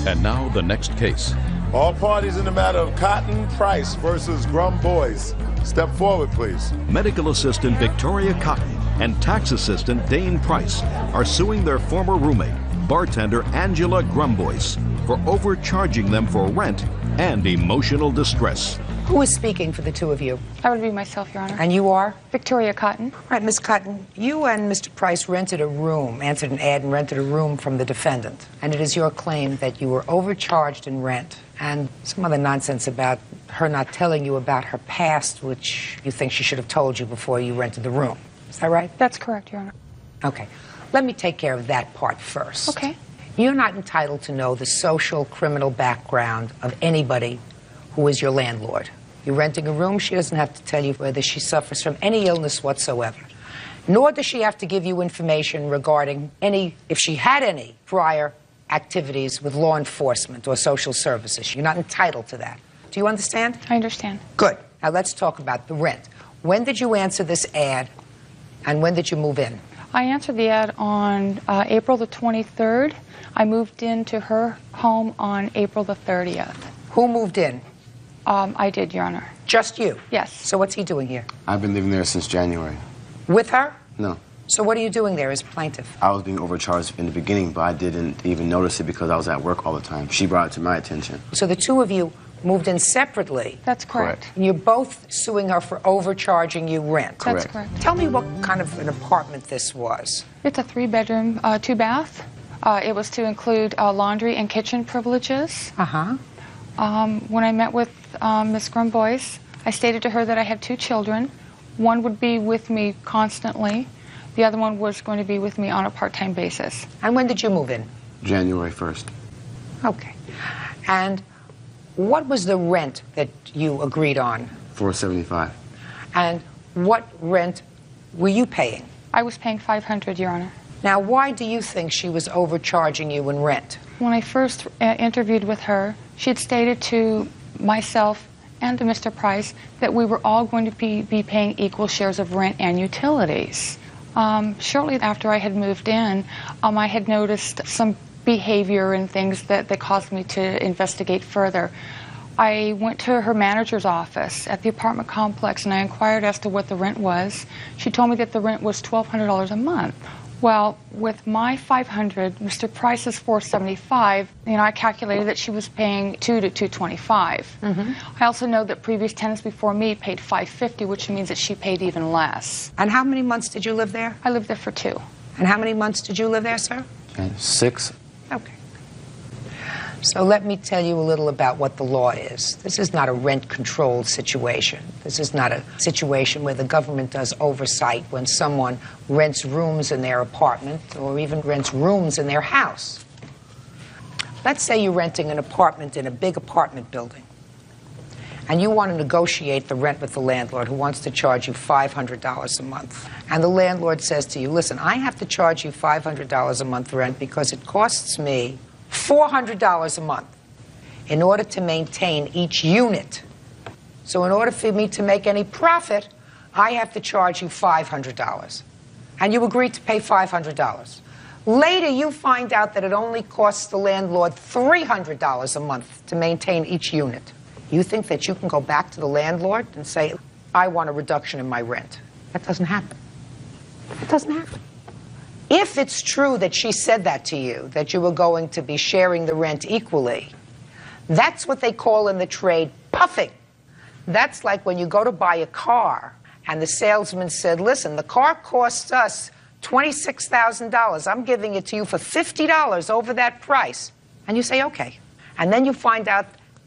And now the next case. All parties in the matter of Cotton Price versus Grum Boys. Step forward, please. Medical assistant Victoria Cotton and tax assistant Dane Price are suing their former roommate, bartender Angela Grumboyce, for overcharging them for rent and emotional distress. Who is speaking for the two of you? That would be myself, Your Honor. And you are? Victoria Cotton. All right, Miss Cotton, you and Mr. Price rented a room, answered an ad and rented a room from the defendant. And it is your claim that you were overcharged in rent and some other nonsense about her not telling you about her past, which you think she should have told you before you rented the room. Is that right? That's correct, Your Honor. Okay. Let me take care of that part first. Okay. You're not entitled to know the social criminal background of anybody who is your landlord. You're renting a room, she doesn't have to tell you whether she suffers from any illness whatsoever. Nor does she have to give you information regarding if she had any prior activities with law enforcement or social services. You're not entitled to that. Do you understand? I understand. Good. Now let's talk about the rent. When did you answer this ad and when did you move in? I answered the ad on April the 23rd. I moved into her home on April the 30th. Who moved in? I did, Your Honor. Just you? Yes. So what's he doing here? I've been living there since January. With her? No. So what are you doing there as plaintiff? I was being overcharged in the beginning, but I didn't even notice it because I was at work all the time. She brought it to my attention. So the two of you moved in separately. That's correct. And you're both suing her for overcharging you rent. That's correct. Tell me what kind of an apartment this was. It's a 3-bedroom, 2-bath. It was to include laundry and kitchen privileges. Uh-huh. When I met with Ms. Grumboyce, I stated to her that I had 2 children. One would be with me constantly. The other one was going to be with me on a part-time basis. And when did you move in? January 1st. Okay. And what was the rent that you agreed on? $475. And what rent were you paying? I was paying $500, Your Honor. Now, why do you think she was overcharging you in rent? When I first interviewed with her, she had stated to myself and to Mr. Price that we were all going to be paying equal shares of rent and utilities. Shortly after I had moved in, I had noticed some behavior and things that caused me to investigate further. I went to her manager's office at the apartment complex and I inquired as to what the rent was. She told me that the rent was $1,200 a month. Well, with my $500, Mr. Price's $475, I calculated that she was paying $200 to $225. Mm-hmm. I also know that previous tenants before me paid $550, which means that she paid even less. And how many months did you live there? I lived there for 2. And how many months did you live there, sir? 6. Okay. So let me tell you a little about what the law is. This is not a rent-controlled situation. This is not a situation where the government does oversight when someone rents rooms in their apartment or even rents rooms in their house. Let's say you're renting an apartment in a big apartment building, and you want to negotiate the rent with the landlord who wants to charge you $500 a month. And the landlord says to you, listen, I have to charge you $500 a month rent because it costs me $400 a month in order to maintain each unit. So in order for me to make any profit, I have to charge you $500. And you agree to pay $500. Later, you find out that it only costs the landlord $300 a month to maintain each unit. You think that you can go back to the landlord and say, I want a reduction in my rent. That doesn't happen. It doesn't happen. If it's true that she said that to you, that you were going to be sharing the rent equally, that's what they call in the trade puffing. That's like when you go to buy a car and the salesman said, listen, the car costs us $26,000. I'm giving it to you for $50 over that price. And you say, okay. And then you find out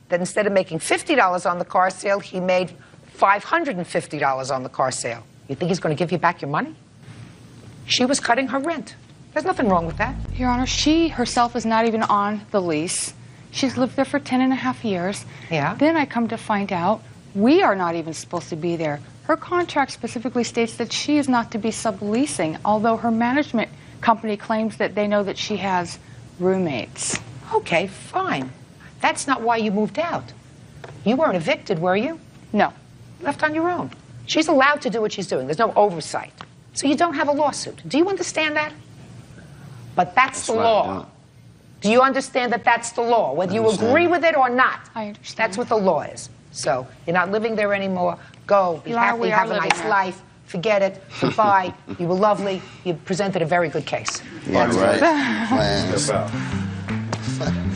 that instead of making $50 on the car sale, he made $550 on the car sale. You think he's going to give you back your money? She was cutting her rent. There's nothing wrong with that. Your Honor, she herself is not even on the lease. She's lived there for 10.5 years. Yeah. Then I come to find out we are not even supposed to be there. Her contract specifically states that she is not to be subleasing, although her management company claims that they know that she has roommates. Okay, fine. That's not why you moved out. You weren't evicted, were you? No. Left on your own. She's allowed to do what she's doing. There's no oversight. So you don't have a lawsuit. Do you understand that? But that's the law. Do you understand that that's the law, whether you agree with it or not? I understand. That's what the law is. So you're not living there anymore. Go, be Your Honor, happy, we are have a living nice there. life. Forget it. Goodbye. You were lovely. You presented a very good case. Yeah, right. Plans.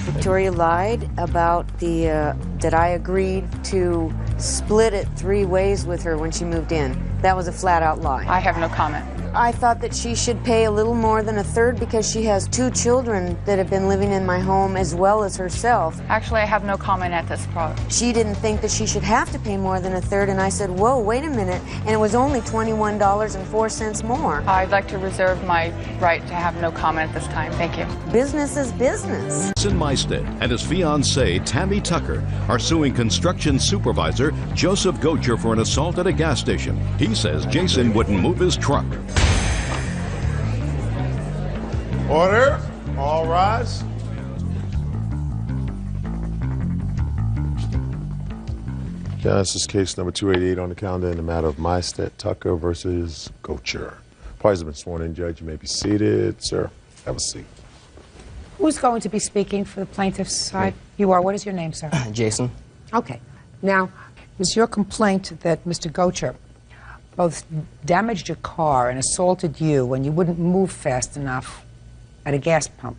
Victoria lied about that I agreed to split it 3 ways with her when she moved in. That was a flat-out lie. I have no comment. I thought that she should pay a little more than a third because she has 2 children that have been living in my home as well as herself. Actually, I have no comment at this point. She didn't think that she should have to pay more than a third, and I said, whoa, wait a minute, and it was only $21.04 more. I'd like to reserve my right to have no comment at this time. Thank you. Business is business. Jason Meisted and his fiancée, Tammy Tucker, are suing construction supervisor Joseph Gocher for an assault at a gas station. He says Jason wouldn't move his truck. Order. All rise. Yeah, this is case number 288 on the calendar in the matter of Meisted Tucker versus Gocher. Parties have been sworn in, Judge. You may be seated. Sir, have a seat. Who's going to be speaking for the plaintiff's side? You are. What is your name, sir? Jason. Okay. Now, is your complaint that Mr. Gocher both damaged your car and assaulted you when you wouldn't move fast enough at a gas pump?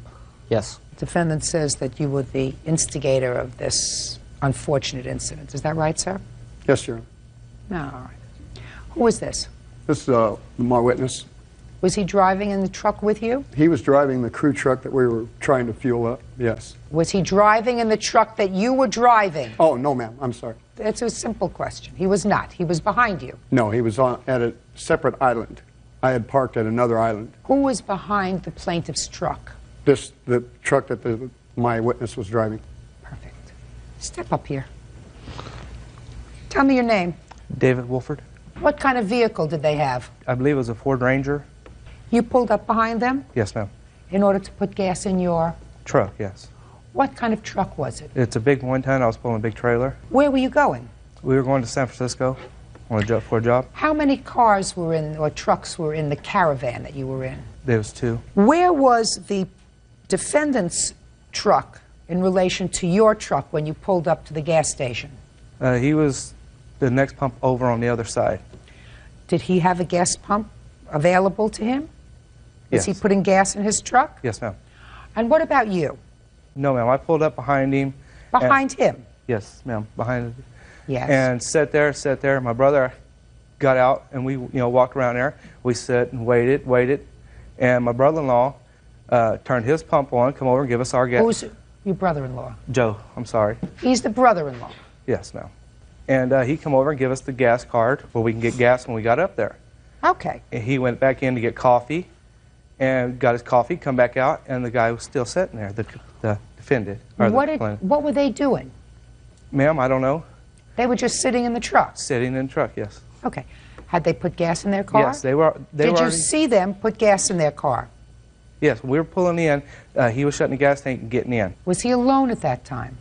Yes. The defendant says that you were the instigator of this unfortunate incident. Is that right, sir? Yes, Your Honor. No, all right. Who is this? This is my witness. Was he driving in the truck with you? He was driving the crew truck that we were trying to fuel up, yes. Was he driving in the truck that you were driving? Oh, no, ma'am, I'm sorry. It's a simple question. He was not. He was behind you. No, he was at a separate island. I had parked at another island. Who was behind the plaintiff's truck? The truck that my witness was driving. Perfect. Step up here. Tell me your name. David Wolford. What kind of vehicle did they have? I believe it was a Ford Ranger. You pulled up behind them Yes, ma'am. in order to put gas in your... Truck, yes. What kind of truck was it? It's a big 1-ton. I was pulling a big trailer. Where were you going? We were going to San Francisco on a job, for a job. How many cars were in, or trucks were in the caravan that you were in? There was 2. Where was the defendant's truck in relation to your truck when you pulled up to the gas station? He was the next pump over on the other side. Did he have a gas pump available to him? Was Yes. he putting gas in his truck? Yes, ma'am. And what about you? No, ma'am. I pulled up behind him. Behind him? Yes, ma'am. Behind. Yes. And sat there. My brother got out, and we, walked around there. We sat and waited. And my brother-in-law turned his pump on, come over and give us our gas. Who's your brother-in-law? Joe, I'm sorry. He's the brother-in-law. Yes, ma'am. And he come over and give us the gas card where we can get gas when we got up there. Okay. And he went back in to get coffee and got his coffee, come back out, and the guy was still sitting there, the defendant. Or What were they doing? Ma'am, I don't know. They were just sitting in the truck. Sitting in the truck, yes. Okay. Had they put gas in their car? Yes, they were. Did you see them put gas in their car? Yes, we were pulling in. He was shutting the gas tank and getting in. Was he alone at that time?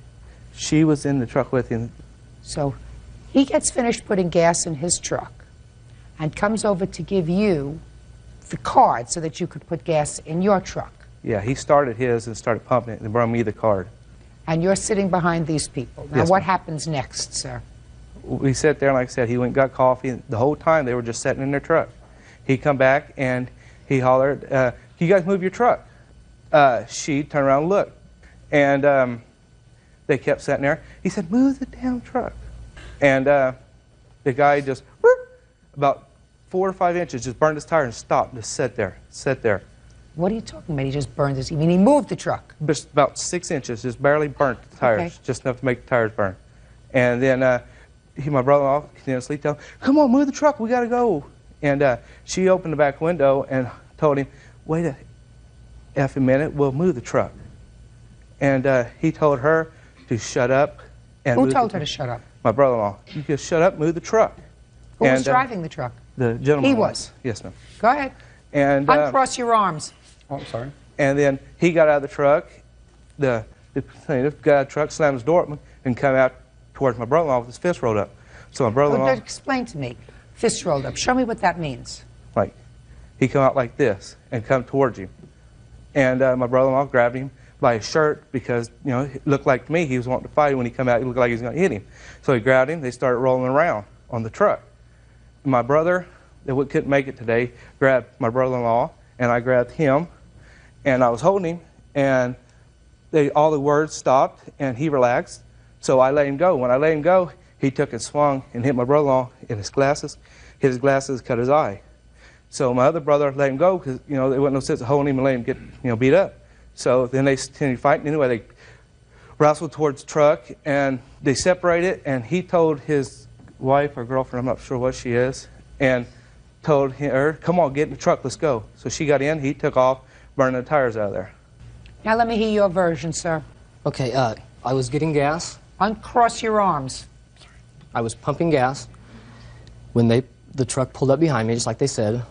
She was in the truck with him. So he gets finished putting gas in his truck and comes over to give you the card so that you could put gas in your truck. Yeah, he started his and started pumping it and brought me the card. And you're sitting behind these people. Now, Yes, what ma'am. happens next, sir? We sat there, and like I said, he went and got coffee. The whole time they were just sitting in their truck. He come back and he hollered, "You guys move your truck." She turned around and looked. And they kept sitting there. He said, "Move the damn truck." And the guy just, about 4 or 5 inches, just burned his tire and stopped. Just sit there. What are you talking about? He just burned his... You mean he moved the truck? Just about 6 inches, just barely burnt the tires, Okay. just enough to make the tires burn. And then my brother-in-law continuously told him, "Come on, move the truck, we gotta go." And she opened the back window and told him, "Wait a effing minute, we'll move the truck." And he told her to shut up. And Who move told the- her to shut up? My brother-in-law. You just shut up, move the truck. Who was And, driving the truck? The gentleman. He was? Yes, ma'am. Go ahead. And Uncross your arms. Oh, I'm sorry. and then he got out of the truck. The plaintiff got out of the truck, slammed his door open, and come out towards my brother-in-law with his fist rolled up. So my brother-in-law, Explain to me. Fist rolled up. Show me what that means. like, he come out like this and come towards you. And my brother-in-law grabbed him by his shirt because, you know, it looked like to me he was wanting to fight. When he come out, it looked like he was going to hit him. So he grabbed him. They started rolling around on the truck. My brother, that couldn't make it today, grabbed my brother-in-law, and I grabbed him, and I was holding him, and all the words stopped, and he relaxed. So I let him go. When I let him go, he took and swung and hit my brother-in-law in his glasses. Hit his glasses, cut his eye. So my other brother let him go because, you know, there wasn't no sense of holding him and letting him get, you know, beat up. So then they continued fighting. Anyway, they wrestled towards the truck, and they separated, and he told his wife or girlfriend, I'm not sure what she is, and told her, come on, get in the truck, let's go. So she got in, he took off, burning the tires out of there. Now let me hear your version, sir. Okay, I was getting gas. Uncross your arms. I was pumping gas when the truck pulled up behind me, just like they said.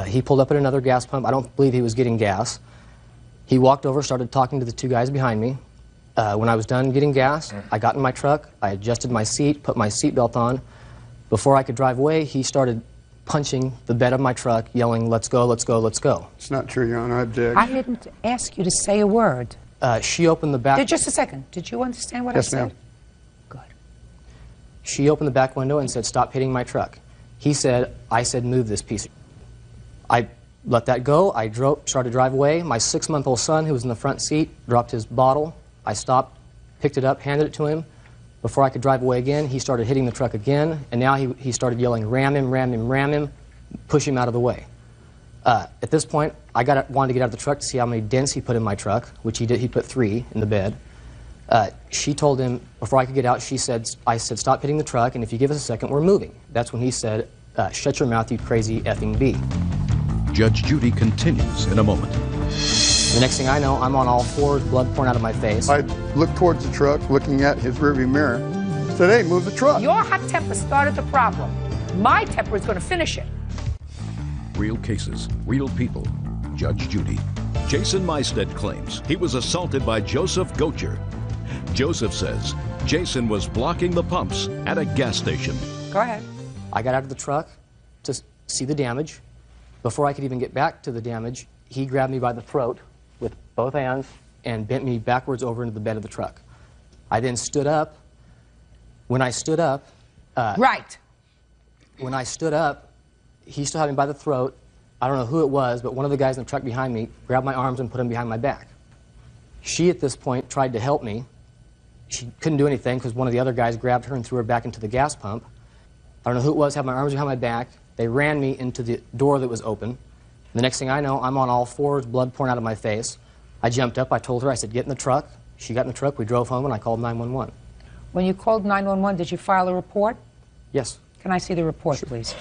He pulled up at another gas pump. I don't believe he was getting gas. He walked over, started talking to the two guys behind me. When I was done getting gas, I got in my truck, I adjusted my seat, put my seatbelt on. Before I could drive away, he started punching the bed of my truck, yelling, let's go, let's go, let's go. It's not true, Your Honor. I object. I didn't ask you to say a word. She opened the back... Just a second. Did you understand what I Yes, said? ma'am. Good. She opened the back window and said, stop hitting my truck. He said, I said, move this piece. I let that go. I started to drive away. My 6-month-old son, who was in the front seat, dropped his bottle. I stopped, picked it up, handed it to him. Before I could drive away again, he started hitting the truck again, and now he started yelling, ram him, ram him, ram him, push him out of the way. At this point, I wanted to get out of the truck to see how many dents he put in my truck, which he did. He put 3 in the bed. She told him, before I could get out, I said, stop hitting the truck, and if you give us a second, we're moving. That's when he said, shut your mouth, you crazy effing bee. Judge Judy continues in a moment. The next thing I know, I'm on all fours, blood pouring out of my face. I looked towards the truck, looking at his rearview mirror, said, hey, move the truck. Your hot temper started the problem. My temper is going to finish it. Real cases, real people. Judge Judy. Jason Meistedt claims he was assaulted by Joseph Gocher. Joseph says Jason was blocking the pumps at a gas station. Go ahead. I got out of the truck to see the damage. Before I could even get back to the damage, he grabbed me by the throat with both hands and bent me backwards over into the bed of the truck. I then stood up. When I stood up... Right. When I stood up, he still had me by the throat. I don't know who it was, but one of the guys in the truck behind me grabbed my arms and put them behind my back. She, at this point, tried to help me. She couldn't do anything because one of the other guys grabbed her and threw her back into the gas pump. I don't know who it was, had my arms behind my back. They ran me into the door that was open. The next thing I know, I'm on all fours, blood pouring out of my face. I jumped up, I told her, I said, get in the truck. She got in the truck, we drove home, and I called 911. When you called 911, did you file a report? Yes. Can I see the report, please?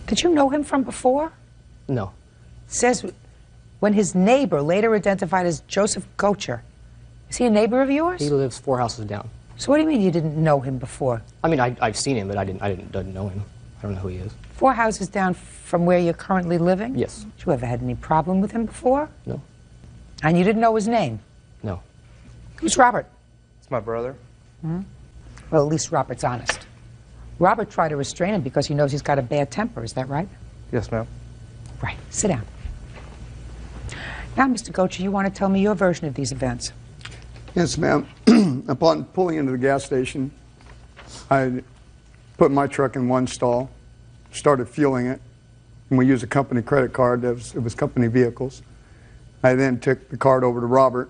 Did you know him from before? No. It says when his neighbor, later identified as Joseph Gocher, is he a neighbor of yours? He lives 4 houses down. So what do you mean you didn't know him before? I mean, I've seen him, but I didn't know him. I don't know who he is. 4 houses down from where you're currently living? Yes. Did you ever had any problem with him before? No. And you didn't know his name? No. Who's Robert? It's my brother. Hmm? Well, at least Robert's honest. Robert tried to restrain him because he knows he's got a bad temper. Is that right? Yes, ma'am. Right. Sit down. Now, Mr. Gocher, you want to tell me your version of these events? Yes, ma'am. Upon pulling into the gas station, I put my truck in one stall, started fueling it, and we used a company credit card. It was company vehicles. I then took the card over to Robert,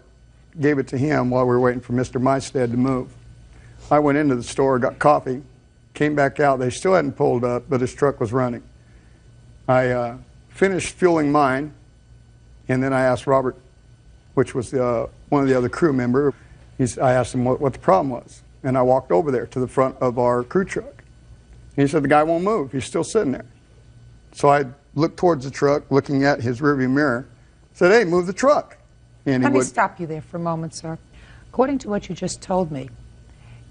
gave it to him while we were waiting for Mr. Meistedt to move. I went into the store, got coffee, came back out. They still hadn't pulled up, but his truck was running. I finished fueling mine, and then I asked Robert, which was one of the other crew members, I asked him what the problem was. And I walked over there to the front of our crew truck. And he said, the guy won't move. He's still sitting there. So I looked towards the truck, looking at his rearview mirror, said, hey, move the truck. And Let me stop you there for a moment, sir. According to what you just told me,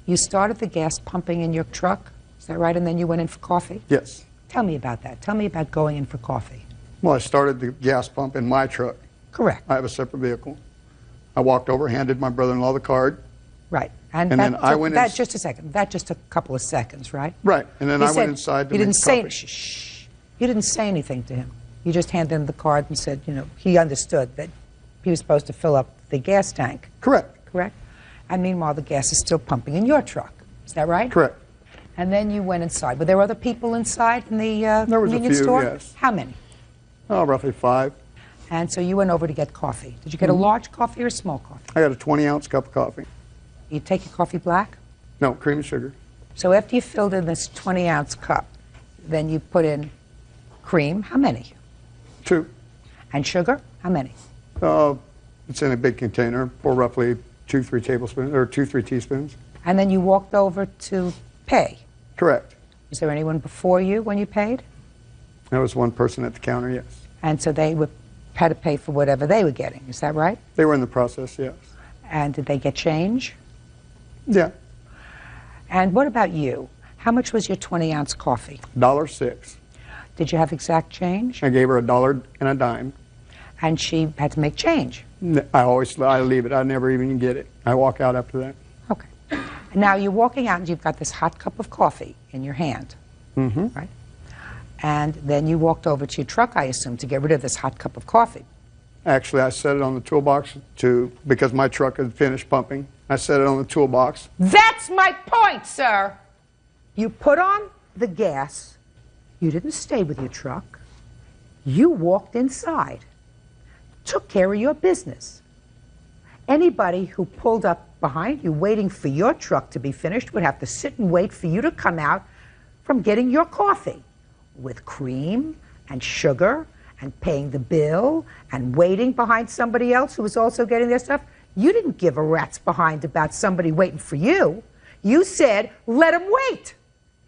you started the gas pumping in your truck, is that right? And then you went in for coffee? Yes. Tell me about that. Tell me about going in for coffee. Well, I started the gas pump in my truck. Correct. I have a separate vehicle. I walked over, handed my brother-in-law the card. Right. And then I went that just a second. That just took a couple of seconds, right? Right. And then I went inside to you make didn't say coffee. shh. You didn't say anything to him. You just handed him the card and said, you know, he understood that he was supposed to fill up the gas tank. Correct. Correct? And meanwhile, the gas is still pumping in your truck. Is that right? Correct. And then you went inside. Were there other people inside in the There was a convenience few, store? yes. How many? Oh, roughly 5. And so you went over to get coffee. Did you get a large coffee or a small coffee? I got a 20-ounce cup of coffee. You take your coffee black? No, cream and sugar. So after you filled in this 20-ounce cup, then you put in cream. How many? 2. And sugar? How many? It's in a big container for roughly 2-3 tablespoons or 2-3 teaspoons. And then you walked over to pay. Correct. Was there anyone before you when you paid? There was one person at the counter, yes. And so they had to pay for whatever they were getting. Is that right? They were in the process, yes. And did they get change? Yeah. And what about you? How much was your 20-ounce coffee? $1.06. Did you have exact change? I gave her $1 and a dime. And she had to make change. I leave it. I never even get it. I walk out after that. Okay. Now you're walking out and you've got this hot cup of coffee in your hand. Mm-hmm. Right? And then you walked over to your truck, I assume, to get rid of this hot cup of coffee. Actually, I set it on the toolbox because my truck had finished pumping. I set it on the toolbox. That's my point, sir. You put on the gas. You didn't stay with your truck. You walked inside, took care of your business. Anybody who pulled up behind you waiting for your truck to be finished would have to sit and wait for you to come out from getting your coffee with cream and sugar and paying the bill and waiting behind somebody else who was also getting their stuff. You didn't give a rat's behind about somebody waiting for you. You said, let him wait.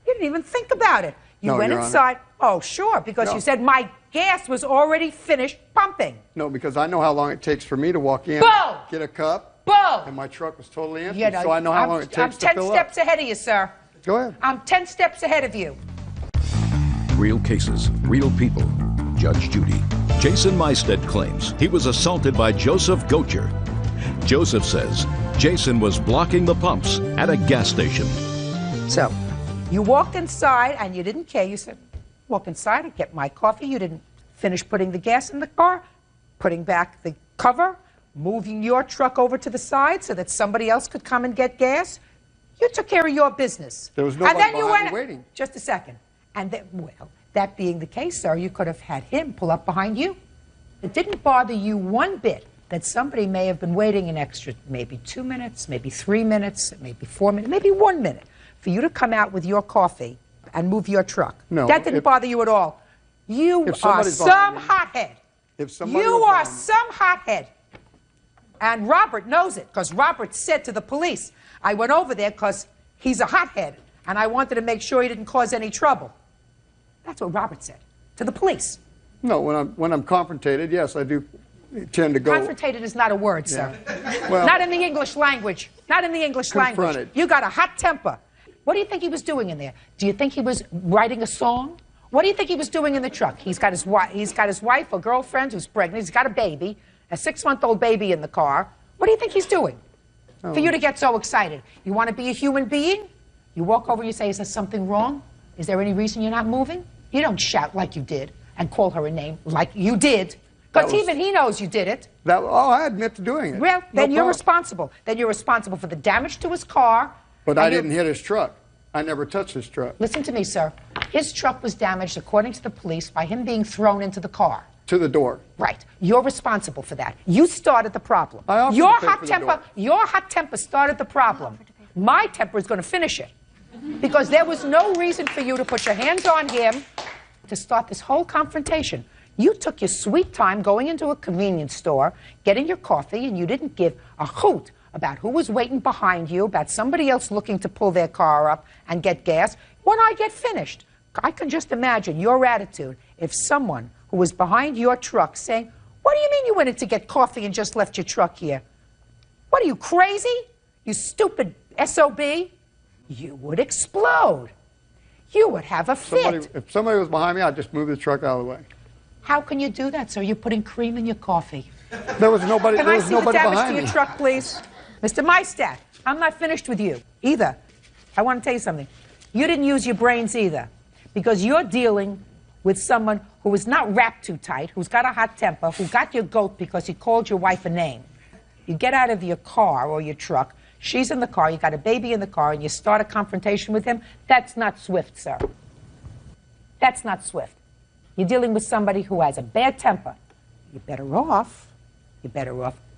You didn't even think about it. You went inside. Oh, sure, because you said my gas was already finished pumping. No, because I know how long it takes for me to walk in, Boom! get a cup, Boom! and my truck was totally empty, You know, so I know how long it takes to fill up. I'm 10 steps ahead of you, sir. Go ahead. I'm 10 steps ahead of you. Real cases, real people. Judge Judy. Jason Meistedt claims he was assaulted by Joseph Gocher. Joseph says Jason was blocking the pumps at a gas station. So, you walked inside and you didn't care. You said, walk inside and get my coffee. You didn't finish putting the gas in the car, putting back the cover, moving your truck over to the side so that somebody else could come and get gas. You took care of your business. There was nobody behind me waiting. Just a second. And then, well, that being the case, sir, you could have had him pull up behind you. It didn't bother you one bit that somebody may have been waiting an extra maybe 2 minutes, maybe 3 minutes, maybe 4 minutes, maybe 1 minute for you to come out with your coffee and move your truck. No. That didn't bother you at all. You are some hothead. You are some hothead. And Robert knows it, because Robert said to the police, I went over there because he's a hothead, and I wanted to make sure he didn't cause any trouble. That's what Robert said to the police. No, when I'm confrontated, yes, I do tend to go. Confrontated is not a word, sir. Well, not in the English language. Not in the English language. Confronted. You got a hot temper. What do you think he was doing in there? Do you think he was writing a song? What do you think he was doing in the truck? He's got his wife or girlfriend who's pregnant. He's got a baby, a 6-month-old baby in the car. What do you think he's doing? For you to get so excited. You want to be a human being? You walk over and you say, is there something wrong? Is there any reason you're not moving? You don't shout like you did and call her a name like you did. Because even he knows you did it. I admit to doing it. Well, then No you're problem. responsible. Then you're responsible for the damage to his car. But I didn't hit his truck. I never touched his truck. Listen to me, sir. His truck was damaged, according to the police, by him being thrown into the car. To the door. Right. You're responsible for that. You started the problem. I offered Your to pay hot for the temper, door. your hot temper started the problem. My temper is going to finish it. Because there was no reason for you to put your hands on him to start this whole confrontation. You took your sweet time going into a convenience store, getting your coffee, and you didn't give a hoot about who was waiting behind you, about somebody else looking to pull their car up and get gas. When I get finished, I can just imagine your attitude if someone who was behind your truck saying, what do you mean you went in to get coffee and just left your truck here? What are you, crazy? You stupid SOB? You would explode. You would have a fit. If somebody was behind me, I'd just move the truck out of the way. How can you do that, sir? You're putting cream in your coffee. There was nobody. Can There I was see the nobody damage behind to your me. truck, please? Mr. Meistedt, I'm not finished with you either. I want to tell you something. You didn't use your brains either, because you're dealing with someone who is not wrapped too tight, who's got a hot temper, who got your goat because he called your wife a name. You get out of your car or your truck, she's in the car, you got a baby in the car, and you start a confrontation with him. That's not swift, sir. That's not swift. You're dealing with somebody who has a bad temper. You're better off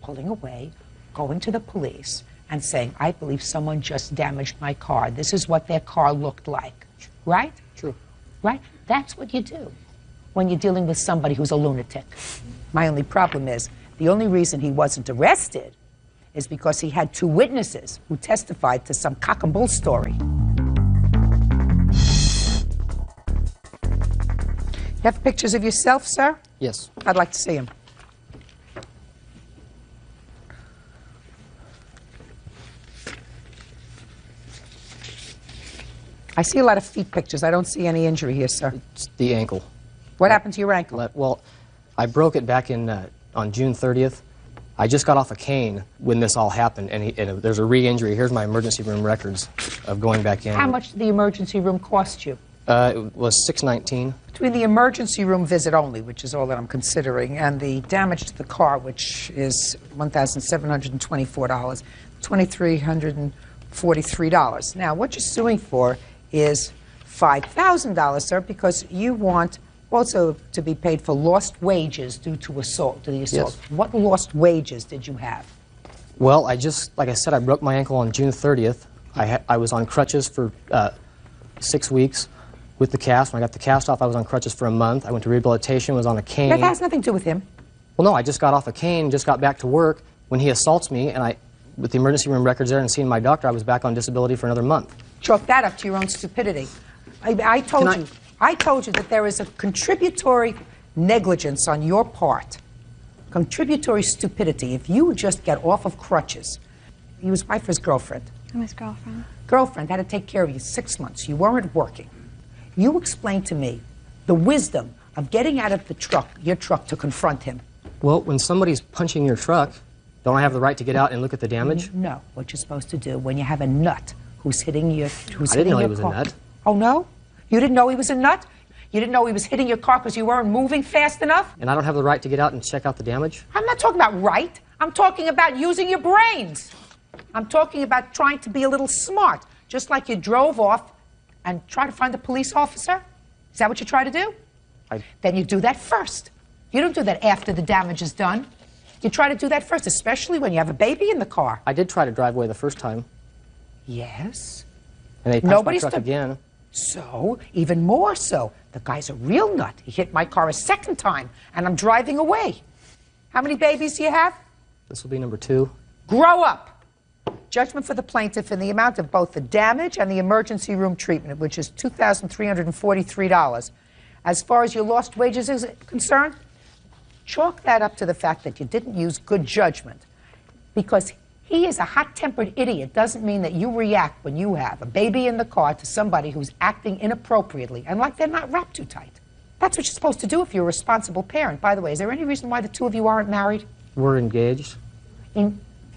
pulling away, going to the police, and saying, I believe someone just damaged my car. This is what their car looked like. Right? True. Right? That's what you do when you're dealing with somebody who's a lunatic. My only problem is, the only reason he wasn't arrested is because he had 2 witnesses who testified to some cock and bull story. You have pictures of yourself, sir? Yes. I'd like to see them. I see a lot of feet pictures. I don't see any injury here, sir. It's the ankle. What happened to your ankle? Well, I broke it back in on June 30th. I just got off a cane when this all happened, and there's a re-injury. Here's my emergency room records of going back in. How much did the emergency room cost you? It was $619. Between the emergency room visit only, which is all that I'm considering, and the damage to the car, which is $1,724, $2,343. Now, what you're suing for is $5,000, sir, because you want also to be paid for lost wages due to assault, to the assault. Yes. What lost wages did you have? Well, like I said, I broke my ankle on June 30th. I was on crutches for 6 weeks with the cast. When I got the cast off, I was on crutches for a month. I went to rehabilitation, was on a cane. That has nothing to do with him. Well, no, I just got off a cane, just got back to work. When he assaults me, and with the emergency room records there and seeing my doctor, I was back on disability for another month. Chalk that up to your own stupidity. I told you that there is a contributory negligence on your part, contributory stupidity. If you would just get off of crutches, he was wife or his girlfriend? I'm his girlfriend. Girlfriend had to take care of you 6 months. You weren't working. You explained to me the wisdom of getting out of your truck to confront him. Well, when somebody's punching your truck, don't I have the right to get out and look at the damage? No, what you're supposed to do when you have a nut who's hitting your car. I didn't know he was a nut. Oh, no? You didn't know he was a nut? You didn't know he was hitting your car because you weren't moving fast enough? And I don't have the right to get out and check out the damage? I'm not talking about right. I'm talking about using your brains. I'm talking about trying to be a little smart, just like you drove off and try to find a police officer. Is that what you try to do? Then you do that first. You don't do that after the damage is done. You try to do that first, especially when you have a baby in the car. I did try to drive away the first time. Yes. And they passed my truck again. So, even more so, the guy's a real nut. He hit my car a second time, and I'm driving away. How many babies do you have? This will be number 2. Grow up. Judgment for the plaintiff in the amount of both the damage and the emergency room treatment, which is $2,343. As far as your lost wages is concerned, chalk that up to the fact that you didn't use good judgment. Because he is a hot-tempered idiot doesn't mean that you react when you have a baby in the car to somebody who's acting inappropriately and like they're not wrapped too tight. That's what you're supposed to do if you're a responsible parent. By the way, is there any reason why the 2 of you aren't married? We're engaged.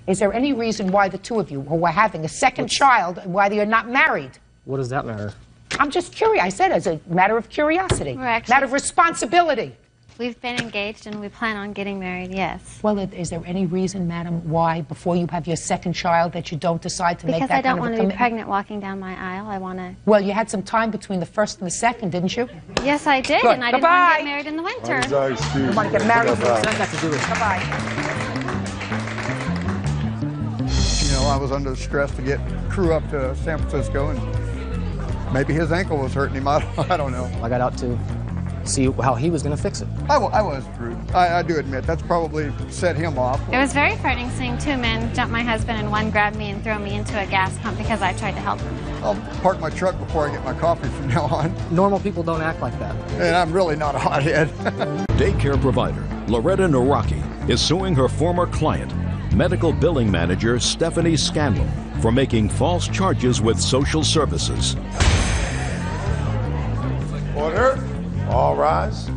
Is there any reason why the 2 of you who are having a second child, why you're not married? What does that matter? I'm just curious. I said as a matter of curiosity, matter of responsibility. We've been engaged and we plan on getting married, yes. Well, is there any reason, madam, why before you have your second child that you don't decide to make that kind of a Because I don't want to be commitment? pregnant walking down my aisle. I want to... Well, you had some time between the first and the second, didn't you? Yes, I did, Good. and I didn't want to get married in the winter. You want to get married? Nothing got to do with it. Bye-bye. You know, I was under stress to get crew up to San Francisco, and maybe his ankle was hurting him. I don't know. I got out to see how he was going to fix it. I was rude. I do admit that's probably set him off. It was very frightening seeing 2 men jump my husband and one grab me and throw me into a gas pump because I tried to help him. I'll park my truck before I get my coffee from now on. Normal people don't act like that. And I'm really not a hothead. Daycare provider Loretta Naraki is suing her former client, medical billing manager Stephanie Scanlon, for making false charges with social services. Order. All rise.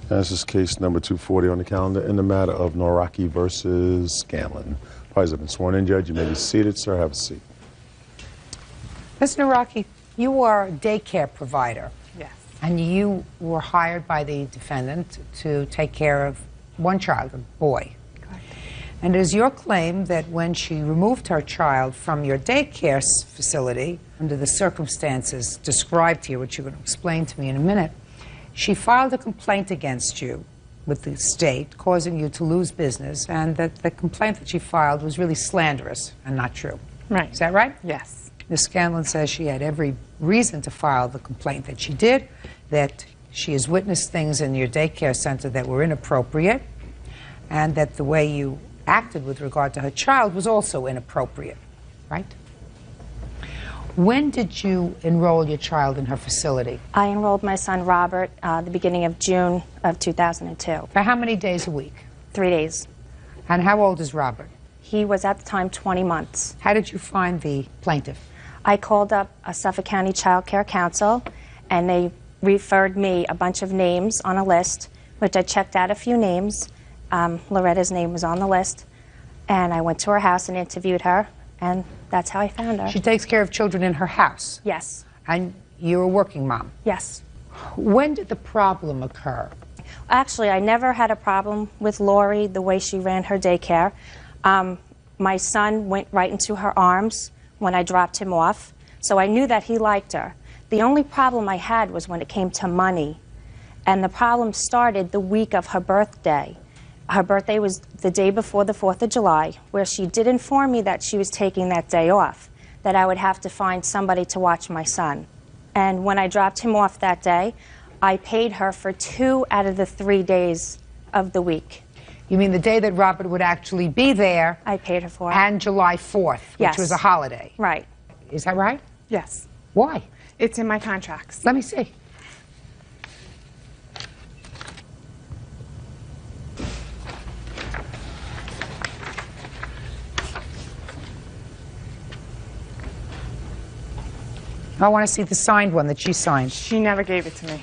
This is case number 240 on the calendar in the matter of Noraki versus Scanlon. Parties have been sworn in, Judge. You may be seated, sir. Have a seat. Ms. Naraki, you are a daycare provider. Yes. And you were hired by the defendant to take care of one child, a boy. Correct. And it is your claim that when she removed her child from your daycare facility, under the circumstances described here, which you're going to explain to me in a minute, she filed a complaint against you with the state, causing you to lose business, and that the complaint that she filed was really slanderous and not true. Right. Is that right? Yes. Ms. Scanlon says she had every reason to file the complaint that she did, that she has witnessed things in your daycare center that were inappropriate, and that the way you acted with regard to her child was also inappropriate, right? When did you enroll your child in her facility? I enrolled my son Robert the beginning of June of 2002. For how many days a week? 3 days. And how old is Robert? He was at the time 20 months. How did you find the plaintiff? I called up a Suffolk County Child Care Council, and they referred me a bunch of names on a list, which I checked out a few names. Loretta's name was on the list, and I went to her house and interviewed her, and that's how I found her. She takes care of children in her house? Yes. And you're a working mom? Yes. When did the problem occur? Actually, I never had a problem with Lori, the way she ran her daycare. My son went right into her arms when I dropped him off, so I knew that he liked her. The only problem I had was when it came to money, and the problem started the week of her birthday. Her birthday was the day before the 4th of July, where she did inform me that she was taking that day off, that I would have to find somebody to watch my son. And when I dropped him off that day, I paid her for 2 out of the 3 days of the week. You mean the day that Robert would actually be there? I paid her for it. And July 4th, which was a holiday. Right. Is that right? Yes. Why? It's in my contracts. Let me see. I want to see the signed one that she signed. She never gave it to me.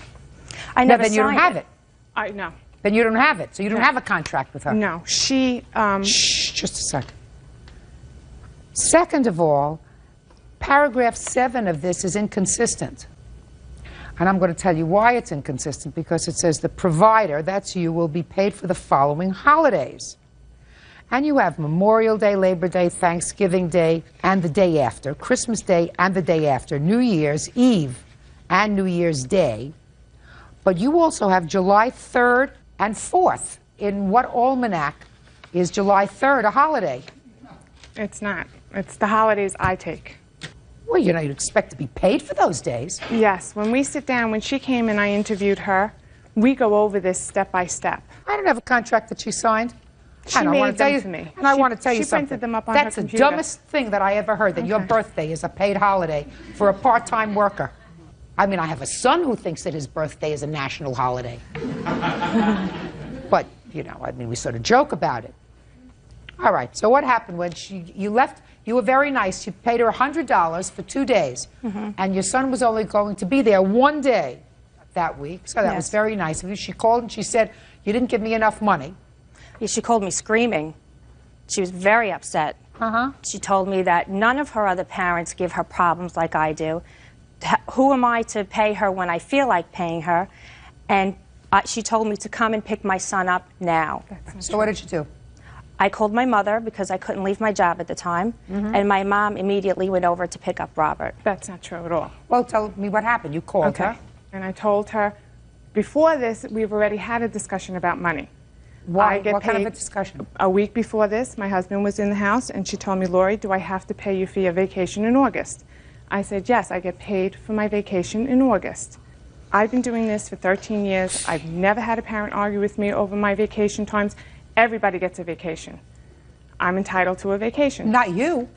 I never then you don't signed have it. No. Then you don't have it. So you don't have a contract with her. No. She, Shh, just a second. Second of all, paragraph 7 of this is inconsistent. And I'm going to tell you why it's inconsistent, because it says the provider, that's you, will be paid for the following holidays. And you have Memorial Day, Labor Day, Thanksgiving Day, and the day after, Christmas Day and the day after, New Year's Eve and New Year's Day. But you also have July 3rd and 4th. In what almanac is July 3rd a holiday? It's not. It's the holidays I take. Well, you know, you'd expect to be paid for those days. Yes. When we sit down, when she came and I interviewed her, we go over this step by step. I don't have a contract that she signed. She made them to me. And I want to tell you She something. printed them up on That's her the computer. dumbest thing that I ever heard, that your birthday is a paid holiday for a part-time worker. I mean, I have a son who thinks that his birthday is a national holiday. But, you know, I mean, we sort of joke about it. All right, so what happened when you left? You were very nice. You paid her $100 for 2 days, and your son was only going to be there 1 day that week, so that was very nice of you. She called and she said, you didn't give me enough money. Yeah, she called me screaming. She was very upset. She told me that none of her other parents give her problems like I do. Who am I to pay her when I feel like paying her? And she told me to come and pick my son up now. So what did you do? I called my mother because I couldn't leave my job at the time, and my mom immediately went over to pick up Robert. That's not true at all. Well, tell me what happened. You called her. And I told her, before this, we've already had a discussion about money. Why? I get What kind of paid a discussion? A week before this, my husband was in the house, and she told me, Lori, do I have to pay you for your vacation in August? I said, yes, I get paid for my vacation in August. I've been doing this for 13 years. I've never had a parent argue with me over my vacation times. Everybody gets a vacation. I'm entitled to a vacation. Not you.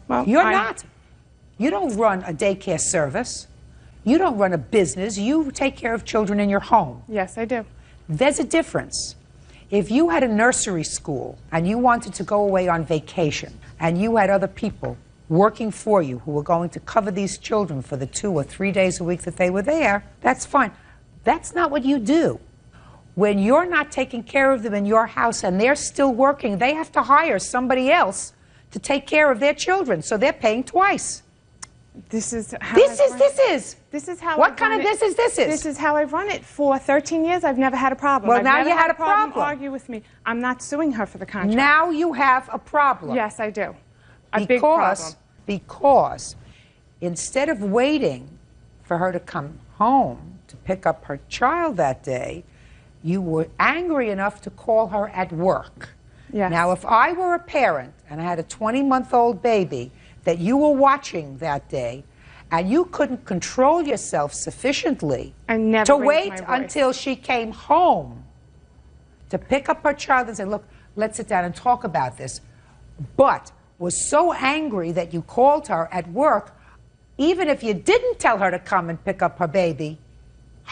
Well, You're not. You don't run a daycare service. You don't run a business. You take care of children in your home. Yes, I do. There's a difference. If you had a nursery school and you wanted to go away on vacation and you had other people working for you who were going to cover these children for the 2 or 3 days a week that they were there, that's fine. That's not what you do. when you're not taking care of them in your house and they're still working, they have to hire somebody else to take care of their children, so they're paying twice. This is how This is how what I've kind run of it. this is? This is how I've run it for 13 years. I've never had a problem. Well, I've now never you had a problem. problem. Argue with me. I'm not suing her for the contract. Now you have a problem. Yes, I do. A big problem. Because instead of waiting for her to come home to pick up her child that day, you were angry enough to call her at work. Yes. Now, if I were a parent and I had a 20-month-old baby that you were watching that day, and you couldn't control yourself sufficiently to wait until she came home to pick up her child and say, look, let's sit down and talk about this, but was so angry that you called her at work, even if you didn't tell her to come and pick up her baby,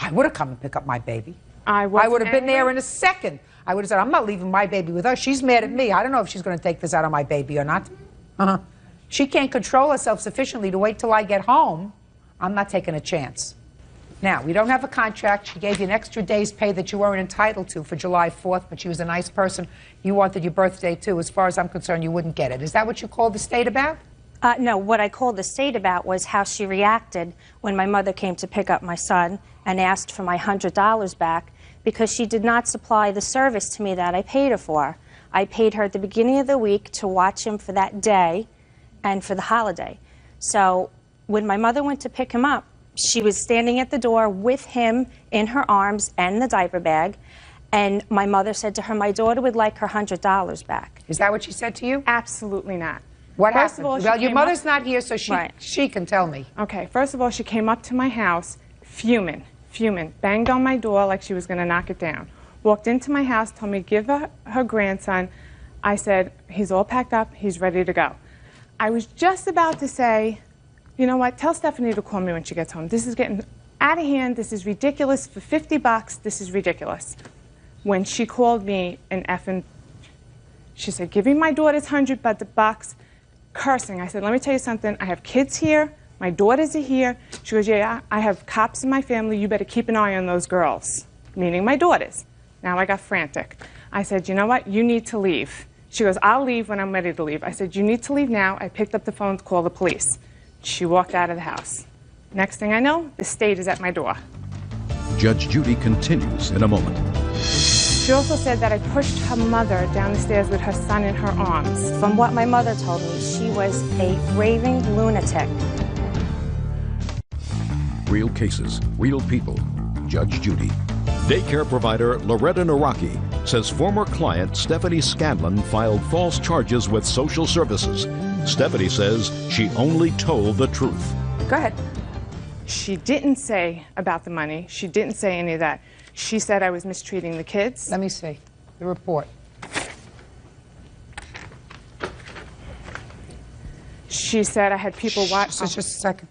I would have come and picked up my baby. I would have been there in a second. I would have said, I'm not leaving my baby with her. She's mad at me. I don't know if she's going to take this out on my baby or not. She can't control herself sufficiently to wait till I get home. I'm not taking a chance. Now, we don't have a contract. She gave you an extra day's pay that you weren't entitled to for July 4th, but she was a nice person. You wanted your birthday, too. As far as I'm concerned, you wouldn't get it. Is that what you called the state about? No, what I called the state about was how she reacted when my mother came to pick up my son and asked for my $100 back because she did not supply the service to me that I paid her for. I paid her at the beginning of the week to watch him for that day and for the holiday. So when my mother went to pick him up, she was standing at the door with him in her arms and the diaper bag, and my mother said to her, my daughter would like her $100 back. Is that what she said to you? Absolutely not. What First happened? of all, Well, your mother's not here, so she can tell me. Okay, first of all, she came up to my house fuming, banged on my door like she was going to knock it down. Walked into my house, told me, give her grandson. I said, he's all packed up, he's ready to go. I was just about to say, you know what, tell Stephanie to call me when she gets home. This is getting out of hand, this is ridiculous. For $50, this is ridiculous. When she called me an effing, she said, give me my daughter's $100, cursing. I said, let me tell you something, I have kids here, my daughters are here. She goes, yeah, I have cops in my family, you better keep an eye on those girls, meaning my daughters. Now I got frantic. I said, you know what, you need to leave. She goes, I'll leave when I'm ready to leave. I said, you need to leave now. I picked up the phone to call the police. She walked out of the house. Next thing I know, the state is at my door. Judge Judy continues in a moment. She also said that I pushed her mother down the stairs with her son in her arms. From what my mother told me, she was a raving lunatic. Real cases, real people. Judge Judy. Daycare provider Loretta Naraki says former client Stephanie Scanlon filed false charges with social services. Stephanie says she only told the truth. Go ahead. She didn't say about the money. She didn't say any of that. She said I was mistreating the kids. Let me see the report. She said I had people watch. Just a second.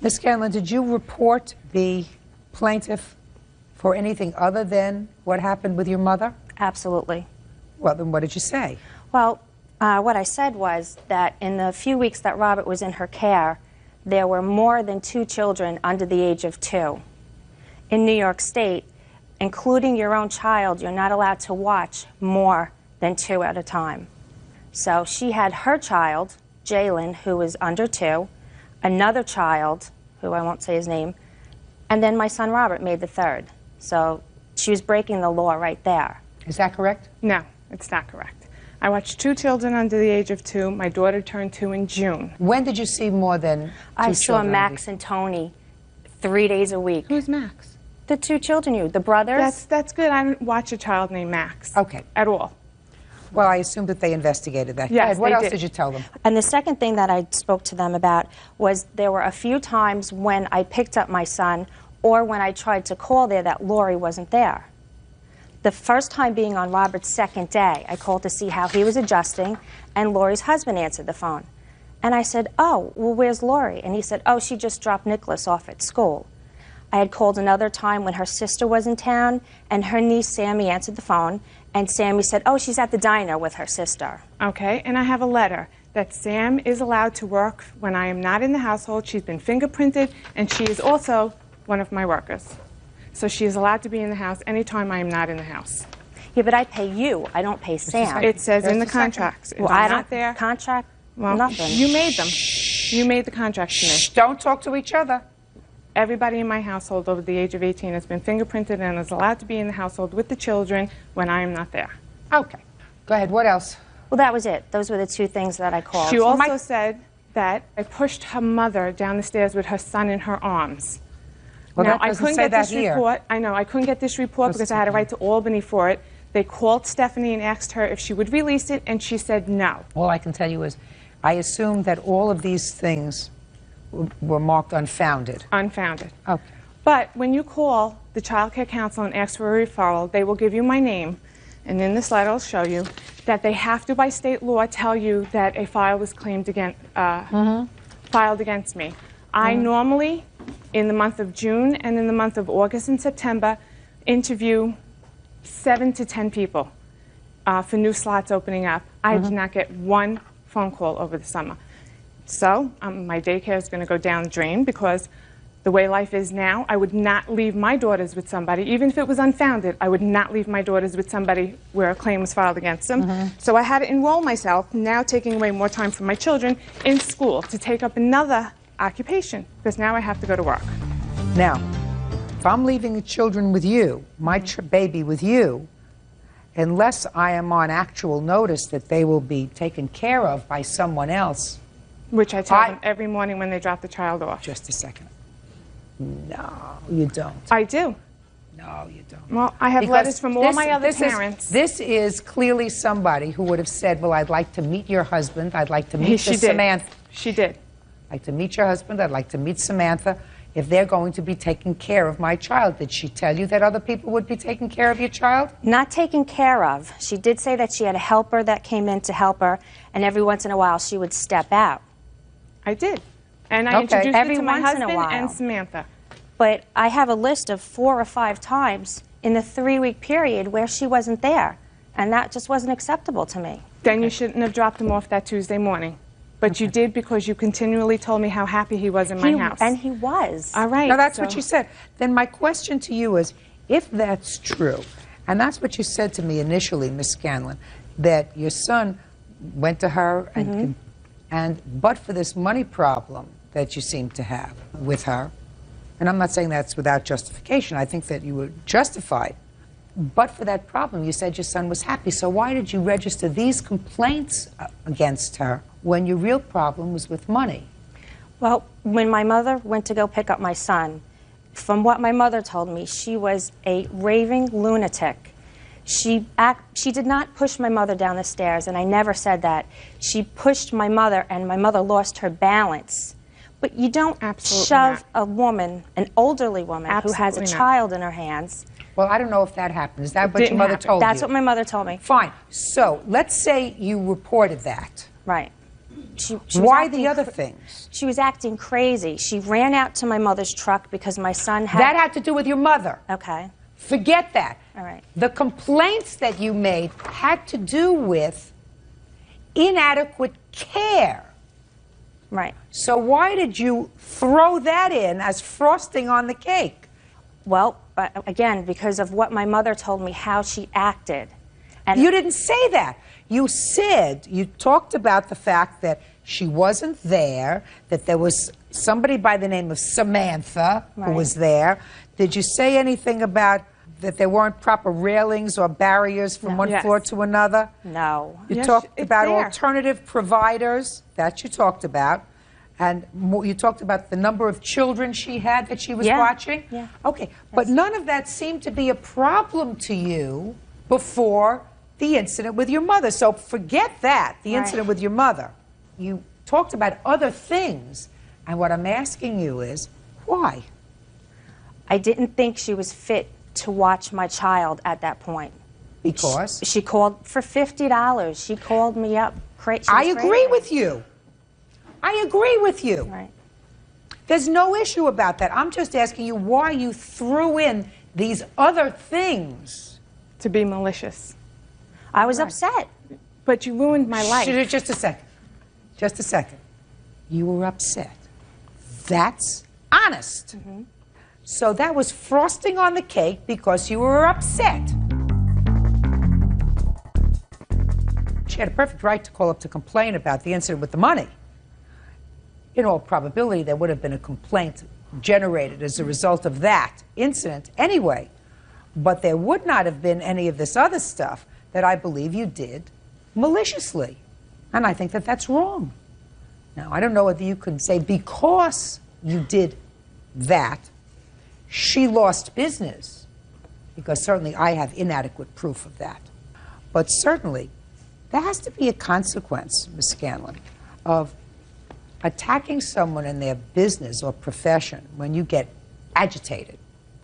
Ms. Scanlon, did you report the plaintiff for anything other than what happened with your mother? Absolutely. Well, then what did you say? Well, what I said was that in the few weeks that Robert was in her care, there were more than 2 children under the age of 2. In New York State, including your own child, you're not allowed to watch more than 2 at a time. So she had her child, Jalen, who was under 2, another child, who I won't say his name, and then my son Robert made the 3rd. So she was breaking the law right there. Is that correct? No, it's not correct. I watched 2 children under the age of 2. My daughter turned 2 in June. When did you see more than 2 I saw children? Max and Tony 3 days a week. Who's Max? The 2 children, the brothers. That's good. I didn't watch a child named Max. Okay. At all. Well, I assume that they investigated that. Yes, what they else did. did you tell them? And the second thing that I spoke to them about was there were a few times when I picked up my son or when I tried to call there that Lori wasn't there. The first time being on Robert's 2nd day, I called to see how he was adjusting, and Lori's husband answered the phone. And I said, oh, well, where's Lori? And he said, oh, she just dropped Nicholas off at school. I had called another time when her sister was in town, and her niece, Sammy, answered the phone, and Sammy said, oh, she's at the diner with her sister. Okay, and I have a letter that Sam is allowed to work when I am not in the household. She's been fingerprinted, and she is also one of my workers. So she is allowed to be in the house anytime I am not in the house. Yeah, but I pay you. I don't pay Sam. It says in the contracts. Well, I don't there. Contract. Well, nothing. You made them. You made the contracts to me. Shh, don't talk to each other. Everybody in my household over the age of 18 has been fingerprinted and is allowed to be in the household with the children when I am not there. Okay. Go ahead. What else? Well, that was it. Those were the two things that I called. She also said that I pushed her mother down the stairs with her son in her arms. Well, now, that I doesn't couldn't say get that this here. report. I know, I couldn't get this report because I had to write to Albany for it. They called Stephanie and asked her if she would release it, and she said no. All I can tell you is I assume that all of these things were marked unfounded. Unfounded. Okay. But when you call the child care council and ask for a referral, they will give you my name, and in this letter I'll show you that they have to, by state law, tell you that a file was claimed against, filed against me. I normally, in the month of June and in the month of August and September, interview 7 to 10 people for new slots opening up. I did not get one phone call over the summer. So my daycare is going to go down the drain because the way life is now, I would not leave my daughters with somebody, even if it was unfounded, I would not leave my daughters with somebody where a claim was filed against them. So I had to enroll myself, now taking away more time from my children, in school to take up another occupation, because now I have to go to work. Now, if I'm leaving the children with you, my baby with you, unless I am on actual notice that they will be taken care of by someone else. Which I tell them every morning when they drop the child off. Just a second. No, you don't. I do. No, you don't. Well, I have Because letters from all my other parents. This is clearly somebody who would have said, well, I'd like to meet your husband. I'd like to meet Samantha. She did. I'd like to meet your husband. I'd like to meet Samantha if they're going to be taking care of my child. Did she tell you that other people would be taking care of your child? Not taken care of. She did say that she had a helper that came in to help her, and every once in a while she would step out. I did. And I introduced every her to my once in a husband while. and Samantha. But I have a list of 4 or 5 times in the 3-week period where she wasn't there, and that just wasn't acceptable to me. Then you shouldn't have dropped him off that Tuesday morning. But you did because you continually told me how happy he was in my house. And he was. All right. No, that's what you said. Then my question to you is, if that's true, and that's what you said to me initially, Miss Scanlon, that your son went to her and but for this money problem that you seem to have with her, and I'm not saying that's without justification, I think that you were justified, but for that problem, you said your son was happy. So why did you register these complaints against her when your real problem was with money? Well, when my mother went to go pick up my son, from what my mother told me, she was a raving lunatic. She did not push my mother down the stairs, and I never said that. She pushed my mother, and my mother lost her balance. But you don't shove a woman, an elderly woman, who has a child in her hands. Well, I don't know if that happened. Is that what your mother told you? That's what my mother told me. Fine. So let's say you reported that. Right. She Why the other things? She was acting crazy. She ran out to my mother's truck because my son had... That had to do with your mother. Okay. Forget that. All right. The complaints that you made had to do with inadequate care. Right. So why did you throw that in as frosting on the cake? Well, again, because of what my mother told me, how she acted. And you didn't say that. You said, you talked about the fact that she wasn't there, that there was somebody by the name of Samantha who was there. Did you say anything about that there weren't proper railings or barriers from one floor to another? No. You talked about alternative providers, that you talked about. And you talked about the number of children she had that she was watching? Yeah. Okay, but none of that seemed to be a problem to you before the incident with your mother. So forget that, the incident with your mother. You talked about other things, and what I'm asking you is, why? I didn't think she was fit to watch my child at that point. Because? She called for $50. She called me up. I agree with you. I agree with you. Right. There's no issue about that. I'm just asking you why you threw in these other things. To be malicious. I was upset. But you ruined my life. Just a second. Just a second. You were upset. That's honest. So that was frosting on the cake because you were upset. She had a perfect right to call up to complain about the incident with the money. In all probability, there would have been a complaint generated as a result of that incident anyway. But there would not have been any of this other stuff that I believe you did maliciously. And I think that that's wrong. Now, I don't know whether you can say because you did that, she lost business, because certainly I have inadequate proof of that. But certainly, there has to be a consequence, Ms. Scanlon, of attacking someone in their business or profession when you get agitated.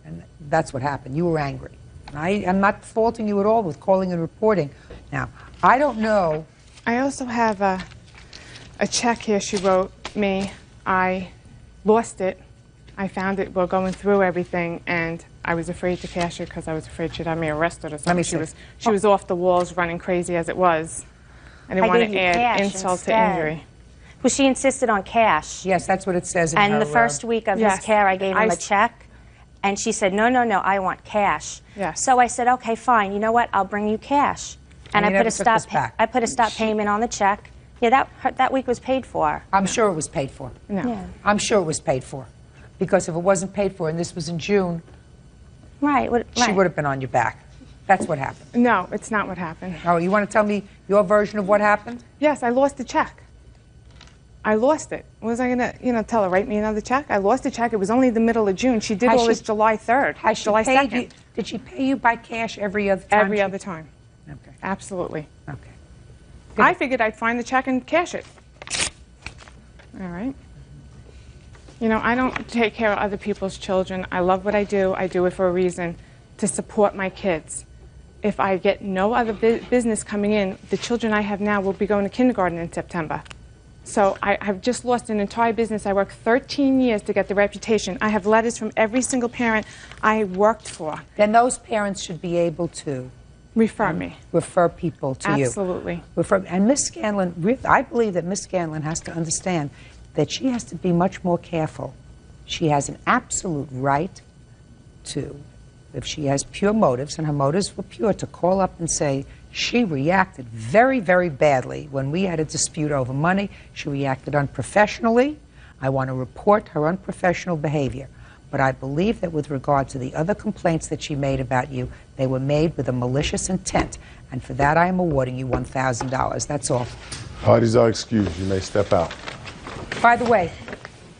And that's what happened. You were angry. And I'm not faulting you at all with calling and reporting. Now, I don't know. I also have a check here she wrote me. I lost it. I found it while going through everything, and I was afraid to cash it because I was afraid she'd have me arrested or something. Let me see. She was off the walls running crazy as it was. I didn't want to add insult to injury. Well, she insisted on cash. Yes, that's what it says in her. And the first week of his care, I gave him a check, and she said, no, no, no, I want cash. Yes. So I said, okay, fine. You know what? I'll bring you cash. And I put a stop payment on the check. Yeah, that week was paid for. I'm sure it was paid for. No. Yeah. I'm sure it was paid for. Because if it wasn't paid for, and this was in June, she would have been on your back. That's what happened. No, it's not what happened. Oh, you want to tell me your version of what happened? Yes, I lost the check. I lost it. Was I going to, tell her, write me another check? I lost the check. It was only the middle of June. She did all this July 3rd, July 2nd. Did she pay you by cash every other time? Every other time. Okay. Absolutely. Okay. Good. I figured I'd find the check and cash it. All right. I don't take care of other people's children. I love what I do. I do it for a reason, to support my kids. If I get no other business coming in, the children I have now will be going to kindergarten in September. So I've just lost an entire business. I worked 13 years to get the reputation. I have letters from every single parent I worked for. Then those parents should be able to refer me. Refer people to you. Absolutely. And Ms. Scanlon, I believe that Ms. Scanlon has to understand that she has to be much more careful. She has an absolute right to, if she has pure motives, and her motives were pure, to call up and say she reacted very, very badly when we had a dispute over money. She reacted unprofessionally. I want to report her unprofessional behavior. But I believe that with regard to the other complaints that she made about you, they were made with a malicious intent. And for that, I am awarding you $1,000. That's all. Parties are excused. You may step out. By the way,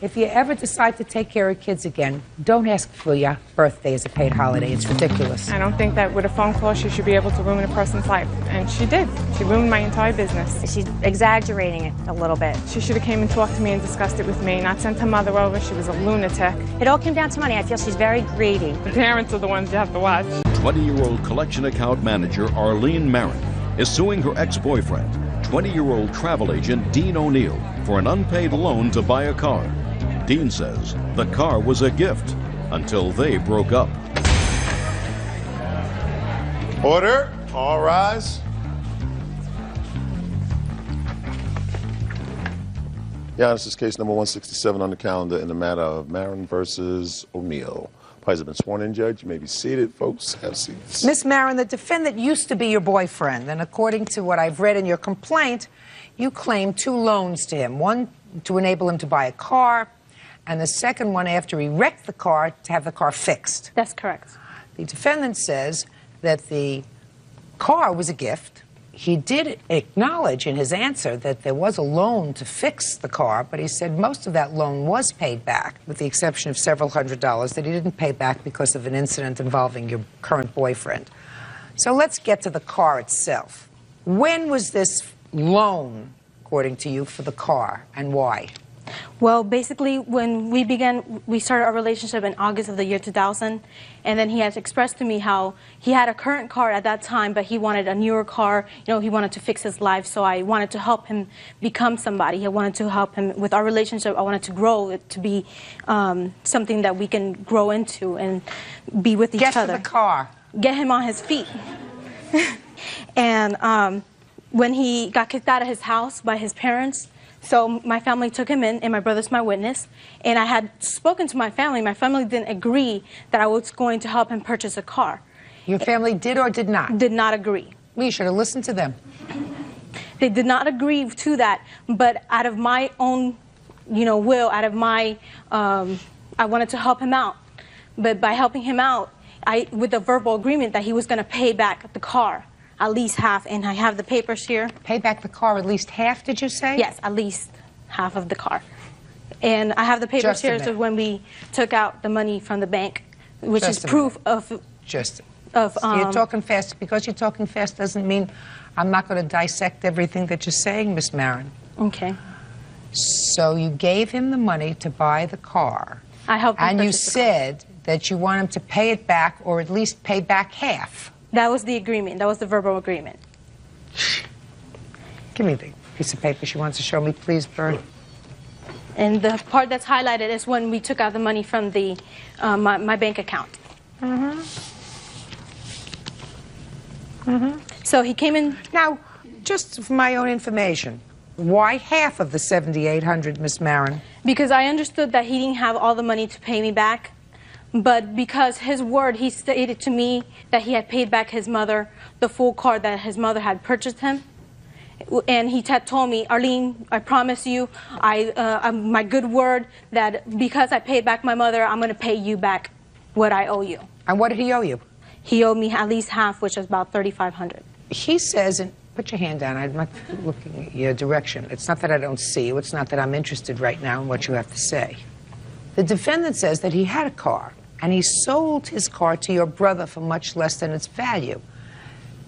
if you ever decide to take care of kids again, don't ask for your birthday as a paid holiday. It's ridiculous. I don't think that with a phone call she should be able to ruin a person's life. And she did. She ruined my entire business. She's exaggerating it a little bit. She should have came and talked to me and discussed it with me, not sent her mother over. She was a lunatic. It all came down to money. I feel she's very greedy. The parents are the ones you have to watch. 20-year-old collection account manager Arlene Marin is suing her ex-boyfriend, 20-year-old travel agent Dean O'Neill, for an unpaid loan to buy a car. Dean says the car was a gift until they broke up. Order. All rise. Yeah, this is case number 167 on the calendar in the matter of Marin versus O'Neill. Parties have been sworn in, Judge. You may be seated. Folks, have seats. Miss Marin, the defendant used to be your boyfriend, and according to what I've read in your complaint, you claimed 2 loans to him. One to enable him to buy a car, and the second one after he wrecked the car to have the car fixed. That's correct. The defendant says that the car was a gift. He did acknowledge in his answer that there was a loan to fix the car, but he said most of that loan was paid back, with the exception of several $100s that he didn't pay back because of an incident involving your current boyfriend. So let's get to the car itself. When was this loan, according to you, for the car, and why? Well, basically, when we started our relationship in August of the year 2000, and then he has expressed to me how he had a current car at that time, but he wanted a newer car. He wanted to fix his life, so I wanted to help him become somebody. I wanted to help him with our relationship. I wanted to grow it to be something that we can grow into and be with each other. Get to the car. Get him on his feet. And when he got kicked out of his house by his parents, So my family took him in, and my brother's my witness. And I had spoken to my family. My family didn't agree that I was going to help him purchase a car. Your family did or did not? Did not agree. Well, you should have listened to them. They did not agree to that, but out of my own, will, out of my, I wanted to help him out. But by helping him out, with a verbal agreement that he was going to pay back the car, at least half, and I have the papers here. Pay back the car at least half, did you say? Yes, at least half of the car. And I have the papers here of when we took out the money from the bank, which is proof of... You're talking fast. Because you're talking fast doesn't mean I'm not going to dissect everything that you're saying, Miss Marin. Okay. So you gave him the money to buy the car. I helped him and you purchase the said that you want him to pay it back, or at least pay back half. That was the agreement. That was the verbal agreement. Give me the piece of paper she wants to show me, please, Bert. And the part that's highlighted is when we took out the money from the my bank account. So he came in. Now, just for my own information, why half of the $7,800, Miss Marin? Because I understood that he didn't have all the money to pay me back, but because his word, he stated to me that he had paid back his mother the full car that his mother had purchased him. And he had told me, Arlene, I promise you, my good word, that because I paid back my mother, I'm going to pay you back what I owe you. And what did he owe you? He owed me at least half, which is about $3,500. He says, and put your hand down, I'm not looking at your direction. It's not that I don't see you, it's not that I'm interested right now in what you have to say. The defendant says that he had a car, and he sold his car to your brother for much less than its value.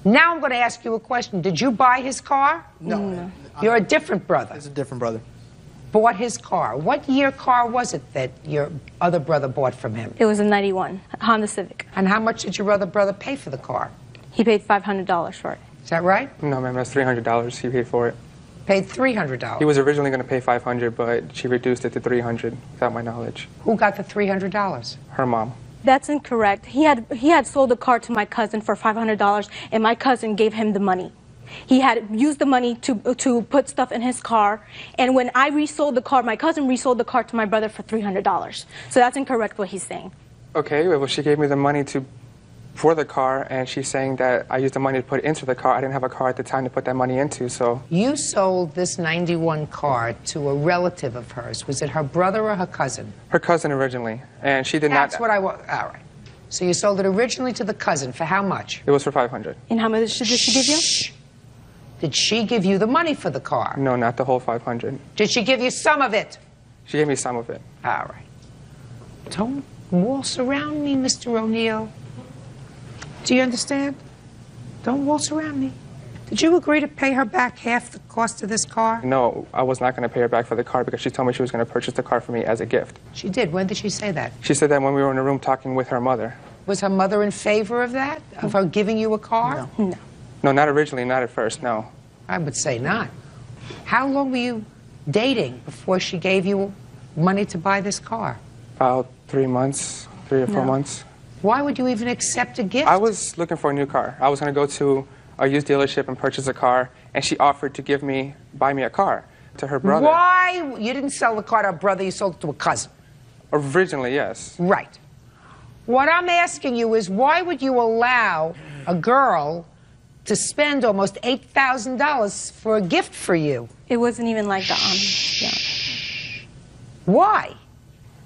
Now I'm going to ask you a question. Did you buy his car? No. You're a different brother. It's a different brother. Bought his car. What year car was it that your other brother bought from him? It was a 91 Honda Civic. And how much did your other brother pay for the car? He paid $500 for it. Is that right? No, ma'am, that's $300 he paid for it. Paid $300. He was originally going to pay $500, but she reduced it to $300 without my knowledge. Who got the $300? Her mom. That's incorrect. He had sold the car to my cousin for $500, and my cousin gave him the money. He had used the money to put stuff in his car, and when I resold the car, my cousin resold the car to my brother for $300. So that's incorrect what he's saying. Okay, well, she gave me the money for the car, and she's saying that I used the money to put into the car. I didn't have a car at the time to put that money into, so... You sold this 91 car to a relative of hers. Was it her brother or her cousin? Her cousin originally, and she did not... That's what I want. All right. So you sold it originally to the cousin. For how much? It was for $500. And how much did she give you? Shh. Did she give you the money for the car? No, not the whole $500. Did she give you some of it? She gave me some of it. All right. Don't waltz around me, Mr. O'Neill. Do you understand? Don't waltz around me. Did you agree to pay her back half the cost of this car? No, I was not going to pay her back for the car because she told me she was going to purchase the car for me as a gift. She did. When did she say that? She said that when we were in a room talking with her mother. Was her mother in favor of that? Of her giving you a car? No. No, not originally, not at first, no. I would say not. How long were you dating before she gave you money to buy this car? About 3 months, 3 or 4 months. Why would you even accept a gift? I was looking for a new car. I was going to go to a used dealership and purchase a car, and she offered to buy me a car to her brother. Why? You didn't sell the car to a brother, you sold it to a cousin. Originally, yes. Right. What I'm asking you is, why would you allow a girl to spend almost $8,000 for a gift for you? It wasn't even like that. Yeah. Why?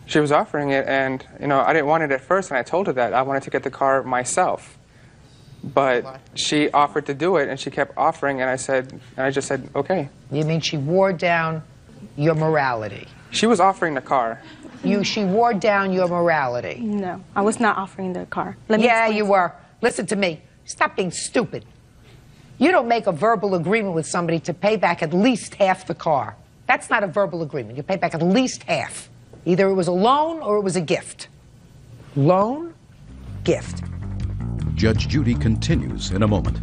She was offering it, and I didn't want it at first, and I told her that I wanted to get the car myself. But she offered to do it, and she kept offering, and I just said, okay. You mean she wore down your morality? She was offering the car. She wore down your morality? No, I was not offering the car. Yeah, you were. Listen to me. Stop being stupid. You don't make a verbal agreement with somebody to pay back at least half the car. That's not a verbal agreement. You pay back at least half. Either it was a loan or it was a gift. Loan, gift. Judge Judy continues in a moment.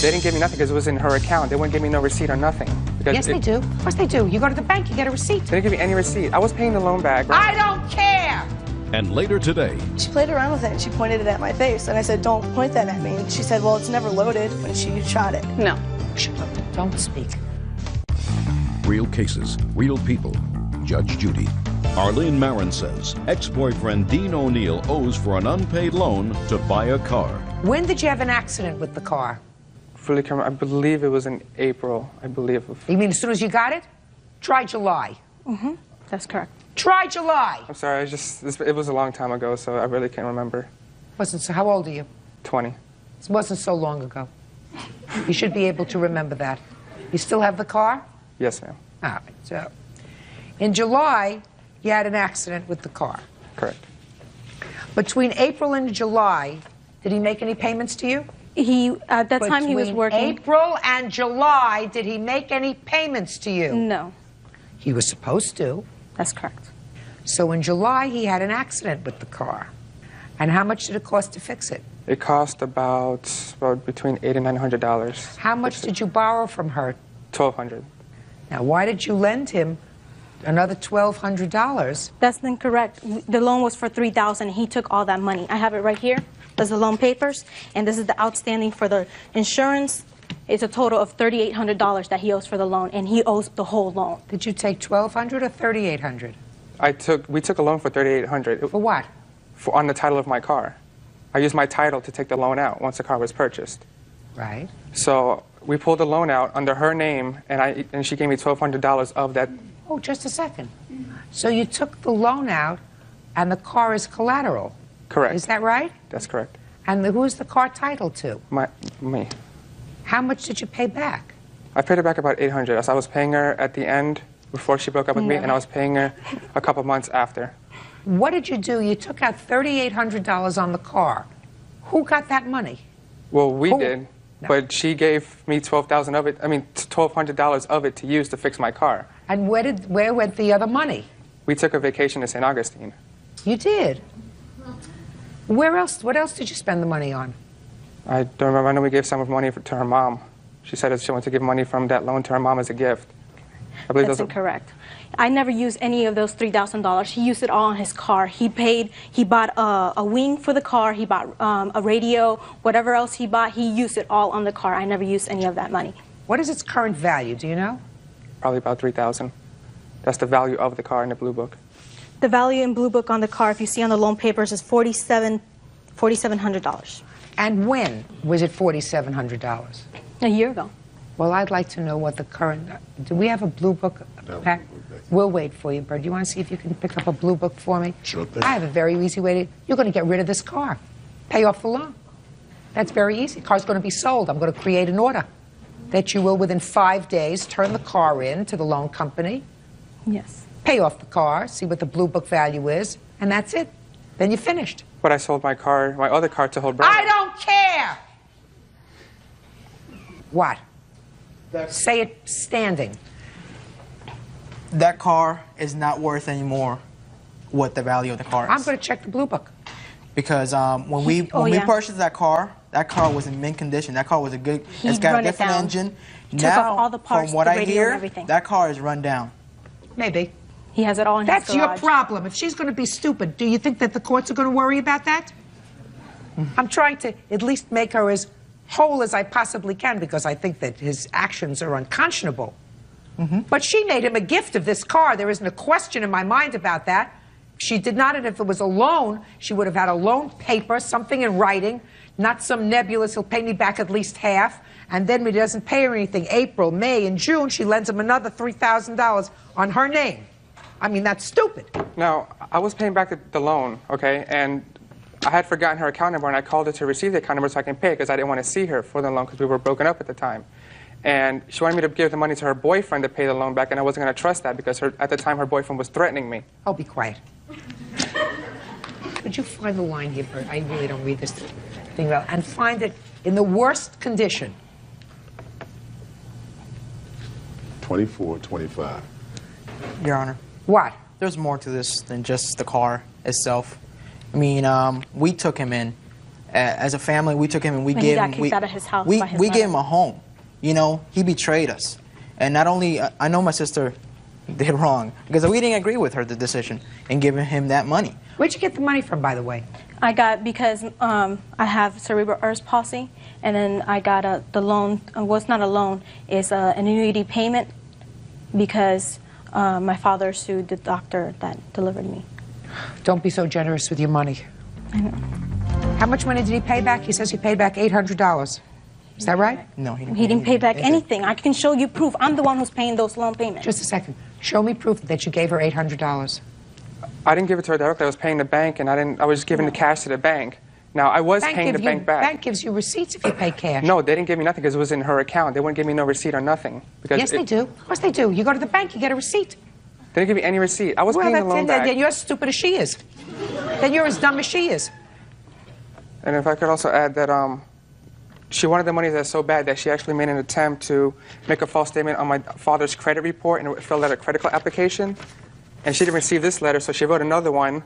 They didn't give me nothing because it was in her account. They wouldn't give me no receipt or nothing. Yes, they do. Of course they do. You go to the bank, you get a receipt. They didn't give me any receipt. I was paying the loan back. Right? I don't care! And later today... She played around with it and she pointed it at my face. And I said, don't point that at me. And she said, well, it's never loaded when she shot it. No. Shut up. Don't speak. Real cases, real people. Judge Judy. Arlene Marin says ex-boyfriend Dean O'Neill owes for an unpaid loan to buy a car. When did you have an accident with the car? I believe it was in April, I believe. You mean as soon as you got it? Try July. Mm-hmm. That's correct. Try July. I'm sorry, it was a long time ago, so I really can't remember. Wasn't so. How old are you? 20. It wasn't so long ago. You should be able to remember that. You still have the car? Yes, ma'am. All right. So, in July, you had an accident with the car. Correct. Between April and July, did he make any payments to you? At that time he was working. April and July, did he make any payments to you? No. He was supposed to. That's correct. So in July, he had an accident with the car. And how much did it cost to fix it? It cost about between $800 and $900. How much did you borrow from her? $1,200. Now, why did you lend him another $1,200? That's incorrect. The loan was for $3,000. He took all that money. I have it right here. There's the loan papers, and this is the outstanding for the insurance. It's a total of $3,800 that he owes for the loan, and he owes the whole loan. Did you take $1,200 or $3,800? We took a loan for $3,800. For what? On the title of my car. I used my title to take the loan out once the car was purchased. Right. So we pulled the loan out under her name, and she gave me $1,200 of that. Oh, just a second. So you took the loan out, and the car is collateral. Correct. Is that right? That's correct. And who's the car titled to? Me. How much did you pay back? I paid her back about $800. So I was paying her at the end before she broke up with me, and I was paying her a couple months after. What did you do? You took out $3,800 on the car. Who got that money? Well, we did, but she gave me $1,200 of it to use to fix my car. And where went the other money? We took a vacation to St. Augustine. You did? Where else? What else did you spend the money on? I don't remember. I know we gave some of money to her mom. She said that she wanted to give money from that loan to her mom as a gift. I believe That's incorrect. I never used any of those $3,000. He used it all on his car. He bought a wing for the car, he bought a radio, whatever else he bought, he used it all on the car. I never used any of that money. What is its current value, do you know? Probably about $3,000. That's the value of the car in the Blue Book. The value in Blue Book on the car, if you see on the loan papers, is $4,700. And when was it $4,700? A year ago. Well, I'd like to know what the current... Do we have a Blue Book? No, we'll wait for you, Bert. Do you want to see if you can pick up a Blue Book for me? Sure thing. I have a very easy way to... You're going to get rid of this car. Pay off the loan. That's very easy. The car's going to be sold. I'm going to create an order that you will, within 5 days, turn the car in to the loan company. Yes. Pay off the car, see what the Blue Book value is, and that's it. Then you're finished. But I sold my other car to hold Brenda. I don't care! What? Say it standing. That car is not worth anymore what the value of the car is. I'm going to check the Blue Book. Because when we purchased that car was in mint condition. That car was it's got a different engine. Took off all the parts, from what the I radio hear, and everything. that car is run down. Maybe. He has it all in his garage. That's your problem. If she's going to be stupid, do you think that the courts are going to worry about that? I'm trying to at least make her as whole as I possibly can, because I think that his actions are unconscionable. But she made him a gift of this car. There isn't a question in my mind about that. She did not, and if it was a loan, she would have had a loan paper, something in writing, not some nebulous, he'll pay me back at least half, and then when he doesn't pay her anything, April, May, and June, she lends him another $3,000 on her name. I mean, that's stupid. Now, I was paying back the loan, okay, and I had forgotten her account number, and I called her to receive the account number so I can pay because I didn't want to see her for the loan because we were broken up at the time. And she wanted me to give the money to her boyfriend to pay the loan back, and I wasn't going to trust that because at the time her boyfriend was threatening me. Oh, be quiet. Could you find the line here, Bert? I really don't read this thing well. And find it in the worst condition. 24-25. Your Honor. What? There's more to this than just the car itself. I mean, we took him in. As a family, we took him and we gave him... He got kicked out of his house we by his we mother. gave him a home. You know, he betrayed us. And not only... I know my sister did wrong because we didn't agree with her, the decision, in giving him that money. Where'd you get the money from, by the way? I got, because I have cerebral palsy, and then I got the loan, well, it's not a loan, it's an annuity payment because my father sued the doctor that delivered me. Don't be so generous with your money. I know. How much money did he pay back? He says he paid back $800. Is that right? No, He didn't pay back anything. I can show you proof. I'm the one who's paying those loan payments. Just a second. Show me proof that you gave her $800. I didn't give it to her directly. I was paying the bank, and I was giving the cash to the bank. Now, I was paying the bank back. Bank gives you receipts if you pay cash. No, they didn't give me nothing because it was in her account. They wouldn't give me no receipt or nothing. Because Yes, they do. Of course they do. You go to the bank, you get a receipt. They didn't give me any receipt. I was paying the loan back. Then you're as stupid as she is. Then you're as dumb as she is. And if I could also add that she wanted the money that so bad that she actually made an attempt to make a false statement on my father's credit report and filled out a credit card application. And she didn't receive this letter, so she wrote another one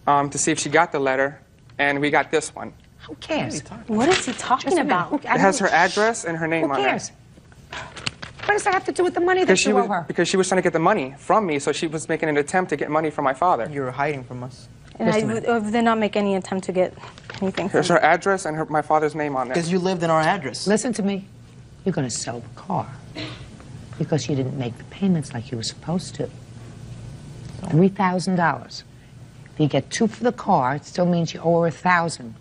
to see if she got the letter, and we got this one. Who cares? What is he talking about? It has her address and her name on it. Who cares? What does that have to do with the money that you owe her? Because she was trying to get the money from me, so she was making an attempt to get money from my father. You were hiding from us. And I did not make any attempt to get anything from There's her address and my father's name on it. Because you lived in our address. Listen to me. You're going to sell the car because you didn't make the payments like you were supposed to. $3,000. If you get 2 for the car, it still means you owe her $1,000.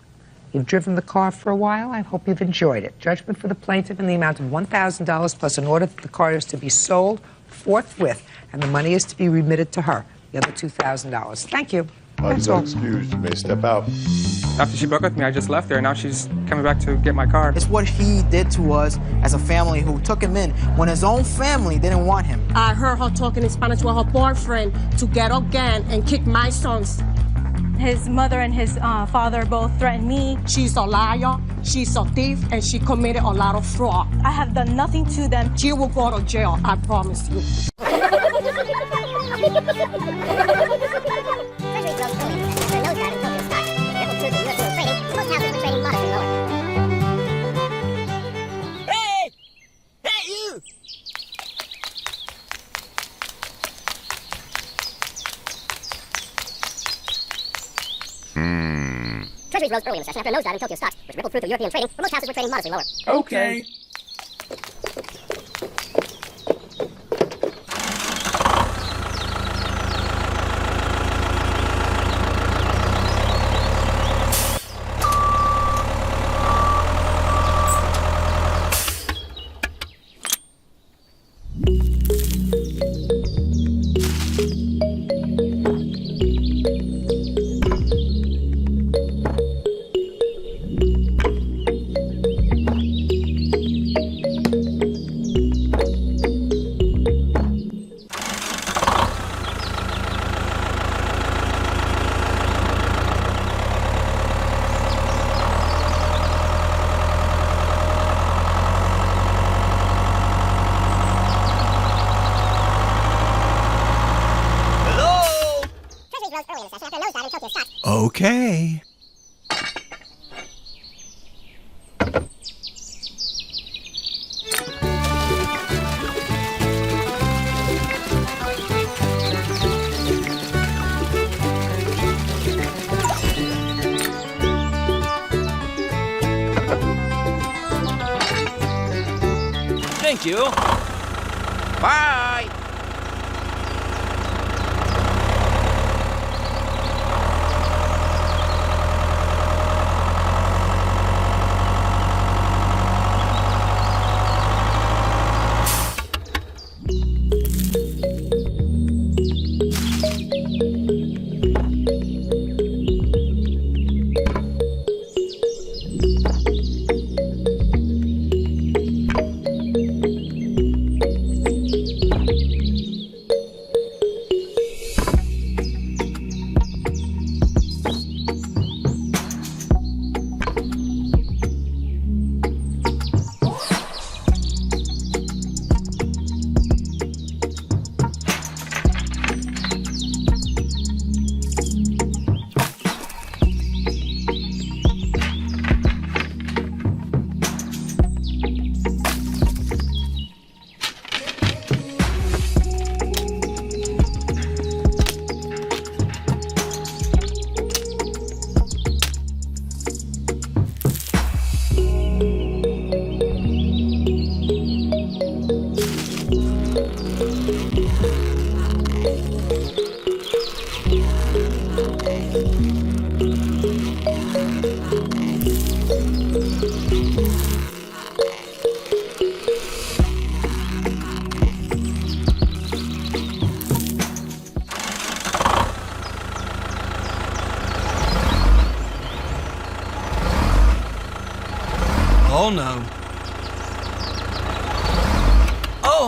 You've driven the car for a while. I hope you've enjoyed it. Judgment for the plaintiff in the amount of $1,000 plus an order that the car is to be sold forthwith, and the money is to be remitted to her. The other $2,000. Thank you. That's all. Excused. You may step out. After she broke with me, I just left her, and now she's coming back to get my car. It's what he did to us as a family who took him in when his own family didn't want him. I heard her talking in Spanish with her boyfriend to get up again and kick my sons. His mother and his father both threatened me. She's a liar, she's a thief, and she committed a lot of fraud. I have done nothing to them. She will go to jail, I promise you. Treasuries rose early in the session after a nosedive in Tokyo stocks, which rippled through to European trading, where most houses were trading modestly lower. Okay. Okay. Thank you. Bye.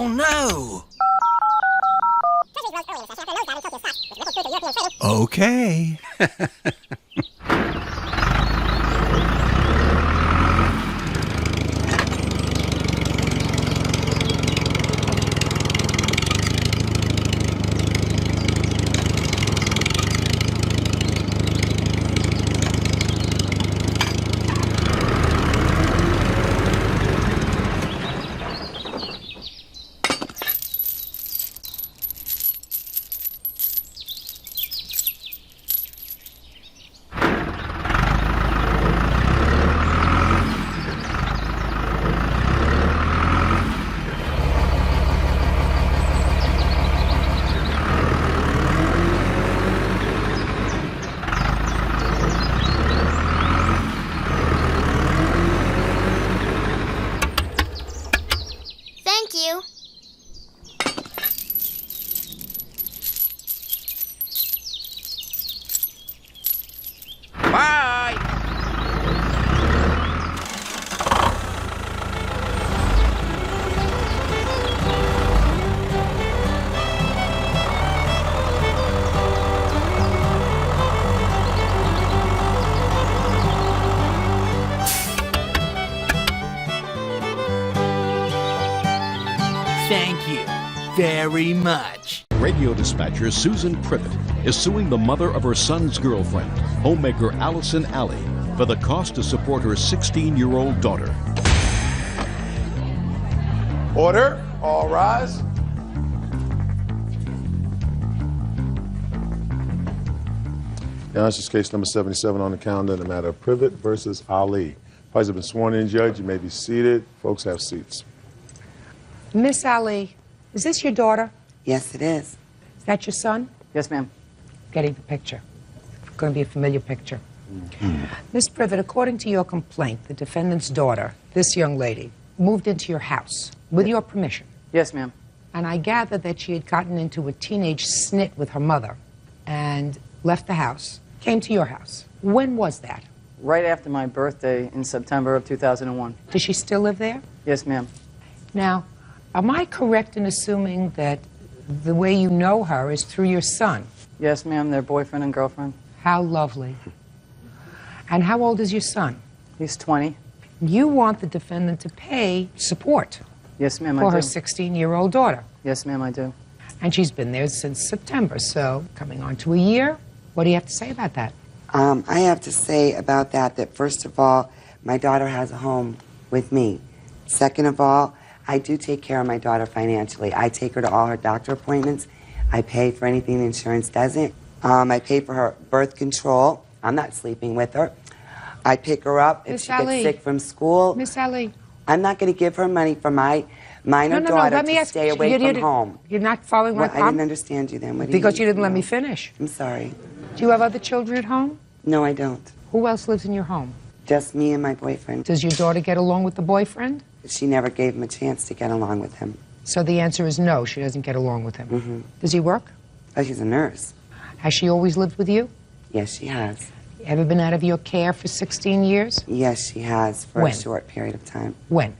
Oh no! Okay. Thank you. Bye! Thank you very much. Radio dispatcher Susan Privet is suing the mother of her son's girlfriend, homemaker Allison Alley, for the cost to support her 16-year-old daughter. Order. All rise. Now, this is case number 77 on the calendar in the matter of Privet versus Ali. Parties have been sworn in, Judge. You may be seated. Folks, have seats. Miss Ali, is this your daughter? Yes, it is. Is that your son? Yes, ma'am. Getting the picture. It's going to be a familiar picture. Miss Privet, according to your complaint, the defendant's daughter, this young lady, moved into your house with your permission. Yes, ma'am. And I gather that she had gotten into a teenage snit with her mother and left the house, came to your house. When was that? Right after my birthday in September of 2001. Does she still live there? Yes, ma'am. Now, am I correct in assuming that the way you know her is through your son? Yes, ma'am. They're boyfriend and girlfriend. How lovely. And how old is your son? He's 20. You want the defendant to pay support Yes, ma'am, for I do. her 16-year-old daughter. Yes, ma'am, I do. And she's been there since September, so coming on to a year. What do you have to say about that? I have to say about that first of all, my daughter has a home with me. Second of all, I do take care of my daughter financially. I take her to all her doctor appointments. I pay for anything the insurance doesn't. I pay for her birth control. I'm not sleeping with her. I pick her up if she gets sick from school. Miss Ali. I'm not going to give her money for my minor daughter to stay away from home. You're not following my Well, I didn't comment? understand you then. What do Because you mean? didn't let me finish. I'm sorry. Do you have other children at home? No, I don't. Who else lives in your home? Just me and my boyfriend. Does your daughter get along with the boyfriend? She never gave him a chance to get along with him. So the answer is no, she doesn't get along with him. Mm-hmm. Does he work? Oh, she's a nurse. Has she always lived with you? Yes, she has. Ever been out of your care for 16 years? Yes, she has for When? a short period of time. When?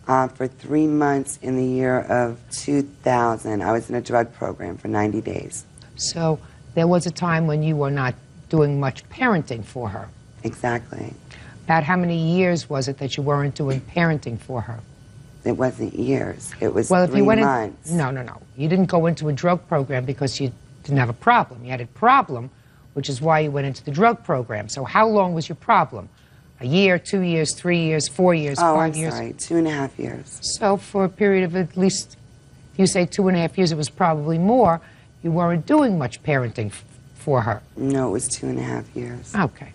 For 3 months in the year of 2000. I was in a drug program for 90 days. So there was a time when you were not doing much parenting for her. Exactly. About how many years was it that you weren't doing parenting for her? It wasn't years. It was Well, if 3 you went months. No. You didn't go into a drug program because you didn't have a problem. You had a problem, which is why you went into the drug program. So how long was your problem? A year, 2 years, 3 years, 4 years, Oh, 5 I'm years? sorry. 2.5 years. So for a period of at least, if you say 2.5 years, it was probably more, you weren't doing much parenting for her. No, it was 2.5 years. Okay.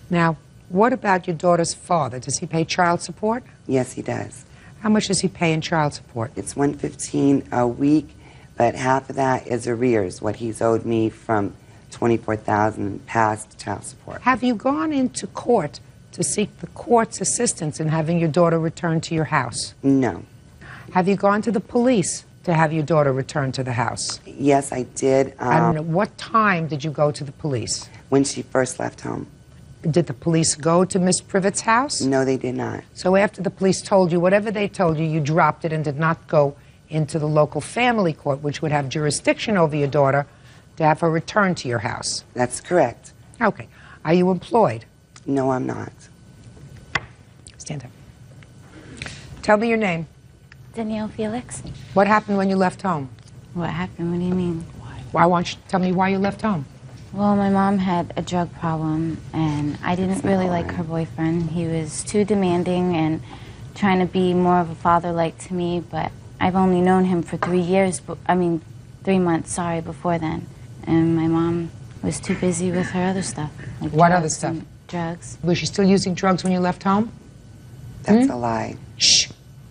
Now, what about your daughter's father? Does he pay child support? Yes, he does. How much does he pay in child support? It's $115 a week, but half of that is arrears, what he's owed me from $24,000 past child support. Have you gone into court to seek the court's assistance in having your daughter returned to your house? No. Have you gone to the police to have your daughter returned to the house? Yes, I did. And what time did you go to the police? When she first left home. Did the police go to Miss Privet's house? No, they did not. So after the police told you whatever they told you, you dropped it and did not go into the local family court, which would have jurisdiction over your daughter, to have her returned to your house. That's correct. Okay. Are you employed? No, I'm not. Stand up. Tell me your name. Danielle Felix. What happened when you left home? What happened? What do you mean? Why won't you tell me why you left home? Well, my mom had a drug problem, and I didn't really like her boyfriend. He was too demanding and trying to be more of a father-like to me, but I've only known him for 3 years, 3 months, sorry, before then. And my mom was too busy with her other stuff. Like What other stuff? Drugs. Was she still using drugs when you left home? That's a lie. Shh.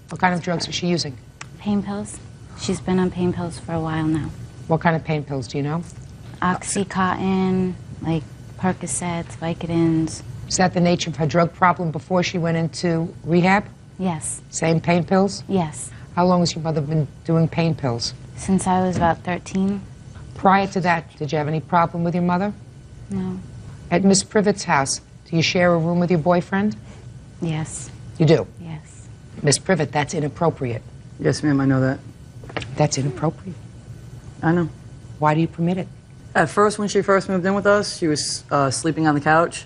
What kind of drugs was she using? Pain pills. She's been on pain pills for a while now. What kind of pain pills, do you know? Oxycontin, like Percocets, Vicodins. Is that the nature of her drug problem before she went into rehab? Yes. Same pain pills? Yes. How long has your mother been doing pain pills? Since I was about 13. Prior to that, did you have any problem with your mother? No. At Miss Privet's house, do you share a room with your boyfriend? Yes. You do? Yes. Miss Privet, that's inappropriate. Yes, ma'am, I know that. That's inappropriate. I know. Why do you permit it? At first, when she first moved in with us, she was sleeping on the couch,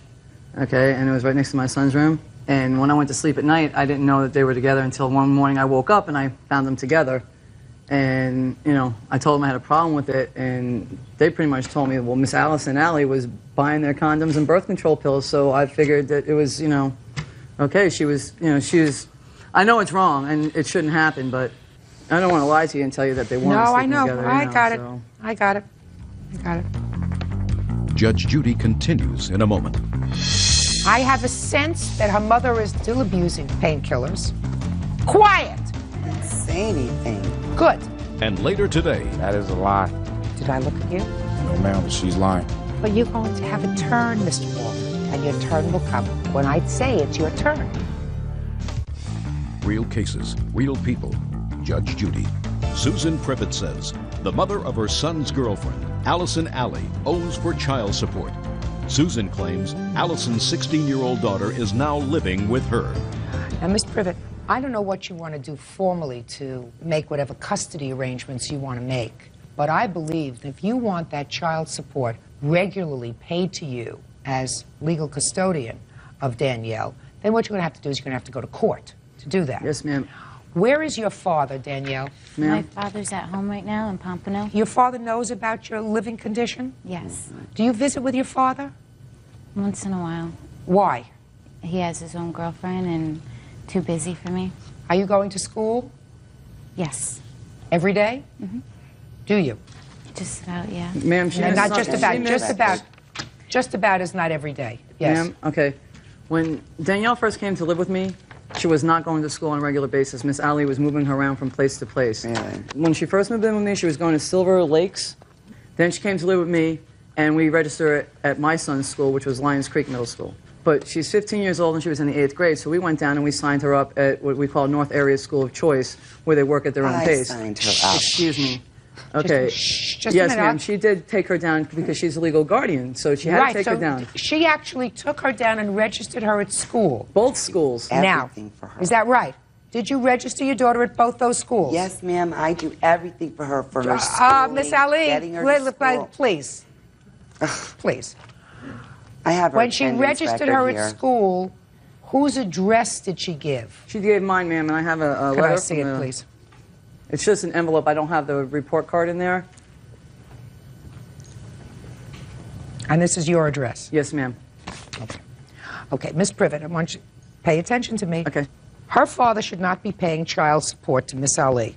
okay, and it was right next to my son's room. And when I went to sleep at night, I didn't know that they were together until one morning I woke up and I found them together. And, you know, I told them I had a problem with it, and they pretty much told me, well, Miss Allison Alley was buying their condoms and birth control pills, so I figured that it was, you know, okay, she was, I know it's wrong and it shouldn't happen, but I don't want to lie to you and tell you that they weren't No, I sleeping know. together. I you know, got it. so. I got it. I got it. Judge Judy continues in a moment. I have a sense that her mother is still abusing painkillers. Quiet! Didn't say anything. Good. And later today. That is a lie. Did I look at you? No, ma'am, she's lying. But you're going to have a turn, Mr. Walton, and your turn will come when I say it's your turn. Real cases, real people. Judge Judy. Susan Privet says the mother of her son's girlfriend, Allison Alley, owes for child support. Susan claims Allison's 16-year-old daughter is now living with her. Now, Miss Privet, I don't know what you want to do formally to make whatever custody arrangements you want to make, but I believe that if you want that child support regularly paid to you as legal custodian of Danielle, then what you're going to have to do is you're going to have to go to court to do that. Yes, ma'am. Where is your father, Danielle? My father's at home right now in Pompano. Your father knows about your living condition? Yes. Do you visit with your father? Once in a while. Why? He has his own girlfriend and too busy for me. Are you going to school? Yes. Every day? Mm-hmm. Do you? Just about, yeah. Ma'am, she And missed not just something. about, She just missed- about. Just about is not every day. Yes. Ma'am, okay. When Danielle first came to live with me, she was not going to school on a regular basis. Miss Alley was moving her around from place to place. Really? When she first moved in with me, she was going to Silver Lakes. Then she came to live with me, and we registered her at my son's school, which was Lions Creek Middle School. But she's 15 years old, and she was in the 8th grade, so we went down and we signed her up at what we call North Area School of Choice, where they work at their own I pace. signed her up. Excuse me. Okay. Just a yes, minute. ma'am. She did take her down because she's a legal guardian, so she had Right, to take so her down. she actually took her down and registered her at school. Both schools. Now, Everything for her. is that right? Did you register your daughter at both those schools? Yes, ma'am. I do everything for her, for her schooling, Miss Ali, getting her to school. please. Please. I have her When she attendance registered record her here. at school, whose address did she give? She gave mine, ma'am, and I have a Could letter I see from it, the- please? It's just an envelope. I don't have the report card in there. And this is your address? Yes, ma'am. Okay, Miss Privet, I want you to pay attention to me. Okay. Her father should not be paying child support to Miss Ali.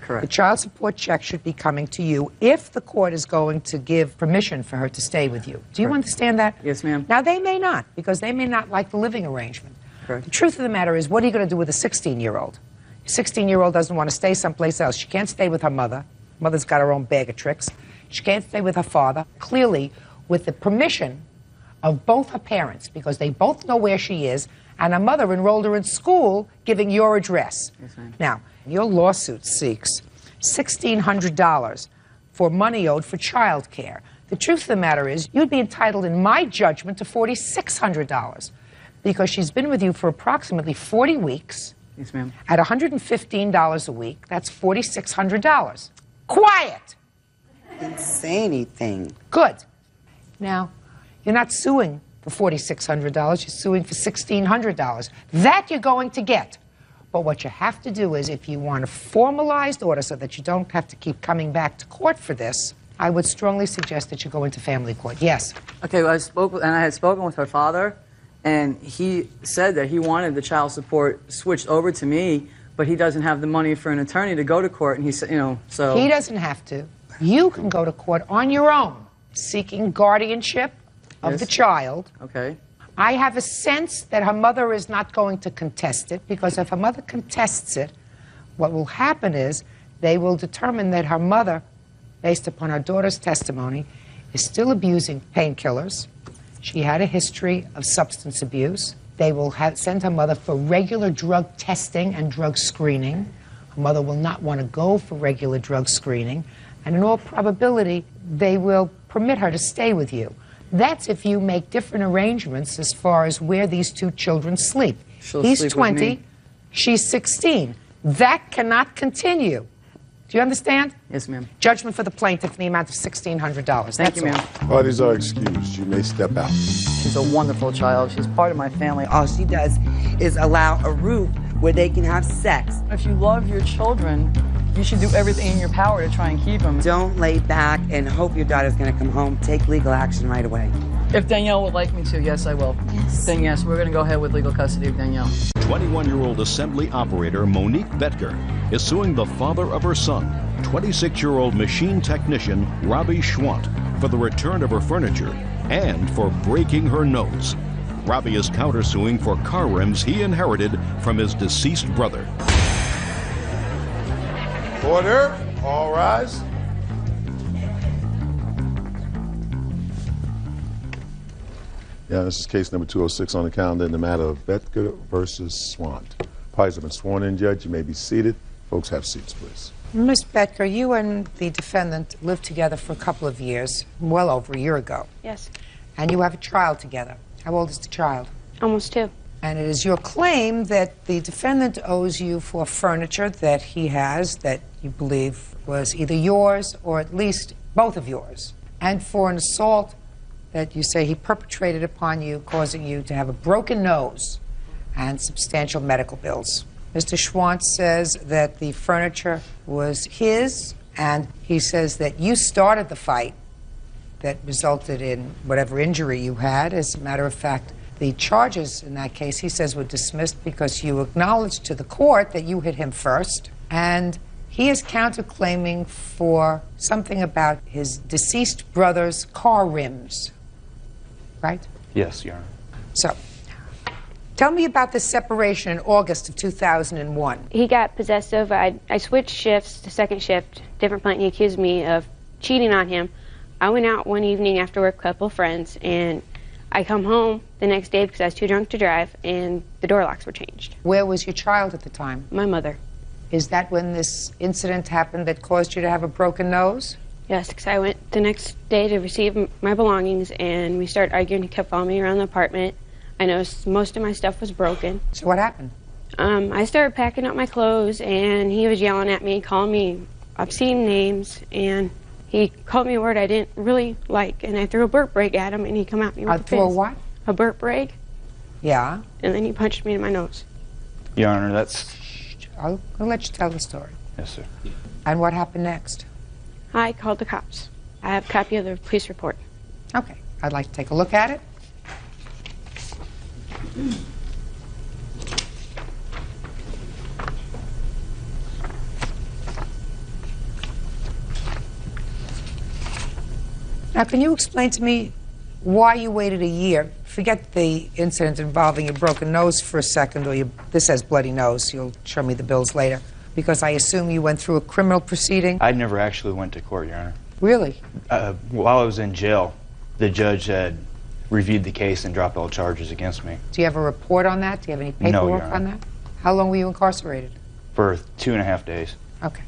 Correct. The child support check should be coming to you if the court is going to give permission for her to stay with you. Do you Correct. understand that? Yes, ma'am. Now, they may not, because they may not like the living arrangement. Correct. The truth of the matter is, what are you going to do with a 16-year-old? A 16-year-old doesn't want to stay someplace else. She can't stay with her mother. Mother's got her own bag of tricks. She can't stay with her father. Clearly, with the permission of both her parents, because they both know where she is, and her mother enrolled her in school giving your address. Yes, ma'am. Now, your lawsuit seeks $1,600 for money owed for child care. The truth of the matter is, you'd be entitled, in my judgment, to $4,600 because she's been with you for approximately 40 weeks. Yes, ma'am. At $115 a week, that's $4,600. Quiet! Didn't say anything. Good. Now, you're not suing for $4,600, you're suing for $1,600. That you're going to get. But what you have to do is, if you want a formalized order so that you don't have to keep coming back to court for this, I would strongly suggest that you go into family court. Yes? Okay, well, I had spoken with her father, and he said that he wanted the child support switched over to me, but he doesn't have the money for an attorney to go to court, and he said, so... He doesn't have to. You can go to court on your own, seeking guardianship of the child. Okay. I have a sense that her mother is not going to contest it, because if her mother contests it, what will happen is they will determine that her mother, based upon her daughter's testimony, is still abusing painkillers. She had a history of substance abuse. They will send her mother for regular drug testing and drug screening. Her mother will not want to go for regular drug screening, and in all probability, they will permit her to stay with you. That's if you make different arrangements as far as where these two children sleep. He's sleep with 20, me. she's 16. That cannot continue. Do you understand? Yes, ma'am. Judgment for the plaintiff in the amount of $1,600. Thank you, ma'am. Parties are excused. You may step out. She's a wonderful child. She's part of my family. All she does is allow a roof where they can have sex. If you love your children, you should do everything in your power to try and keep them. Don't lay back and hope your daughter's going to come home. Take legal action right away. If Danielle would like me to, yes, I will. Yes. Then yes, we're going to go ahead with legal custody of Danielle. 21-year-old assembly operator Monique Betker is suing the father of her son, 26-year-old machine technician Robbie Schwant, for the return of her furniture and for breaking her nose. Robbie is countersuing for car rims he inherited from his deceased brother. Order. All rise. Yeah, this is case number 206 on the calendar in the matter of Betker versus Swant. Parties have been sworn in, Judge. You may be seated. Folks, have seats, please. Ms. Betker, you and the defendant lived together for a couple of years, well over a year ago. Yes. And you have a child together. How old is the child? Almost 2. And it is your claim that the defendant owes you for furniture that he has that you believe was either yours or at least both of yours, and for an assault that you say he perpetrated upon you, causing you to have a broken nose and substantial medical bills. Mr. Schwant says that the furniture was his, and he says that you started the fight that resulted in whatever injury you had. As a matter of fact, the charges in that case, he says, were dismissed because you acknowledged to the court that you hit him first, and he is counterclaiming for something about his deceased brother's car rims, right? Yes, Your Honor. So, tell me about this separation in August of 2001. He got possessive. I switched shifts to second shift, different plant. He accused me of cheating on him. I went out one evening after work with a couple of friends, and I come home the next day because I was too drunk to drive, and the door locks were changed. Where was your child at the time? My mother. Is that when this incident happened that caused you to have a broken nose? Yes, because I went the next day to receive my belongings, and we started arguing. He kept following me around the apartment. I noticed most of my stuff was broken. So what happened? I started packing up my clothes, and he was yelling at me, calling me obscene names, and he called me a word I didn't really like, and I threw a burp rag at him, and he come at me with a fist. Threw a what? A burp rag. Yeah. And then he punched me in my nose. Your Honor, that's... I'll let you tell the story. Yes, sir. And what happened next? I called the cops. I have a copy of the police report. Okay. I'd like to take a look at it. Now, can you explain to me why you waited a year? Forget the incident involving your broken nose for a second, or this has bloody nose. You'll show me the bills later. Because I assume you went through a criminal proceeding? I never actually went to court, Your Honor. Really? While I was in jail, the judge had reviewed the case and dropped all charges against me. Do you have a report on that? Do you have any No, paperwork Your on Honor. that? How long were you incarcerated? For 2.5 days. Okay.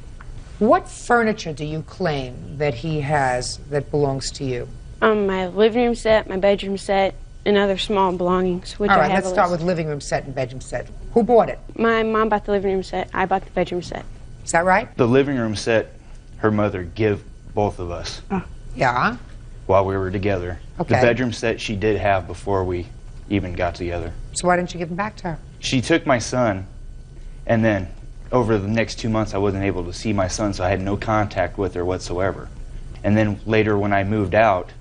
What furniture do you claim that he has that belongs to you? My living room set, my bedroom set, and other small belongings, which All I right, have let's a start list. with living room set and bedroom set. Who bought it? My mom bought the living room set. I bought the bedroom set. Is that right? The living room set, her mother give both of us Yeah. while we were together. Okay. The bedroom set she did have before we even got together. So why didn't you give them back to her? She took my son, and then over the next 2 months I wasn't able to see my son, so I had no contact with her whatsoever. And then later when I moved out,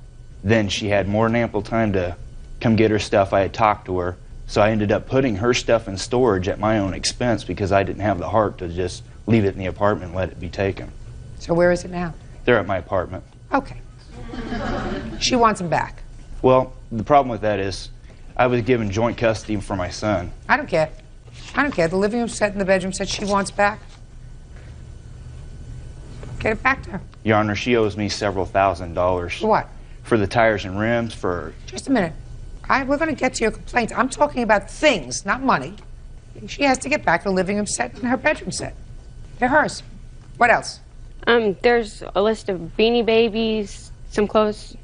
then she had more than ample time to come get her stuff. I had talked to her, so I ended up putting her stuff in storage at my own expense because I didn't have the heart to just leave it in the apartment and let it be taken. So where is it now? They're at my apartment. Okay. She wants them back. Well, the problem with that is I was given joint custody for my son. I don't care. I don't care. The living room set and the bedroom set she wants back. Get it back to her. Your Honor, she owes me several $1,000s. For what? For the tires and rims, for... Just a minute. We're going to get to your complaints. I'm talking about things, not money. She has to get back the living room set and her bedroom set. They're hers. What else? There's a list of Beanie Babies, some clothes.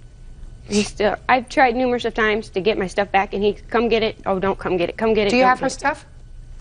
I've tried numerous of times to get my stuff back, and he come get it. Oh, don't come get it. Come get it. Do you don't have get her it. stuff?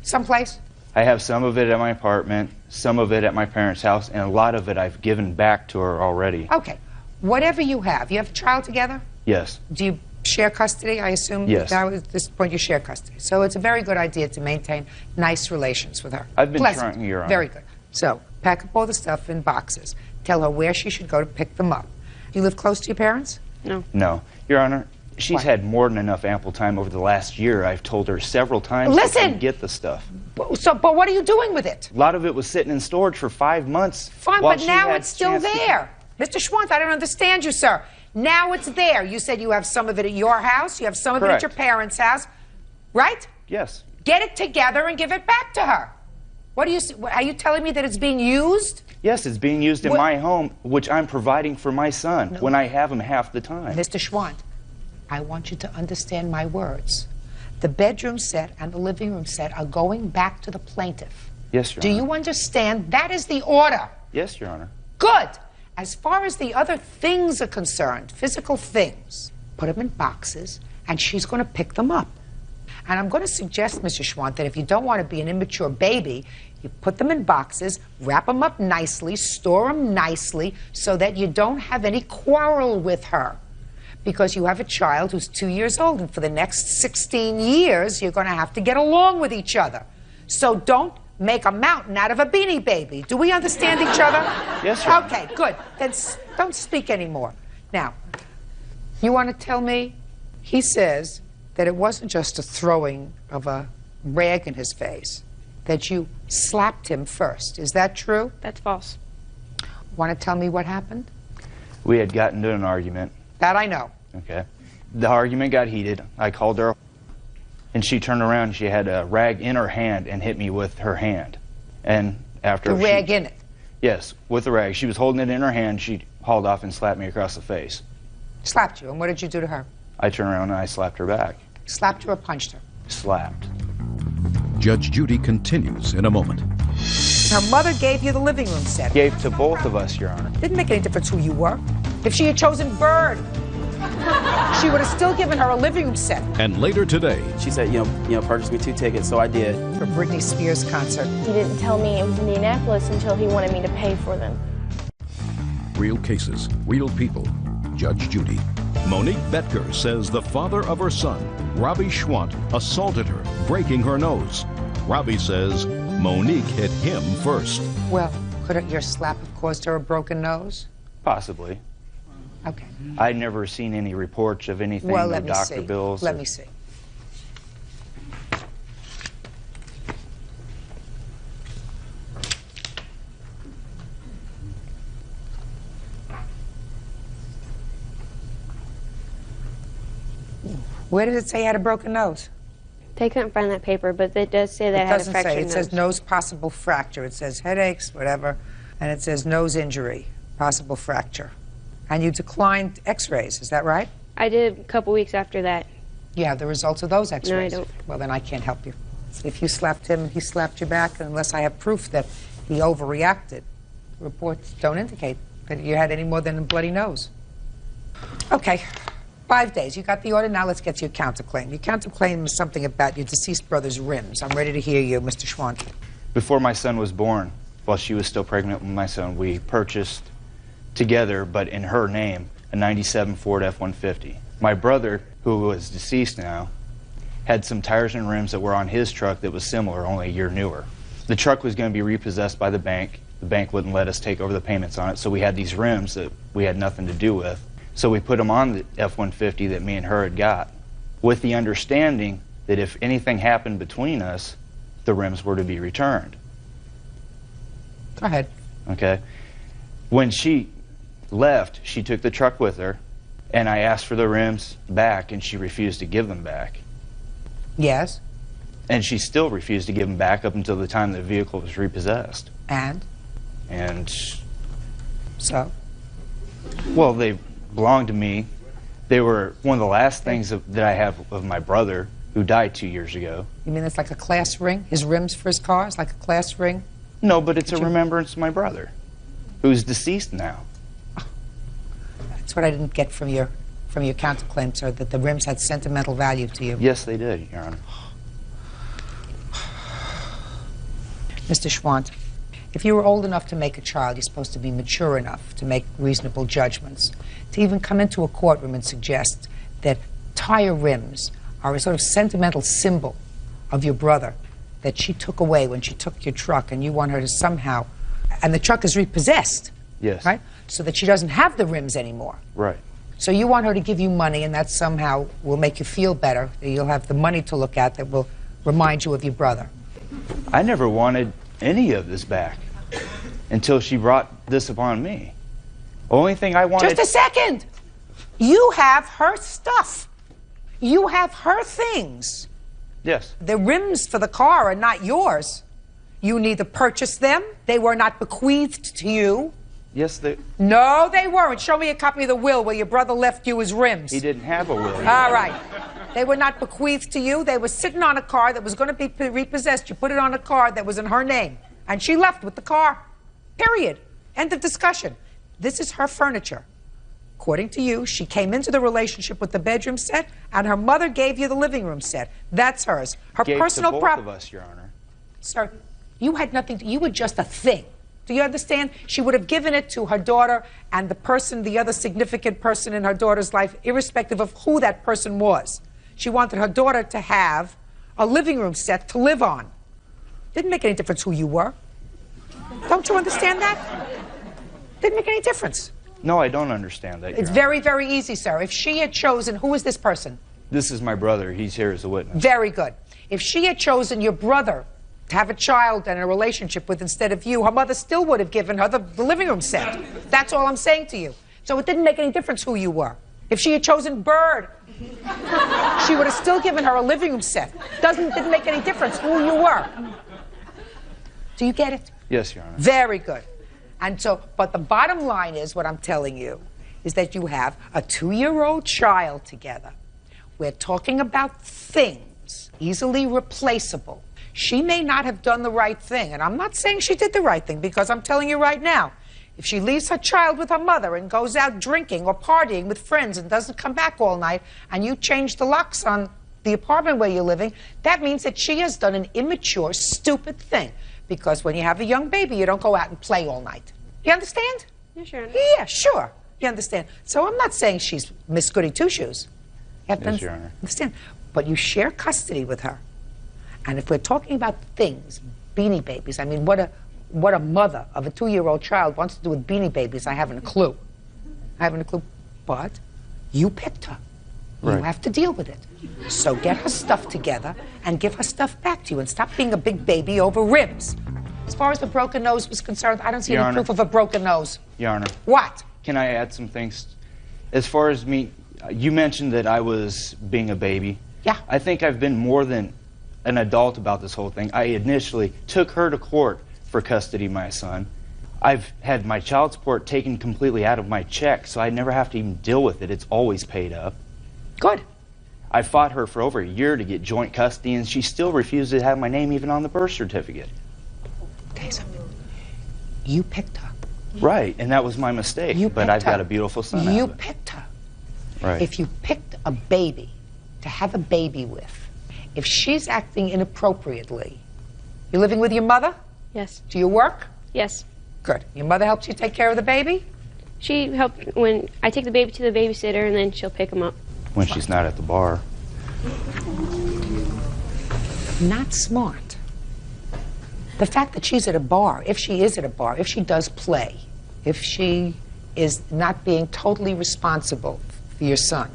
Someplace? I have some of it at my apartment, some of it at my parents' house, and a lot of it I've given back to her already. Okay. Whatever you have a child together? Yes. Do you share custody, I assume? Yes. Now, at this point, you share custody. So it's a very good idea to maintain nice relations with her. I've been Pleasant. trying, Your Honor. Very good. So pack up all the stuff in boxes. Tell her where she should go to pick them up. Do you live close to your parents? No. No. Your Honor, she's What? had more than enough ample time over the last year. I've told her several times Listen! to come get the stuff. But what are you doing with it? A lot of it was sitting in storage for 5 months. Fine, while but she now had it's still chance to- there. Mr. Schwantz, I don't understand you, sir. Now it's there. You said you have some of it at your house, you have some of it at Correct. your parents' house, right? Yes. Get it together and give it back to her. Are you telling me that it's being used? Yes, it's being used in What- my home, which I'm providing for my son when I have him half the time. Mr. Schwantz, I want you to understand my words. The bedroom set and the living room set are going back to the plaintiff. Yes, Your Do Honor. you understand? That is the order. Yes, Your Honor. Good. As far as the other things are concerned, physical things, put them in boxes, and she's going to pick them up. And I'm going to suggest, Mr. Schwantz, that if you don't want to be an immature baby, you put them in boxes, wrap them up nicely, store them nicely, so that you don't have any quarrel with her. Because you have a child who's 2 years old, and for the next 16 years, you're going to have to get along with each other. So don't make a mountain out of a Beanie Baby. Do we understand each other? Yes, Your Honor. Okay, good. Then don't speak anymore. Now, you want to tell me, he says that it wasn't just a throwing of a rag in his face, that you slapped him first. Is that true? That's false. Want to tell me what happened? We had gotten into an argument. That I know. Okay. The argument got heated. I called her, and she turned around. She had a rag in her hand and hit me with her hand. And after The rag in it. Yes, with the rag. She was holding it in her hand. She hauled off and slapped me across the face. Slapped you. And what did you do to her? I turned around and I slapped her back. Slapped her or punched her? Slapped. Judge Judy continues in a moment. Her mother gave you the living room set. Gave to both of us, Your Honor. Didn't make any difference who you were. If she had chosen Bird, she would have still given her a living room set. And later today, She said, purchase me 2 tickets, so I did. For Britney Spears concert. He didn't tell me it was Indianapolis until he wanted me to pay for them. real cases, real people. Judge Judy. Monique Betker says the father of her son, Robbie Schwant, assaulted her, breaking her nose. Robbie says Monique hit him first. Well, could your slap have caused her a broken nose? Possibly. Okay. I'd never seen any reports of anything, Well, no let me doctor see. bills. Let me see. Where does it say he had a broken nose? They couldn't find that paper, but it does say that It I had a doesn't fractured say. It nose. says nose possible fracture. It says headaches, whatever, and it says nose injury, possible fracture. And you declined x-rays, is that right? I did a couple weeks after that. You have the results of those x-rays? No, I don't. Well, then I can't help you. If you slapped him and he slapped you back, unless I have proof that he overreacted, reports don't indicate that you had any more than a bloody nose. Okay. 5 days. You got the order. Now let's get to your counterclaim. Your counterclaim is something about your deceased brother's rims. I'm ready to hear you, Mr. Schwann. Before my son was born, while she was still pregnant with my son, we purchased together, but in her name, a 97 Ford F-150. My brother, who was deceased now, had some tires and rims that were on his truck that was similar, only a year newer. The truck was going to be repossessed by the bank. The bank wouldn't let us take over the payments on it, so we had these rims that we had nothing to do with. So we put them on the F-150 that me and her had got, with the understanding that if anything happened between us, the rims were to be returned. Go ahead. Okay. When she left, she took the truck with her, and I asked for the rims back, and she refused to give them back. Yes. And she still refused to give them back up until the time the vehicle was repossessed. And? And... So? Well, they belonged to me. They were one of the last things that I have of my brother, who died 2 years ago. You mean it's like a class ring? His rims for his car is like a class ring? No, but it's a remembrance of my brother, who's deceased now. That's what I didn't get from your counterclaim, sir, that the rims had sentimental value to you. Yes, they did, Your Honor. Mr. Schwann, if you were old enough to make a child, you're supposed to be mature enough to make reasonable judgments. To even come into a courtroom and suggest that tire rims are a sort of sentimental symbol of your brother that she took away when she took your truck, and you want her to somehow, and the truck is repossessed. Yes. Right? So that she doesn't have the rims anymore. Right. So you want her to give you money, and that somehow will make you feel better. You'll have the money to look at that will remind you of your brother. I never wanted any of this back until she brought this upon me. Only thing I wanted... Just a second! You have her stuff. You have her things. Yes. The rims for the car are not yours. You neither purchased them, they were not bequeathed to you. Yes, they... No, they weren't. Show me a copy of the will where your brother left you his rims. He didn't have a will. All right. They were not bequeathed to you. They were sitting on a car that was going to be repossessed. You put it on a car that was in her name, and she left with the car. Period. End of discussion. This is her furniture. According to you, she came into the relationship with the bedroom set, and her mother gave you the living room set. That's hers. Her personal property. Both of us, Your Honor. Sir, you had nothing to, you were just a thing. Do you understand? She would have given it to her daughter and the person, the other significant person in her daughter's life, irrespective of who that person was. She wanted her daughter to have a living room set to live on. Didn't make any difference who you were. Don't you understand that? Didn't make any difference. No, I don't understand that, Your It's Honor. very, very easy, sir. If she had chosen, who is this person? This is my brother. He's here as a witness. Very good. If she had chosen your brother to have a child and a relationship with instead of you, her mother still would have given her the living room set. That's all I'm saying to you. So it didn't make any difference who you were. If she had chosen Bird, she would have still given her a living room set. Didn't make any difference who you were. Do you get it? Yes, Your Honor. Very good. And so, but the bottom line is, what I'm telling you, is that you have a 2-year-old child together. We're talking about things, easily replaceable. She may not have done the right thing, and I'm not saying she did the right thing, because I'm telling you right now, if she leaves her child with her mother and goes out drinking or partying with friends and doesn't come back all night, and you change the locks on the apartment where you're living, that means that she has done an immature, stupid thing. Because when you have a young baby, you don't go out and play all night. You understand? Yeah, sure. Yeah, sure. You understand. So I'm not saying she's Miss Goody Two-Shoes. You have to Yes, Your Honor. understand. But you share custody with her. And if we're talking about things, Beanie Babies, I mean, what a mother of a 2-year-old child wants to do with Beanie Babies, I haven't a clue. I haven't a clue. But you picked her. You Right. have to deal with it. So get her stuff together and give her stuff back to you and stop being a big baby over ribs. As far as the broken nose was concerned, I don't see Your any Honor. proof of a broken nose. Your Honor. What? Can I add some things? As far as me, you mentioned that I was being a baby. Yeah. I think I've been more than an adult about this whole thing. I initially took her to court for custody of my son. I've had my child support taken completely out of my check, so I never have to even deal with it. It's always paid up. Good. I fought her for over a year to get joint custody, and she still refused to have my name even on the birth certificate. Okay, something. You picked her. Right, and that was my mistake. You but picked I've got her. a beautiful son. out You of it. picked her. Right. If you picked a baby to have a baby with, if she's acting inappropriately, you're living with your mother? Yes. Do you work? Yes. Good. Your mother helps you take care of the baby? She helped when I take the baby to the babysitter, and then she'll pick him up. When she's not at the bar. Not smart. The fact that she's at a bar, if she is at a bar, if she does play, if she is not being totally responsible for your son,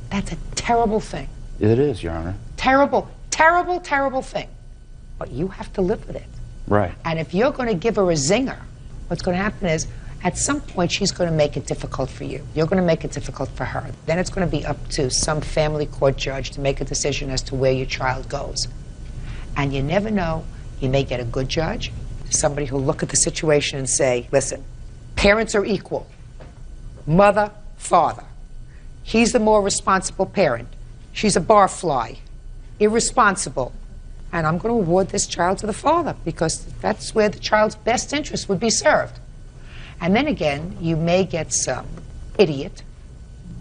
that's a terrible thing. It is, Your Honor. Terrible, terrible, terrible thing. But you have to live with it. Right. And if you're going to give her a zinger, what's going to happen is, at some point, she's going to make it difficult for you. You're going to make it difficult for her. Then it's going to be up to some family court judge to make a decision as to where your child goes. And you never know. You may get a good judge, somebody who'll look at the situation and say, listen, parents are equal. Mother, father. He's the more responsible parent. She's a barfly, irresponsible. And I'm going to award this child to the father because that's where the child's best interest would be served. And then again, you may get some idiot,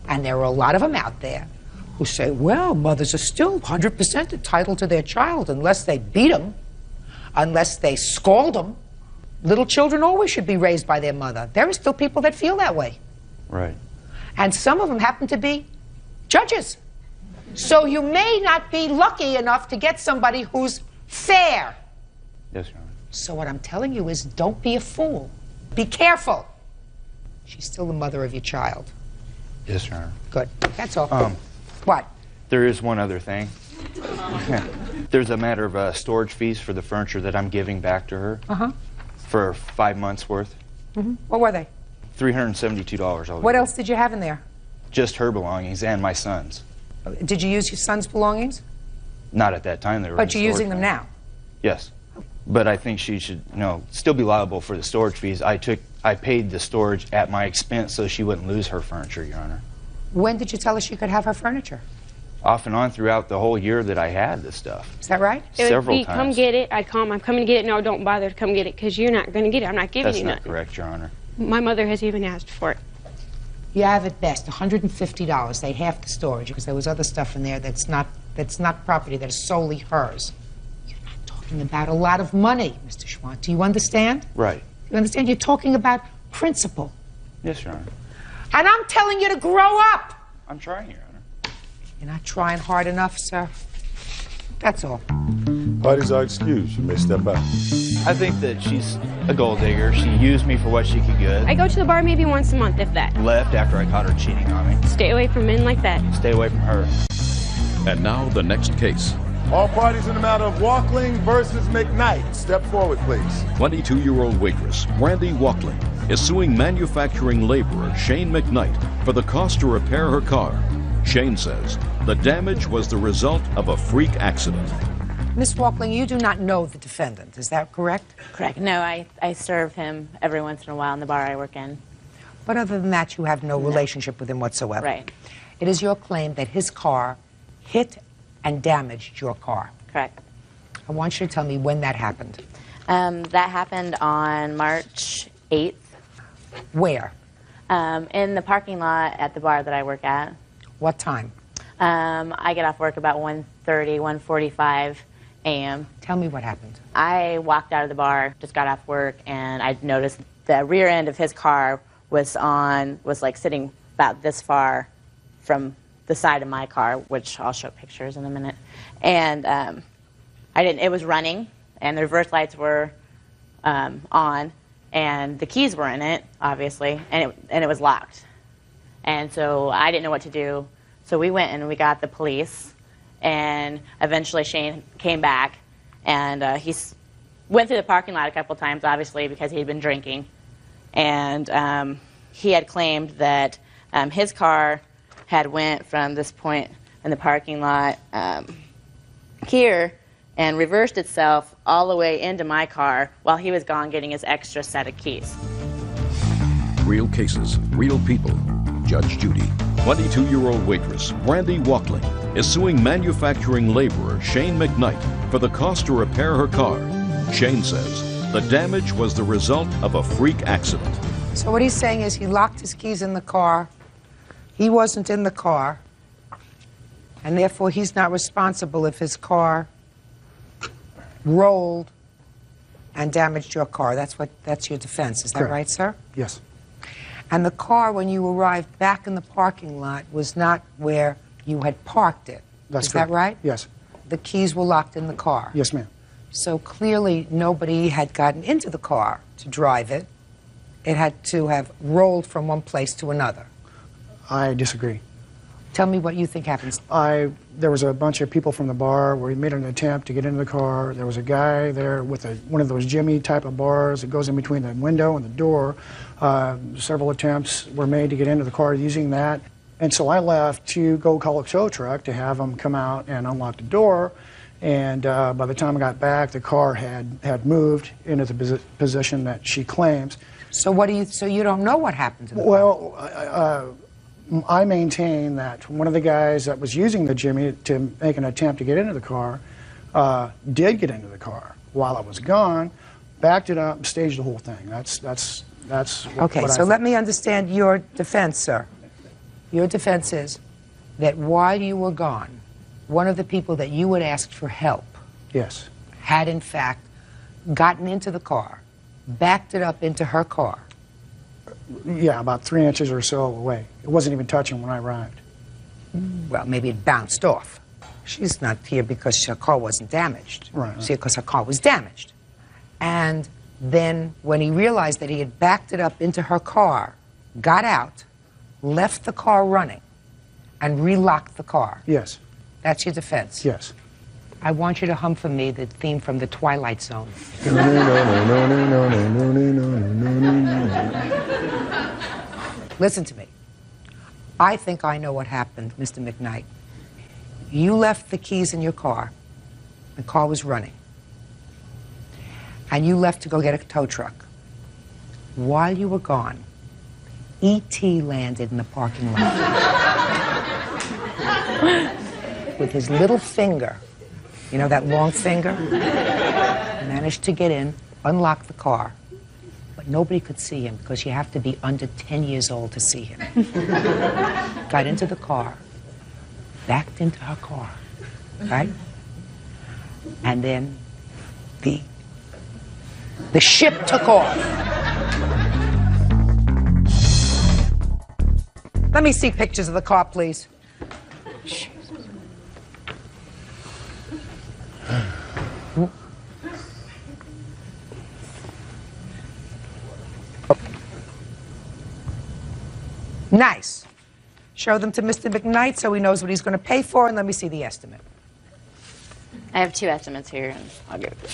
and there are a lot of them out there, who say, well, mothers are still 100% entitled to their child unless they beat them, unless they scald them. Little children always should be raised by their mother. There are still people that feel that way. Right. And some of them happen to be judges. So you may not be lucky enough to get somebody who's fair. Yes, Your Honor. So what I'm telling you is don't be a fool. Be careful. She's still the mother of your child. Yes, Your Honor. Good. That's all. What? There is one other thing. There's a matter of storage fees for the furniture that I'm giving back to her for 5 months worth. What were they? $372. What else did you have in there? Just her belongings and my son's. Did you use your son's belongings? Not at that time. They were. But you're using them now? Yes. But I think she should, still be liable for the storage fees. I paid the storage at my expense so she wouldn't lose her furniture, Your Honor. When did you tell her she could have her furniture? Off and on throughout the whole year that I had this stuff. Is that right? Several times. Come get it. I'd call him. I'm coming to get it. No, don't bother to come get it because you're not going to get it. I'm not giving That's you not nothing. correct, Your Honor. My mother has even asked for it. You have at best $150. They half the storage because there was other stuff in there that's not property, that is solely hers. You're not talking about a lot of money, Mr. Schwant. Do you understand? Right. You understand? You're talking about principle. Yes, Your Honor. And I'm telling you to grow up. I'm trying, Your Honor. You're not trying hard enough, sir. That's all. Parties are excused. You may step out. I think that she's a gold digger. She used me for what she could get. I go to the bar maybe once a month, if that. Left after I caught her cheating on me. Stay away from men like that. Stay away from her. And now the next case. All parties in the matter of Walkling versus McKnight. Step forward, please. 22-year-old waitress Brandy Walkling is suing manufacturing laborer Shane McKnight for the cost to repair her car. Shane says the damage was the result of a freak accident. Miss Walkling, you do not know the defendant, is that correct? Correct. No, I serve him every once in a while in the bar I work in. But other than that, you have no relationship with him whatsoever. Right. It is your claim that his car hit and damaged your car. Correct. I want you to tell me when that happened. That happened on March 8th. Where? In the parking lot at the bar that I work at. What time? I get off work about 1:30, 1:45 a.m. Tell me what happened. I walked out of the bar, just got off work, and I noticed the rear end of his car was like sitting about this far from the side of my car, which I'll show pictures in a minute. And it was running, and the reverse lights were on, and the keys were in it, obviously, and it was locked. And so I didn't know what to do. So we went and we got the police, and eventually Shane came back, and he went through the parking lot a couple times, obviously, because he had been drinking. And he had claimed that his car had went from this point in the parking lot here and reversed itself all the way into my car while he was gone getting his extra set of keys. Real cases, real people. Judge Judy. 22-year-old waitress Brandy Walkling is suing manufacturing laborer Shane McKnight for the cost to repair her car. Shane says the damage was the result of a freak accident. So what he's saying is he locked his keys in the car, He wasn't in the car, and therefore he's not responsible if his car rolled and damaged your car. That's your defense. Is that Correct. right, sir? Yes. And the car, when you arrived back in the parking lot, was not where you had parked it. That's Is correct. that right? Yes. The keys were locked in the car. Yes, ma'am. So clearly nobody had gotten into the car to drive it. It had to have rolled from one place to another. I disagree. Tell me what you think happens. There was a bunch of people from the bar where he made an attempt to get into the car. There was a guy there with one of those Jimmy type of bars that goes in between the window and the door. Several attempts were made to get into the car using that. And so I left to go call a tow truck to have them come out and unlock the door. And by the time I got back, the car had moved into the position that she claims. So so you don't know what happened to the car? Well, I maintain that one of the guys that was using the Jimmy to make an attempt to get into the car did get into the car while I was gone, backed it up, staged the whole thing. That's okay, what I so think. let me understand your defense, sir. Your defense is that while you were gone, one of the people that you had asked for help Yes. had, in fact, gotten into the car, backed it up into her car. Yeah, about 3 inches or so away. It wasn't even touching when I arrived. Well, maybe it bounced off. She's not here because her car wasn't damaged. Right. She's here because her car was damaged. And then when he realized that he had backed it up into her car, got out, left the car running, and relocked the car. Yes. That's your defense? Yes. I want you to hum for me the theme from The Twilight Zone. Listen to me. I think I know what happened, Mr. McKnight. You left the keys in your car. The car was running. And you left to go get a tow truck. While you were gone, E.T. landed in the parking lot. With his little finger, you know that long finger? Managed to get in, unlock the car. But nobody could see him because you have to be under 10 years old to see him. Got into the car, backed into her car, right? And then the ship took off. Let me see pictures of the car, please. Nice. Show them to Mr. McKnight so he knows what he's going to pay for, and let me see the estimate. I have 2 estimates here, and I'll give it to you.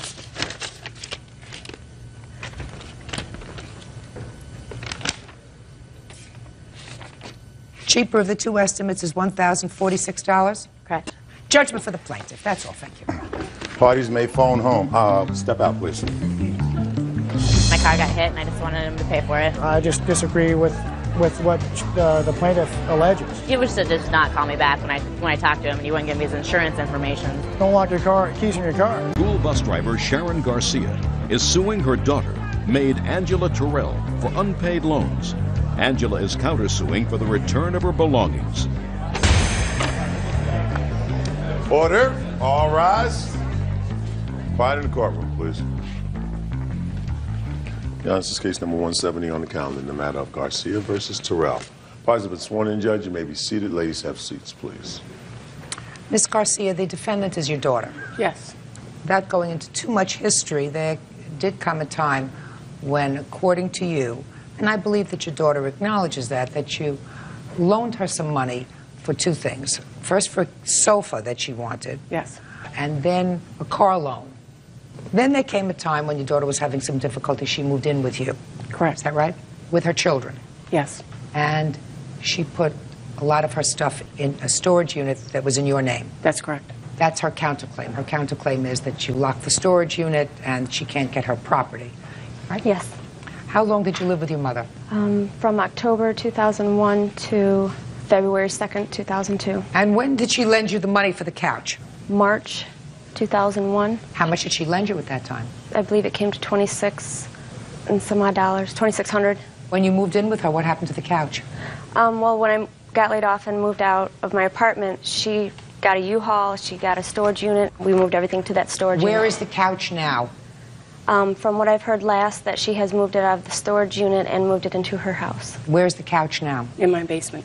Cheaper of the 2 estimates is $1,046. Correct. Judgment for the plaintiff. That's all. Thank you. Parties may phone home. Step out, please. My car got hit, and I just wanted him to pay for it. I just disagree with what the plaintiff alleges. He was to just not call me back when I talked to him, and he wouldn't give me his insurance information. Don't lock your keys in your car. School bus driver Sharon Garcia is suing her daughter, maid Angela Terrell, for unpaid loans. Angela is countersuing for the return of her belongings. Order. All rise. Quiet in the courtroom, please. This is case number 170 on the calendar in the matter of Garcia versus Terrell. Parties have been sworn in, Judge. You may be seated. Ladies, have seats, please. Miss Garcia, the defendant is your daughter. Yes. Without going into too much history, there did come a time when, according to you, and I believe that your daughter acknowledges that you loaned her some money for 2 things. First, for a sofa that she wanted. Yes. And then a car loan. Then there came a time when your daughter was having some difficulty. She moved in with you. Correct. Is that right? With her children. Yes. And she put a lot of her stuff in a storage unit that was in your name. That's correct. That's her counterclaim. Her counterclaim is that you locked the storage unit and she can't get her property. Right? Yes. How long did you live with your mother? From October 2001 to February 2nd, 2002. And when did she lend you the money for the couch? March 2001. How much did she lend you at that time? I believe it came to $26 and some odd dollars, $2,600. When you moved in with her, what happened to the couch? Well, when got laid off and moved out of my apartment, she got a U-Haul, she got a storage unit. We moved everything to that storage unit. Where is the couch now? From what I've heard last, that she has moved it out of the storage unit and moved it into her house. Where's the couch now? In my basement.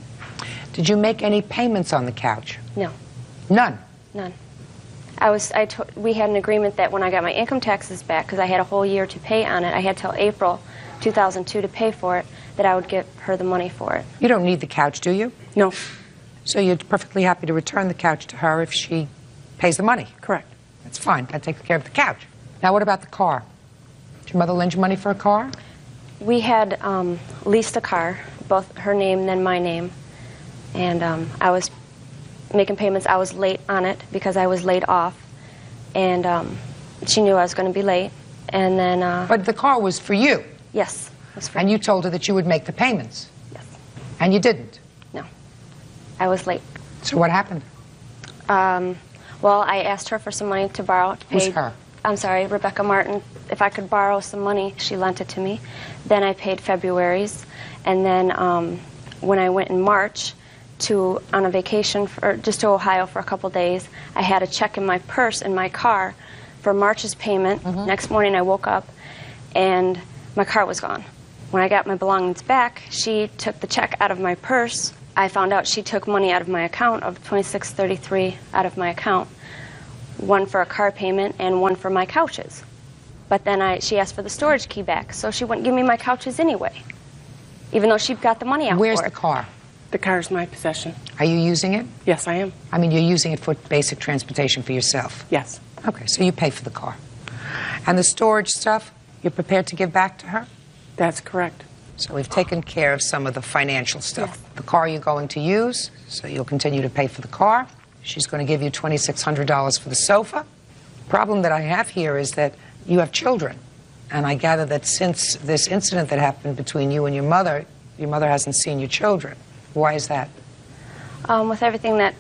Did you make any payments on the couch? No. None? None. We had an agreement that when I got my income taxes back, because I had a whole year to pay on it, I had till April 2002 to pay for it, that I would give her the money for it. You don't need the couch, do you? No. So you're perfectly happy to return the couch to her if she pays the money? Correct. That's fine. That takes care of the couch. Now what about the car? Did your mother lend you money for a car? We had leased a car, both her name and then my name, and I was making payments. I was late on it because I was laid off, and she knew I was going to be late, and then... But the car was for you? Yes, it was for And me. you told her that you would make the payments? Yes. And you didn't? No. I was late. So what happened? Well, I asked her for some money to borrow to pay... Who's her? I'm sorry, Rebecca Martin. If I could borrow some money, she lent it to me. Then I paid February's, and then when I went in March on a vacation just to Ohio for a couple days, I had a check in my purse in my car for March's payment. Next morning I woke up and my car was gone. When I got my belongings back, she took the check out of my purse. I found out she took money out of my account of $26.33 out of my account, one for a car payment and one for my couches. But then she asked for the storage key back, so she wouldn't give me my couches anyway, even though she got the money out Where's for it. the car? The car is my possession. Are you using it? Yes, I am. I mean, you're using it for basic transportation for yourself? Yes. Okay, so you pay for the car. And the storage stuff, you're prepared to give back to her? That's correct. So we've taken care of some of the financial stuff. The car you're going to use, so you'll continue to pay for the car. She's going to give you $2,600 for the sofa. The problem that I have here is that you have children. And I gather that since this incident that happened between you and your mother hasn't seen your children. Why is that? With everything that...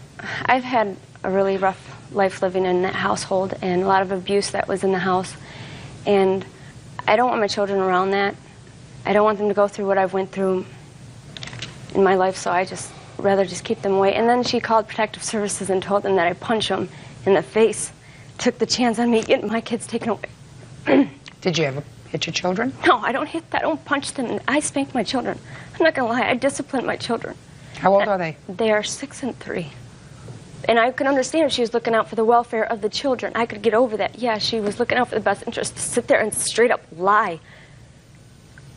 I've had a really rough life living in that household and a lot of abuse that was in the house. And I don't want my children around that. I don't want them to go through what I've went through in my life, so I rather just keep them away. And then she called Protective Services and told them that I punch them in the face. Took the chance on me getting my kids taken away. Did you ever hit your children? No, I don't hit. I don't punch them. I spank my children. I'm not going to lie. I discipline my children. How old are they? They are 6 and 3. And I could understand if she was looking out for the welfare of the children. I could get over that. Yeah, she was looking out for the best interest. To sit there and straight up lie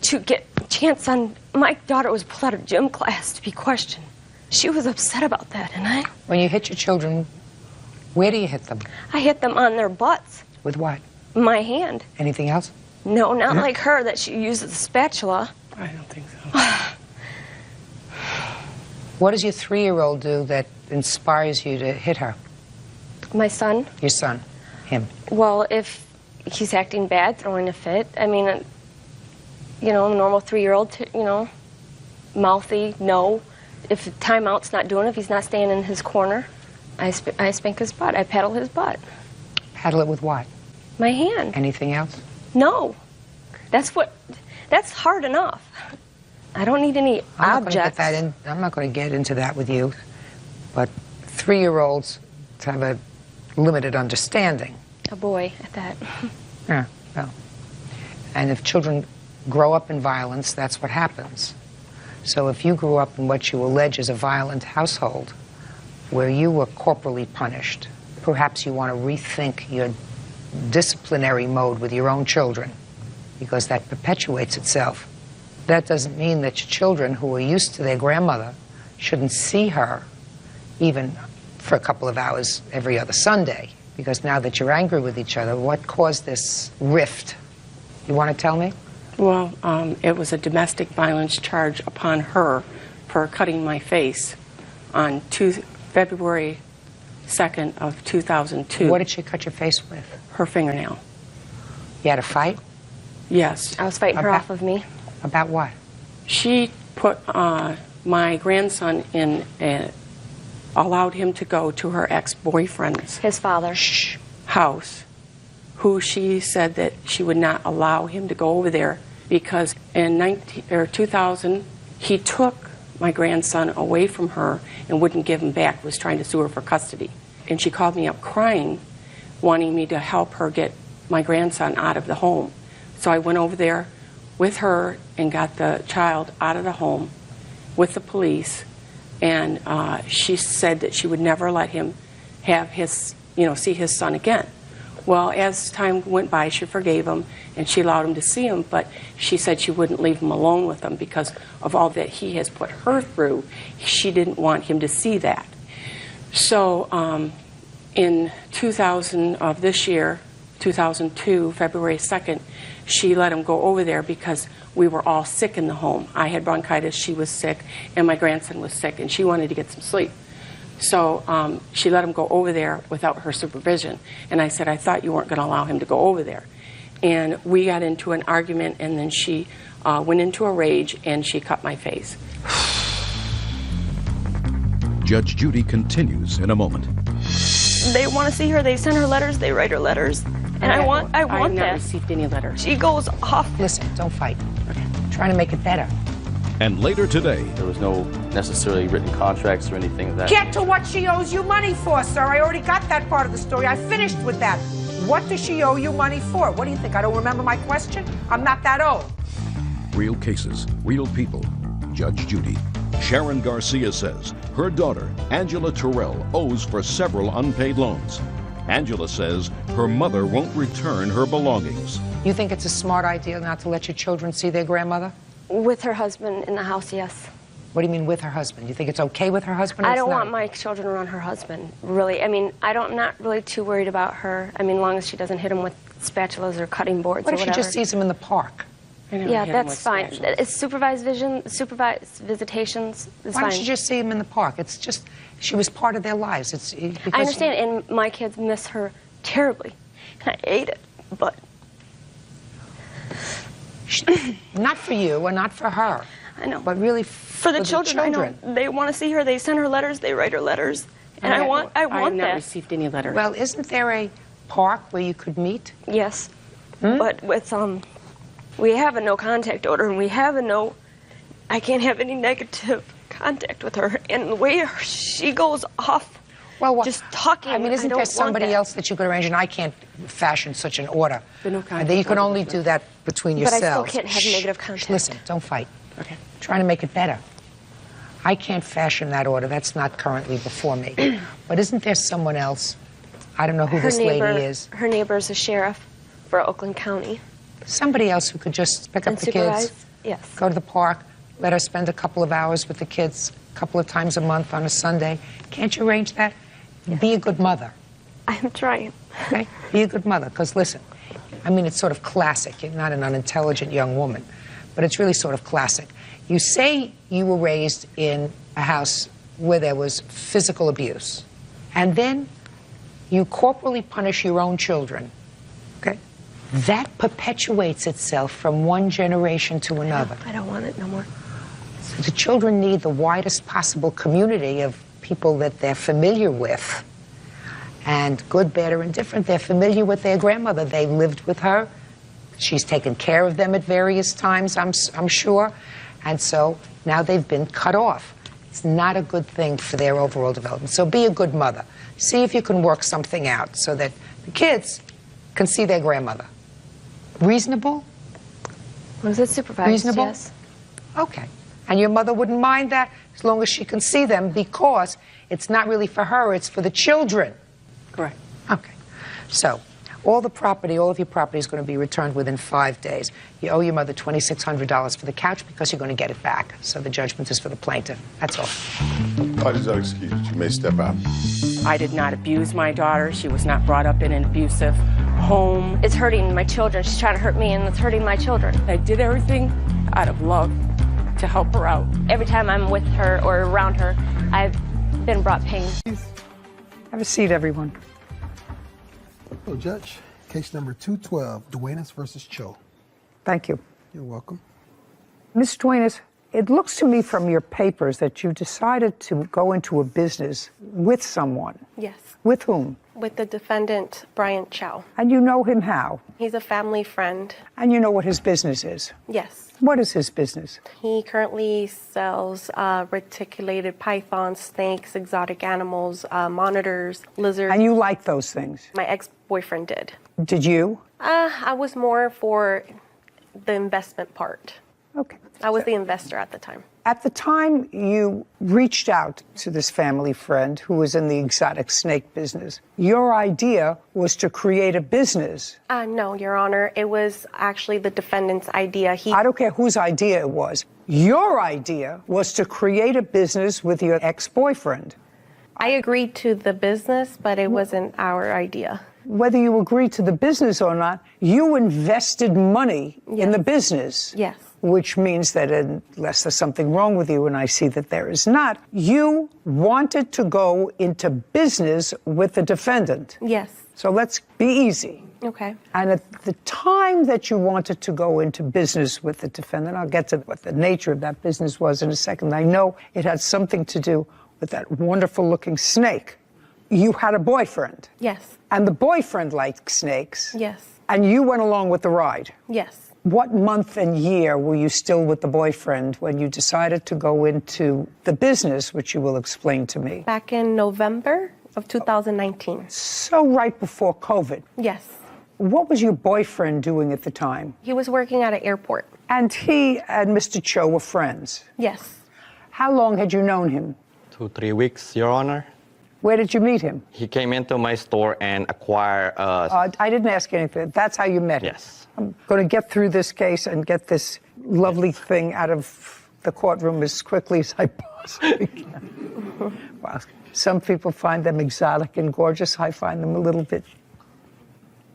to get a chance on... My daughter was pulled out of gym class to be questioned. She was upset about that, and When you hit your children, where do you hit them? I hit them on their butts. With what? My hand. Anything else? No, not like her, that she uses a spatula. I don't think so. What does your 3-year-old do that inspires you to hit her? My son? Your son. Him. Well, if he's acting bad, throwing a fit, I mean, you know, a normal 3-year-old, you know, mouthy, no. If timeout's not doing it, if he's not staying in his corner, I spank his butt. I paddle his butt. Paddle it with what? My hand. Anything else? No. That's hard enough. I don't need any objects. I'm not going to get into that with you, but 3-year-olds have a limited understanding. A boy at that. Yeah, well. And if children grow up in violence, that's what happens. So if you grew up in what you allege is a violent household, where you were corporally punished, perhaps you want to rethink your disciplinary mode with your own children, because that perpetuates itself. That doesn't mean that your children who are used to their grandmother shouldn't see her even for a couple of hours every other Sunday, because now that you're angry with each other, what caused this rift? You want to tell me? Well, it was a domestic violence charge upon her for cutting my face on February 2nd of 2002. What did she cut your face with? Her fingernail. You had a fight? Yes. I was fighting her off of me. About what? She put my grandson in allowed him to go to her ex-boyfriend's his father house, who she said that she would not allow him to go over there because in 2000 he took my grandson away from her and wouldn't give him back, was trying to sue her for custody. And she called me up crying, wanting me to help her get my grandson out of the home. So I went over there with her and got the child out of the home with the police, and she said that she would never let him have his, see his son again. Well, as time went by, she forgave him and she allowed him to see him, but she said she wouldn't leave him alone with him because of all that he has put her through. She didn't want him to see that. So in 2000 of this year, 2002, February 2nd, she let him go over there because we were all sick in the home. I had bronchitis, she was sick, and my grandson was sick, and she wanted to get some sleep. So she let him go over there without her supervision. And I said, I thought you weren't going to allow him to go over there. And we got into an argument, and then she went into a rage, and she cut my face. Judge Judy continues in a moment. They want to see her. They send her letters. They write her letters. And I want I've not that. received any letters. She goes off. Listen, don't fight. Trying to make it better. And later today, There was no necessarily written contracts or anything of that. Get to what she owes you money for, sir. I already got that part of the story. I finished with that. What does she owe you money for? What do you think? I don't remember my question? I'm not that old. real cases, real people. Judge Judy. Sharon Garcia says her daughter, Angela Terrell, owes for several unpaid loans. Angela says her mother won't return her belongings. You think it's a smart idea not to let your children see their grandmother? With her husband in the house, yes. What do you mean with her husband? You think it's okay with her husband? Or I don't it's not? want my children around her husband, really. I mean, I'm not really too worried about her. I mean, as long as she doesn't hit him with spatulas or cutting boards What or if she whatever. just sees him in the park? Yeah, that's fine. It's supervised visitations. It's Why don't fine. you just see him in the park? It's just, she was part of their lives. It's because I understand, and my kids miss her terribly. I hate it, but... Not for you or not for her. I know. But really for the children, I know. They want to see her. They send her letters. They write her letters. And I want I have not that. received any letters. Well, isn't there a park where you could meet? Yes. But with, we have a no contact order, and we have a no, I can't have any negative contact with her. And the way she goes off, just talking, I mean, isn't there somebody else that you could arrange? And I can't fashion such an order. No And then you can only do that between But I yourselves. still can't have negative contact. Listen, don't fight. Okay. Trying to make it better. I can't fashion that order. That's not currently before me. But isn't there someone else? I don't know who this lady is. Her neighbor's a sheriff for Oakland County. Somebody else who could just pick up And the supervise? kids, Yes. go to the park, let her spend a couple of hours with the kids a couple of times a month on a Sunday. Can't you arrange that? Be a good mother. I'm trying. Okay? Be a good mother, because listen, I mean, it's sort of classic. You're not an unintelligent young woman, but it's really sort of classic. You say you were raised in a house where there was physical abuse, and then you corporally punish your own children, okay? That perpetuates itself from one generation to another. I don't want it no more. So the children need the widest possible community of people that they're familiar with. And good, bad, or indifferent, they're familiar with their grandmother. They lived with her. She's taken care of them at various times, I'm sure. And so now they've been cut off. It's not a good thing for their overall development. So be a good mother. See if you can work something out so that the kids can see their grandmother. Reasonable? Was it supervised? Reasonable? Yes. Okay. And your mother wouldn't mind that as long as she can see them, because it's not really for her, it's for the children. Correct. Okay. So all the property, all of your property is going to be returned within 5 days. You owe your mother $2,600 for the couch because you're going to get it back. So the judgment is for the plaintiff. That's all. Parties are excused. You may step out. I did not abuse my daughter. She was not brought up in an abusive home. It's hurting my children. She's trying to hurt me, and it's hurting my children. I did everything out of love to help her out. Every time I'm with her or around her, I've been brought pain. Have a seat, everyone. Hello, Judge. Case number 212, Duenas versus Cho. Thank you. You're welcome. Ms. Duenas, it looks to me from your papers that you decided to go into a business with someone. Yes, With whom? with the defendant, Brian Chow. And you know him how? He's a family friend. And you know what his business is? Yes. What is his business? He currently sells reticulated pythons, snakes, exotic animals, monitors, lizards. And you like those things? My ex-boyfriend did. Did you? I was more for the investment part. Okay. I was the investor at the time. At the time you reached out to this family friend who was in the exotic snake business, your idea was to create a business. No, Your Honor. It was actually the defendant's idea. I don't care whose idea it was. Your idea was to create a business with your ex-boyfriend. I agreed to the business, but it wasn't our idea. Whether you agreed to the business or not, you invested money in the business. Yes. Which means that unless there's something wrong with you, and I see that there is not, you wanted to go into business with the defendant. Yes. So let's be easy. Okay. And at the time that you wanted to go into business with the defendant, I'll get to what the nature of that business was in a second. I know it had something to do with that wonderful-looking snake. You had a boyfriend. Yes. And the boyfriend liked snakes. Yes. And you went along with the ride. Yes. What month and year were you still with the boyfriend when you decided to go into the business, which you will explain to me? Back in November of 2019. So right before COVID. Yes. What was your boyfriend doing at the time? He was working at an airport. And he and Mr. Cho were friends? Yes. How long had you known him? 2-3 weeks, Your Honor. Where did you meet him? He came into my store and acquired I didn't ask anything. That's how you met him? Yes. I'm going to get through this case and get this lovely thing out of the courtroom as quickly as I possibly can. Well, some people find them exotic and gorgeous. I find them a little bit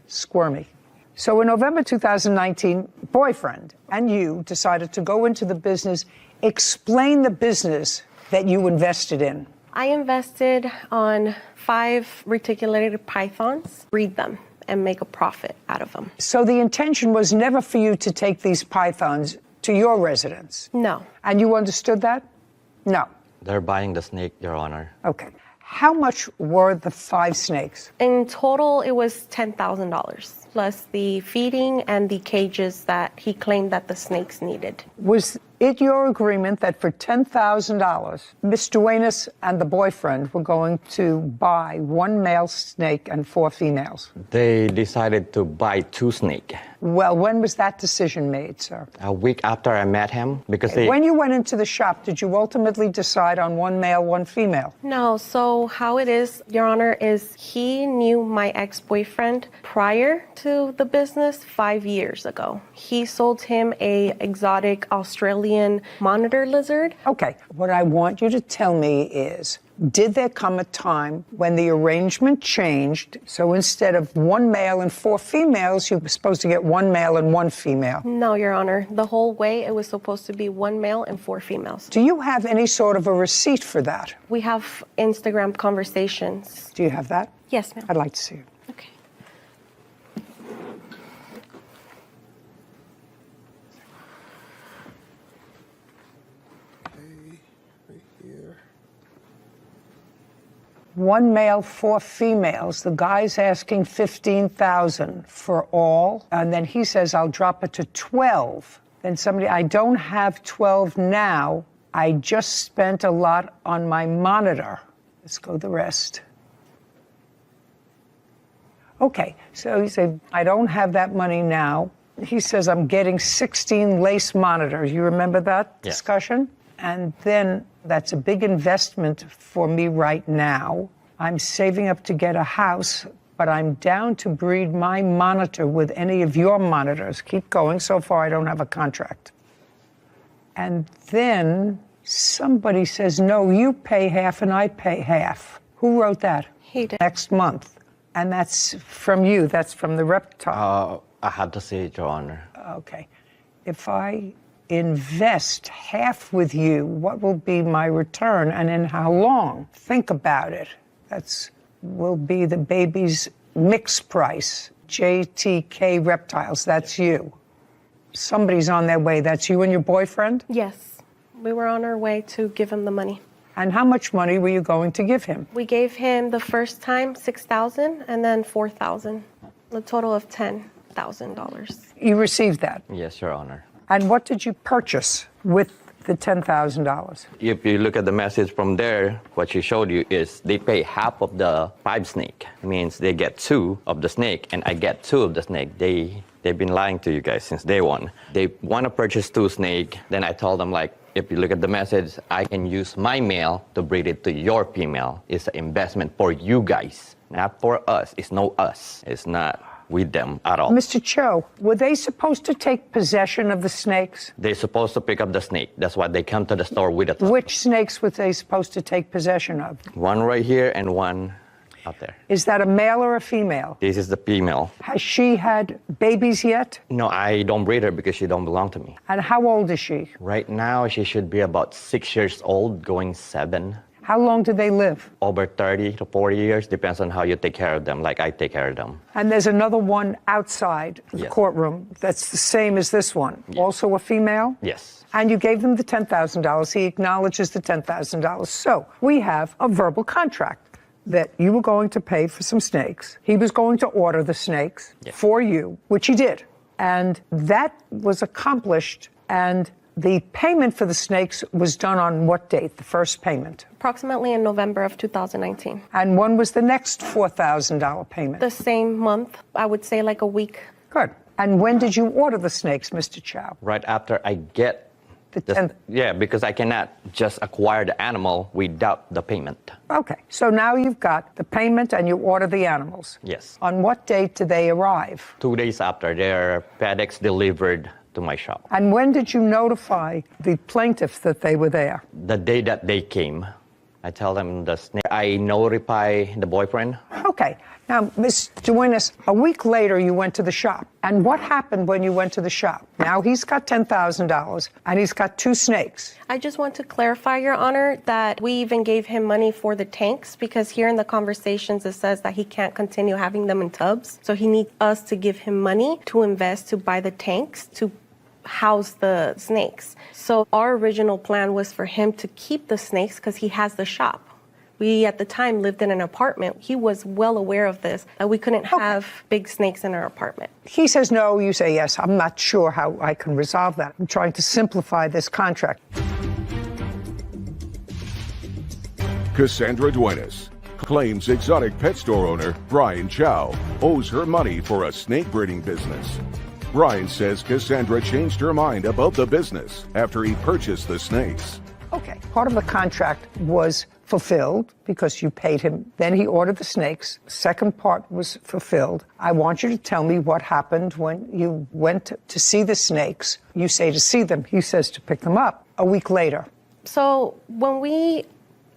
squirmy. So in November 2019, boyfriend and you decided to go into the business. Explain the business that you invested in. I invested on 5 reticulated pythons, breed them, and make a profit out of them. So the intention was never for you to take these pythons to your residence? No. And you understood that? No. They're buying the snake, Your Honor. Okay. How much were the 5 snakes? In total, it was $10,000, plus the feeding and the cages that he claimed that the snakes needed. Was it your agreement that for $10,000, Miss Duenas and the boyfriend were going to buy 1 male snake and 4 females? They decided to buy 2 snakes. Well, when was that decision made, sir? A week after I met him, because When you went into the shop, did you ultimately decide on 1 male, 1 female? No, so how it is, Your Honor, is he knew my ex-boyfriend prior to the business 5 years ago. He sold him a exotic Australian monitor lizard. Okay, what I want you to tell me is, did there come a time when the arrangement changed, so instead of 1 male and 4 females, you were supposed to get 1 male and 1 female? No, Your Honor. The whole way, it was supposed to be 1 male and 4 females. Do you have any sort of a receipt for that? We have Instagram conversations. Do you have that? Yes, ma'am. I'd like to see it. Okay. One male, 4 females. The guy's asking $15,000 for all, and then he says, I'll drop it to 12. Then somebody, I don't have 12 now. I just spent a lot on my monitor. Let's go the rest. Okay, so he said, I don't have that money now. He says, I'm getting 16 lace monitors. You remember that discussion? And then that's a big investment for me right now. I'm saving up to get a house, but I'm down to breed my monitor with any of your monitors. Keep going. So far, I don't have a contract. And then somebody says, no, you pay half and I pay half. Who wrote that? He did. Next month. And that's from you. That's from the reptile. I had to see it, Your Honor. Okay. If I invest half with you, what will be my return and in how long? Think about it. That's will be the baby's mix price. JTK Reptiles, that's you. Somebody's on their way. That's you and your boyfriend? Yes. We were on our way to give him the money. And how much money were you going to give him? We gave him the first time $6,000 and then $4,000, a total of $10,000. You received that? Yes, Your Honor. And what did you purchase with the $10,000? If you look at the message from there, what she showed you is they pay half of the 5 snake. It means they get 2 of the snake, and I get 2 of the snake. They've been lying to you guys since day one. They want to purchase 2 snake. Then I told them, like, if you look at the message, I can use my male to breed it to your female. It's an investment for you guys, not for us. It's no us. It's not with them at all. Mr. Cho, were they supposed to take possession of the snakes? They're supposed to pick up the snake. That's why they come to the store with it. Which snakes were they supposed to take possession of? One right here and one out there. Is that a male or a female? This is the female. Has she had babies yet? No, I don't breed her because she don't belong to me. And how old is she? Right now, she should be about 6 years old, going 7. How long do they live? Over 30 to 40 years, depends on how you take care of them, like I take care of them. And there's another one outside the Yes. courtroom that's the same as this one. Yes. Also a female? Yes. And you gave them the $10,000. He acknowledges the $10,000. So we have a verbal contract that you were going to pay for some snakes. He was going to order the snakes for you, which he did. And that was accomplished, and the payment for the snakes was done on what date, the first payment? Approximately in November of 2019. And when was the next $4,000 payment? The same month, I would say like a week. Good. And when did you order the snakes, Mr. Chow? Right after I get yeah, because I cannot just acquire the animal without the payment. Okay, so now you've got the payment and you order the animals. Yes. On what date do they arrive? 2 days after, their FedEx delivered to my shop. And when did you notify the plaintiff that they were there? The day that they came, I tell them the snake. I notify the boyfriend. Okay. Now, Ms. Duenas, a week later you went to the shop. And what happened when you went to the shop? Now he's got $10,000 and he's got 2 snakes. I just want to clarify, Your Honor, that we even gave him money for the tanks because here in the conversations it says that he can't continue having them in tubs. So he needs us to give him money to invest to buy the tanks to house the snakes. So our original plan was for him to keep the snakes because he has the shop. We, at the time, lived in an apartment. He was well aware of this, that we couldn't have big snakes in our apartment. He says no, you say yes. I'm not sure how I can resolve that. I'm trying to simplify this contract. Cassandra Duenas claims exotic pet store owner Brian Chow owes her money for a snake breeding business. Brian says Cassandra changed her mind about the business after he purchased the snakes. Okay, part of the contract was fulfilled because you paid him. Then he ordered the snakes. Second part was fulfilled. I want you to tell me what happened when you went to see the snakes. You say to see them. He says to pick them up a week later. So when we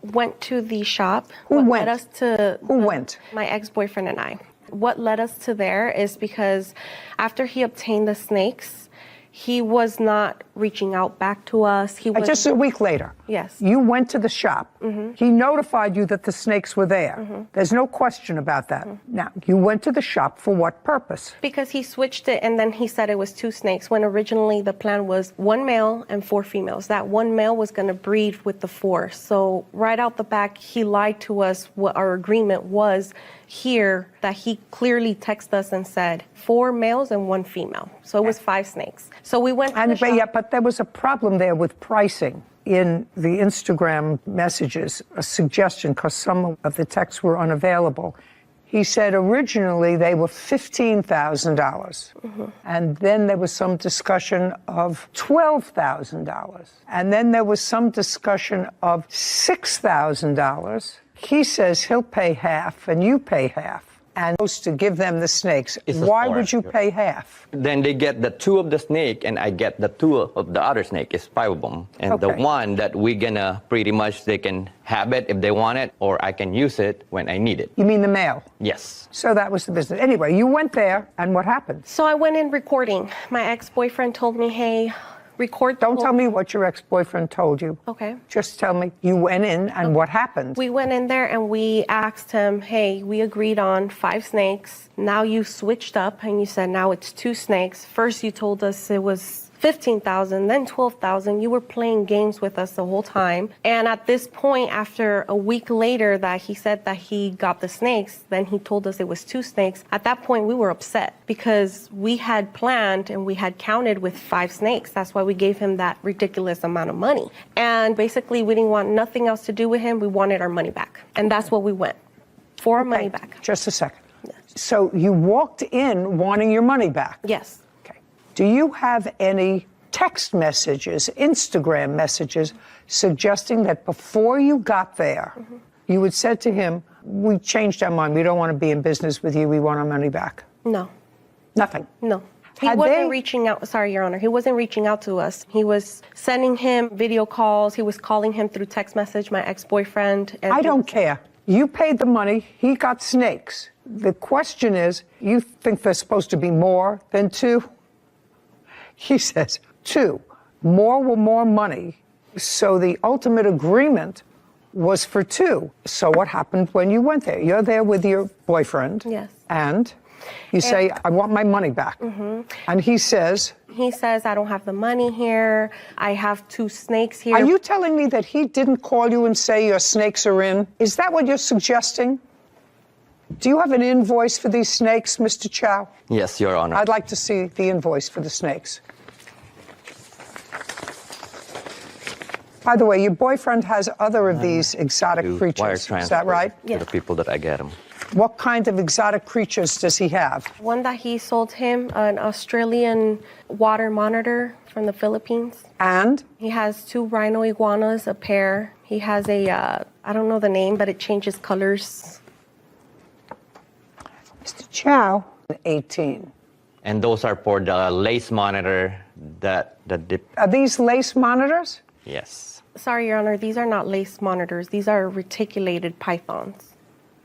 went to the shop, Who went? led us to Who went? My ex-boyfriend and I. What led us to there is because after he obtained the snakes, he was not reaching out back to us. He was Just a week later. Yes. You went to the shop. He notified you that the snakes were there. There's no question about that. Now, you went to the shop for what purpose? Because he switched it and then he said it was 2 snakes when originally the plan was 1 male and 4 females. That 1 male was going to breed with the 4. So right out the back, he lied to us what our agreement was here, that he clearly texted us and said 4 males and 1 female. So it was 5 snakes. So we went to the shop. Yeah, but there was a problem there with pricing in the Instagram messages, a suggestion, because some of the texts were unavailable. He said originally they were $15,000. And then there was some discussion of $12,000. And then there was some discussion of $6,000. He says he'll pay half and you pay half. And supposed to give them the snakes. Why would you pay half? Then they get the 2 of the snake, and I get the 2 of the other snake. It's 5 of them. And the one that we're gonna pretty much, they can have it if they want it, or I can use it when I need it. You mean the male? Yes. So that was the business. Anyway, you went there, and what happened? So I went in recording. My ex-boyfriend told me, hey, record. Don't tell me what your ex-boyfriend told you. Okay. Just tell me you went in and what happened. We went in there and we asked him, hey, we agreed on 5 snakes. Now you switched up and you said now it's 2 snakes. First you told us it was 15,000, then 12,000. You were playing games with us the whole time. And at this point, after a week later that he said that he got the snakes, then he told us it was 2 snakes. At that point, we were upset because we had planned and we had counted with 5 snakes. That's why we gave him that ridiculous amount of money. And basically, we didn't want nothing else to do with him. We wanted our money back. And that's what we went for, our money back. Just a second. Yes. So you walked in wanting your money back? Yes. Do you have any text messages, Instagram messages, suggesting that before you got there, you had said to him, we changed our mind, we don't want to be in business with you, we want our money back? No. Nothing? No. He wasn't reaching out, sorry, Your Honor, he wasn't reaching out to us. He was sending him video calls, he was calling him through text message, my ex-boyfriend. I don't care. You paid the money, he got snakes. The question is, you think there's supposed to be more than 2? He says 2. More were more money. So the ultimate agreement was for 2. So what happened when you went there? You're there with your boyfriend. Yes. And you say, I want my money back. And he says? He says, I don't have the money here. I have 2 snakes here. Are you telling me that he didn't call you and say your snakes are in? Is that what you're suggesting? Do you have an invoice for these snakes, Mr. Chow? Yes, Your Honor. I'd like to see the invoice for the snakes. By the way, your boyfriend has other of these exotic creatures. Is that right? To the people that I get them. What kind of exotic creatures does he have? One that he sold him, an Australian water monitor from the Philippines. And? He has 2 rhino iguanas, a pair. He has a, I don't know the name, but it changes colors. Mr. Chow, 18. And those are for the lace monitor that Are these lace monitors? Yes. Sorry, Your Honor, these are not lace monitors. These are reticulated pythons.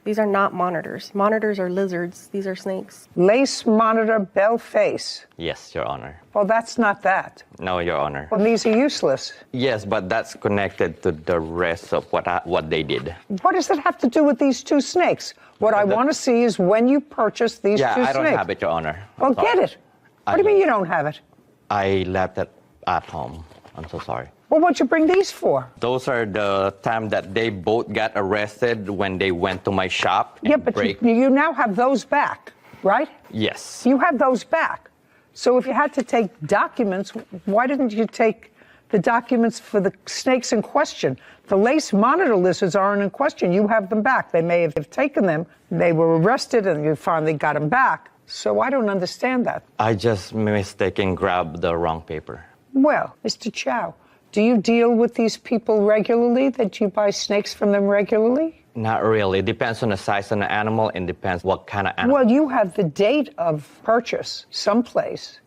These are not monitors. Monitors are lizards. These are snakes. Lace monitor bell face. Yes, Your Honor. Well, that's not that. No, Your Honor. Well, these are useless. Yes, but that's connected to the rest of what they did. What does it have to do with these 2 snakes? What I want to see is when you purchased these 2 snakes. Yeah, I don't have it, Your Honor. Well, get it. What do you mean you don't have it? I left it at home. I'm so sorry. Well, what'd you bring these for? Those are the time that they both got arrested when they went to my shop. Yeah, but you now have those back, right? Yes. You have those back. So if you had to take documents, why didn't you take the documents for the snakes in question? The lace monitor lizards aren't in question. You have them back. They may have taken them. They were arrested and you finally got them back. So I don't understand that. I just mistaken grabbed the wrong paper. Well, Mr. Chow, do you deal with these people regularly, that you buy snakes from them regularly? Not really. It depends on the size of the animal and depends what kind of animal. Well, you have the date of purchase someplace,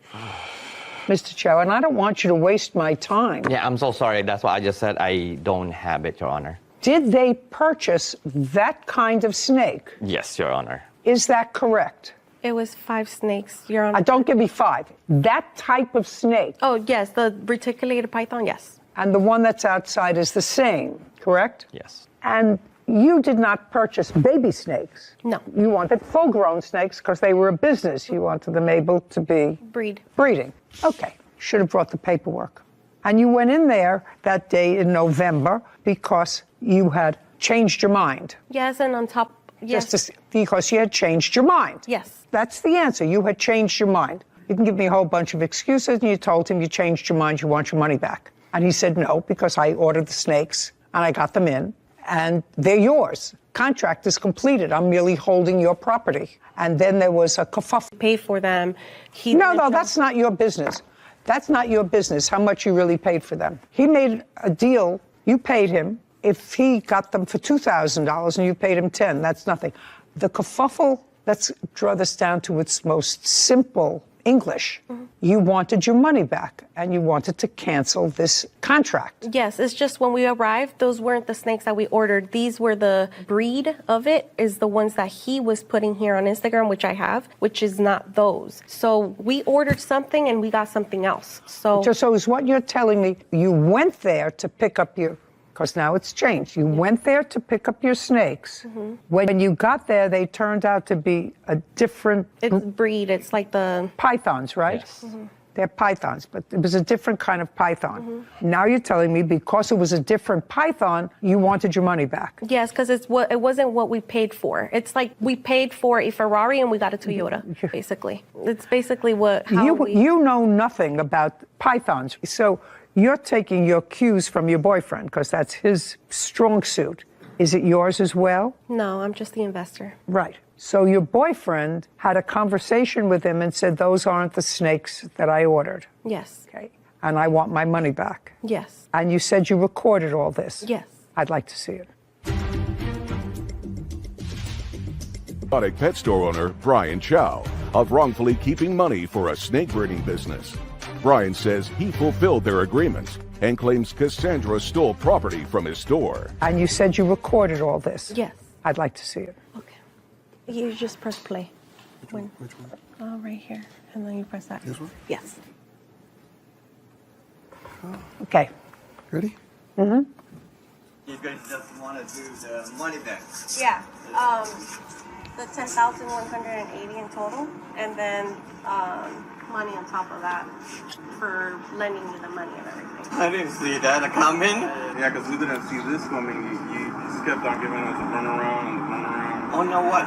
Mr. Chow, and I don't want you to waste my time. Yeah, I'm so sorry. That's why I just said I don't have it, Your Honor. Did they purchase that kind of snake? Yes, Your Honor. Is that correct? It was 5 snakes, Your Honor. Don't give me 5. That type of snake. Oh, yes, the reticulated python, yes. And the one that's outside is the same, correct? Yes. And you did not purchase baby snakes. No. You wanted full-grown snakes because they were a business. You wanted them able to be... Breeding. Okay. Should have brought the paperwork. And you went in there that day in November because you had changed your mind. Yes, and on top... Yes. Because you had changed your mind. Yes. That's the answer. You had changed your mind. You can give me a whole bunch of excuses, and you told him you changed your mind, you want your money back. And he said no, because I ordered the snakes, and I got them in, and they're yours. Contract is completed. I'm merely holding your property. And then there was a kerfuffle. Pay for them. No, that's not your business. That's not your business, how much you really paid for them. He made a deal. You paid him. If he got them for $2,000 and you paid him $10,000, that's nothing. The kerfuffle, let's draw this down to its most simple English. You wanted your money back and you wanted to cancel this contract. Yes, it's just when we arrived, those weren't the snakes that we ordered. These were the breed of it, is the ones that he was putting here on Instagram, which I have, which is not those. So we ordered something and we got something else. So is what you're telling me, you went there to pick up your... Because now it's changed. You went there to pick up your snakes. When you got there, they turned out to be a different... It's breed. It's like the... Pythons, right? Yes. They're pythons, but it was a different kind of python. Now you're telling me because it was a different python, you wanted your money back. Yes, because it wasn't what we paid for. It's like we paid for a Ferrari and we got a Toyota, basically. It's basically You know nothing about pythons, so you're taking your cues from your boyfriend because that's his strong suit. Is it yours as well? No, I'm just the investor. Right. So your boyfriend had a conversation with him and said, those aren't the snakes that I ordered. Yes. Okay. And I want my money back. Yes. And you said you recorded all this. Yes. I'd like to see it. Exotic pet store owner Brian Chow of wrongfully keeping money for a snake breeding business. Brian says he fulfilled their agreements and claims Cassandra stole property from his store. And you said you recorded all this. Yes. I'd like to see it. You just press play. Which one? Right here. And then you press that. This one? Yes. Okay. Ready? Mm-hmm. You guys just want to do the money back? Yeah. The 10,180 in total, and then money on top of that for lending you the money and everything. I didn't see that coming. Yeah, because we didn't see this coming. You just kept on giving us a runaround and a runaround. Oh, no, what?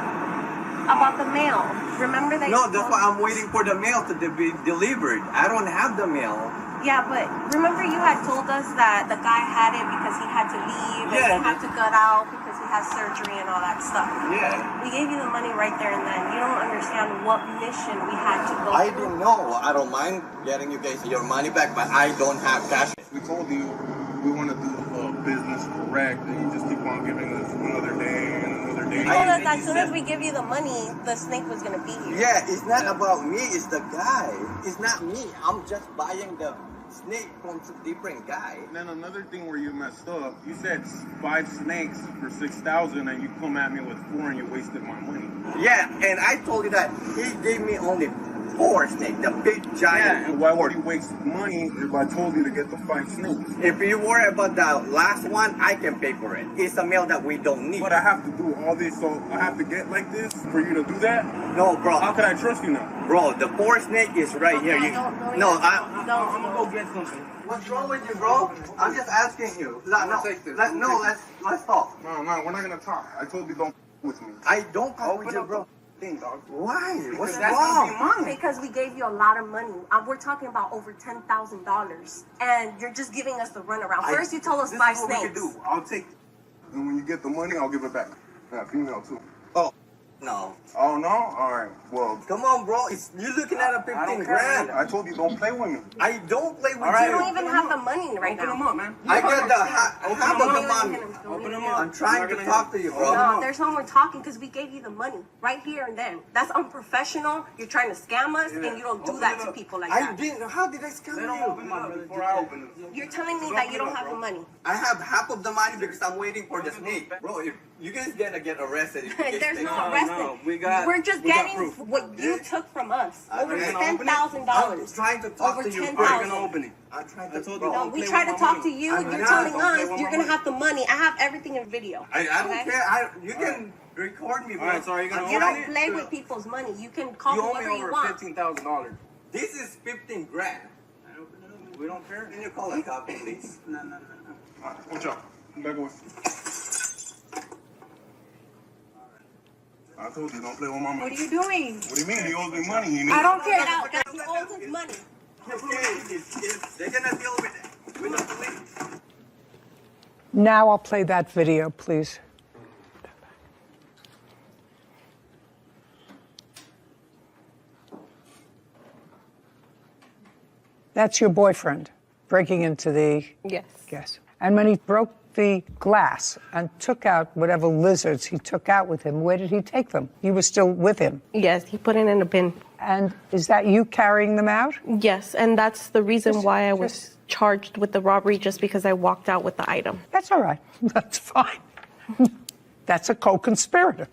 About the mail. Remember that? No, that's why I'm waiting for the mail to be delivered. I don't have the mail. Yeah, but remember you had told us that the guy had it because he had to leave and he had to gut out because he has surgery and all that stuff. Yeah. We gave you the money right there and then. You don't understand what mission we had to go I through. didn't know. I don't mind getting you guys your money back, but I don't have cash. We told you we want to do business correct, and you just keep on giving us another day and another day. You told us that as soon as we give you the money, the snake was going to be here. Yeah, it's not about me. It's the guy. It's not me. I'm just buying the snake from a different guy. And then another thing where you messed up, you said 5 snakes for $6,000, and you come at me with 4 and you wasted my money. Yeah, and I told you that he gave me only 4 snakes, the big giant. Yeah, and why would you waste money if I told you to get the 5 snakes? If you worry about the last one, I can pay for it. It's a mail that we don't need. But I have to do all this, so I have to get like this for you to do that? No, bro. How can I trust you now? Bro, the 4 snake is right here. I'm gonna go get something. What's wrong with you, bro? I'm just asking you. Let's talk. No, we're not gonna talk. I told you don't with me. I don't talk with you, bro. Dog. Why? What's wrong? Because we gave you a lot of money. We're talking about over $10,000, and you're just giving us the runaround. First, you told us 5 snakes. This is what we can do. I'll take it. And when you get the money, I'll give it back. Yeah, female too. Oh, no. Oh, no? All right, well. Come on, bro. You're looking at a 15 grand. I told you, don't play with me. I don't play with you. You don't even have the money right now. Open them up, man. I get the half of the money. Open them up. I'm trying to talk to you, bro. No, there's no more talking because we gave you the money right here and then. That's unprofessional. You're trying to scam us, and you don't do that to people like that. I didn't. How did I scam you? Before I open it. You're telling me that you don't have the money. I have half of the money because I'm waiting for the snake. Bro, if you guys gonna get arrested. There's no arrested. We're just getting what you took from us. Over $10,000. I'm trying to talk to you. Over $10,000. Open it. I'm trying to talk No, we try to talk to you. You're telling us you're gonna have the money. I have everything in video. I don't care. You can record me, bro. All right, so are you gonna You don't play with people's money. You can call me whatever you want. $15,000. This is 15 grand. We don't care. Can you call a copy, please? No. All right, watch out. Back away. I told you, don't play with my money. What are you doing? What do you mean? He owes me money. I don't care. He owes his money. They're gonna deal with it. We don't believe. Now I'll play that video, please. That's your boyfriend breaking into the... Yes. And when he broke the glass and took out whatever lizards he took out with him, where did he take them? You were still with him? Yes, he put it in a bin. And is that you carrying them out? Yes, and that's the reason why I was charged with the robbery, just because I walked out with the item. That's all right. That's fine. That's a co-conspirator.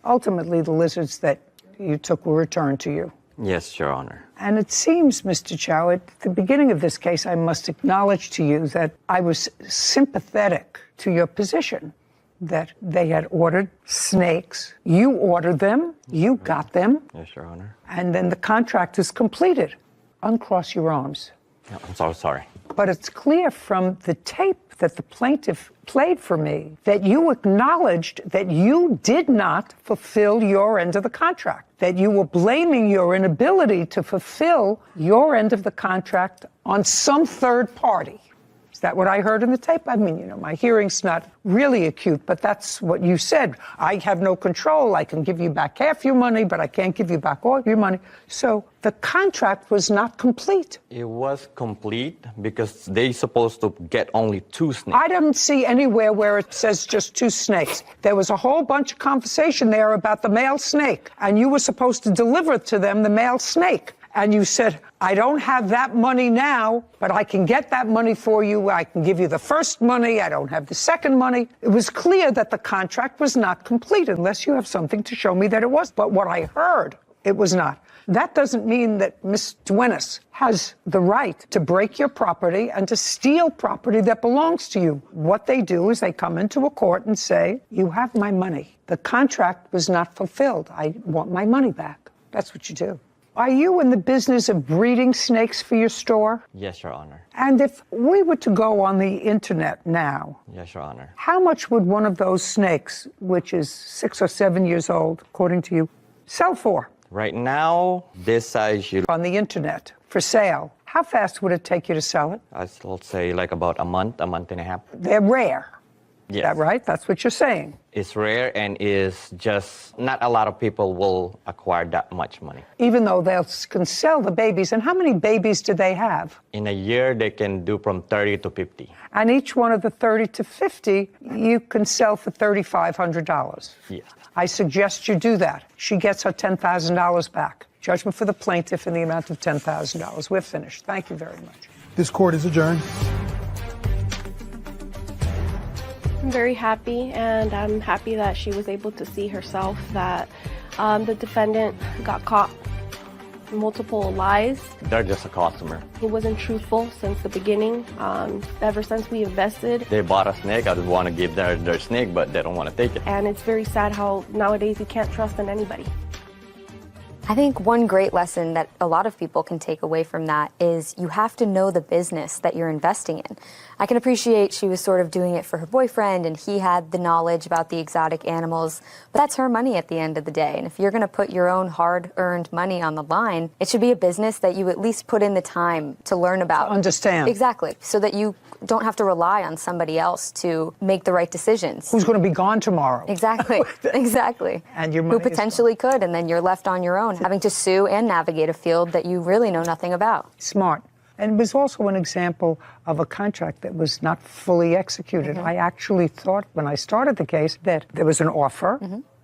Ultimately, the lizards that you took were returned to you. Yes, Your Honor. And it seems, Mr. Chow, at the beginning of this case, I must acknowledge to you that I was sympathetic to your position, that they had ordered snakes. You ordered them. You got them. Yes, Your Honor. And then the contract is completed. uncross your arms. No, I'm so sorry. But it's clear from the tape that the plaintiff played for me that you acknowledged that you did not fulfill your end of the contract, that you were blaming your inability to fulfill your end of the contract on some third party. Is that what I heard in the tape? I mean, you know, my hearing's not really acute, but that's what you said. I have no control. I can give you back half your money, but I can't give you back all your money. So the contract was not complete. It was complete because they supposed to get only 2 snakes. I didn't see anywhere where it says just 2 snakes. There was a whole bunch of conversation there about the male snake, and you were supposed to deliver to them the male snake. And you said, I don't have that money now, but I can get that money for you. I can give you the first money. I don't have the second money. It was clear that the contract was not complete unless you have something to show me that it was. But what I heard, it was not. That doesn't mean that Ms. Duenas has the right to break your property and to steal property that belongs to you. What they do is they come into a court and say, you have my money. The contract was not fulfilled. I want my money back. That's what you do. Are you in the business of breeding snakes for your store? Yes, Your Honor. And if we were to go on the internet now, Yes, Your Honor. how much would one of those snakes, which is 6 or 7 years old, according to you, sell for? Right now, this size, on the internet for sale. How fast would it take you to sell it? I'd say like about a month and a half. They're rare. Yes. Is that right? That's what you're saying. It's rare and is just not a lot of people will acquire that much money. Even though they can sell the babies. And how many babies do they have? In a year, they can do from 30 to 50. And each one of the 30 to 50, you can sell for $3,500. Yes. I suggest you do that. She gets her $10,000 back. Judgment for the plaintiff in the amount of $10,000. We're finished. Thank you very much. This court is adjourned. I'm very happy, and I'm happy that she was able to see herself that the defendant got caught multiple lies. They're just a customer. He wasn't truthful since the beginning. Ever since we invested. They bought a snake. I just want to give their snake, but they don't want to take it. And it's very sad how nowadays you can't trust in anybody. I think one great lesson that a lot of people can take away from that is you have to know the business that you're investing in. I can appreciate she was sort of doing it for her boyfriend and he had the knowledge about the exotic animals, but that's her money at the end of the day. And if you're going to put your own hard-earned money on the line, it should be a business that you at least put in the time to learn about. To understand. Exactly. So that you don't have to rely on somebody else to make the right decisions. Who's going to be gone tomorrow? Exactly. Exactly. And your who money potentially could, and then you're left on your own, having to sue and navigate a field that you really know nothing about. Smart. And it was also an example of a contract that was not fully executed. Mm-hmm. I actually thought when I started the case that there was an offer,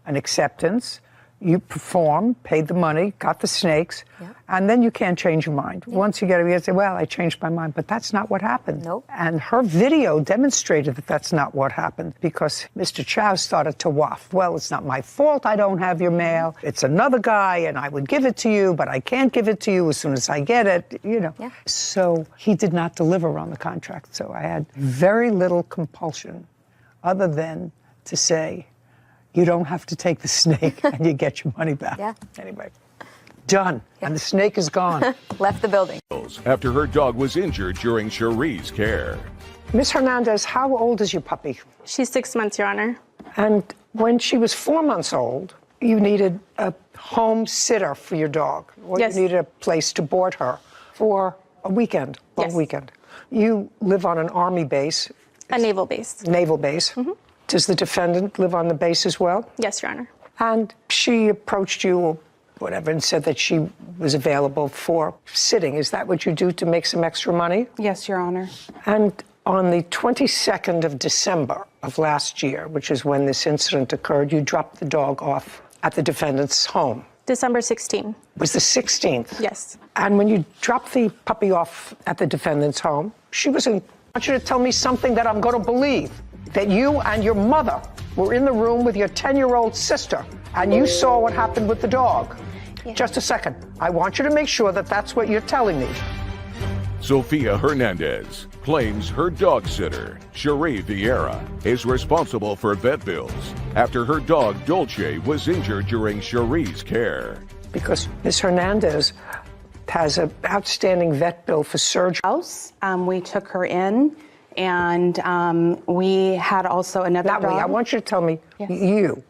an acceptance, you performed, paid the money, got the snakes, and then you can't change your mind. Once you get it, you say, well, I changed my mind. But that's not what happened. Nope. And her video demonstrated that that's not what happened because Mr. Chow started to waft. Well, it's not my fault I don't have your mail. It's another guy, and I would give it to you, but I can't give it to you as soon as I get it, you know. Yeah. So he did not deliver on the contract. So I had very little compulsion other than to say, you don't have to take the snake and you get your money back. Yeah. Anyway, done. Yeah. And the snake is gone. Left the building. After her dog was injured during Cherie's care. Miss Hernandez, how old is your puppy? She's 6 months, Your Honor. And when she was 4 months old, you needed a home sitter for your dog. Or Yes. you needed a place to board her for a weekend, long weekend. You live on an Army base. A naval base. Naval base. Mm-hmm. Does the defendant live on the base as well? Yes, Your Honor. And she approached you or whatever and said that she was available for sitting. Is that what you do to make some extra money? Yes, Your Honor. And on the 22nd of December of last year, which is when this incident occurred, you dropped the dog off at the defendant's home. December 16th. It was the 16th? Yes. And when you dropped the puppy off at the defendant's home, she was in... I want you to tell me something that I'm going to believe. That you and your mother were in the room with your 10-year-old sister, and you saw what happened with the dog. Yeah. Just a second. I want you to make sure that that's what you're telling me. Sofia Hernandez claims her dog sitter, Cherie Vieira, is responsible for vet bills after her dog Dolce was injured during Cherie's care. Because Ms. Hernandez has an outstanding vet bill for surgery. We took her in, and we had also another Not dog. me. I want you to tell me, you.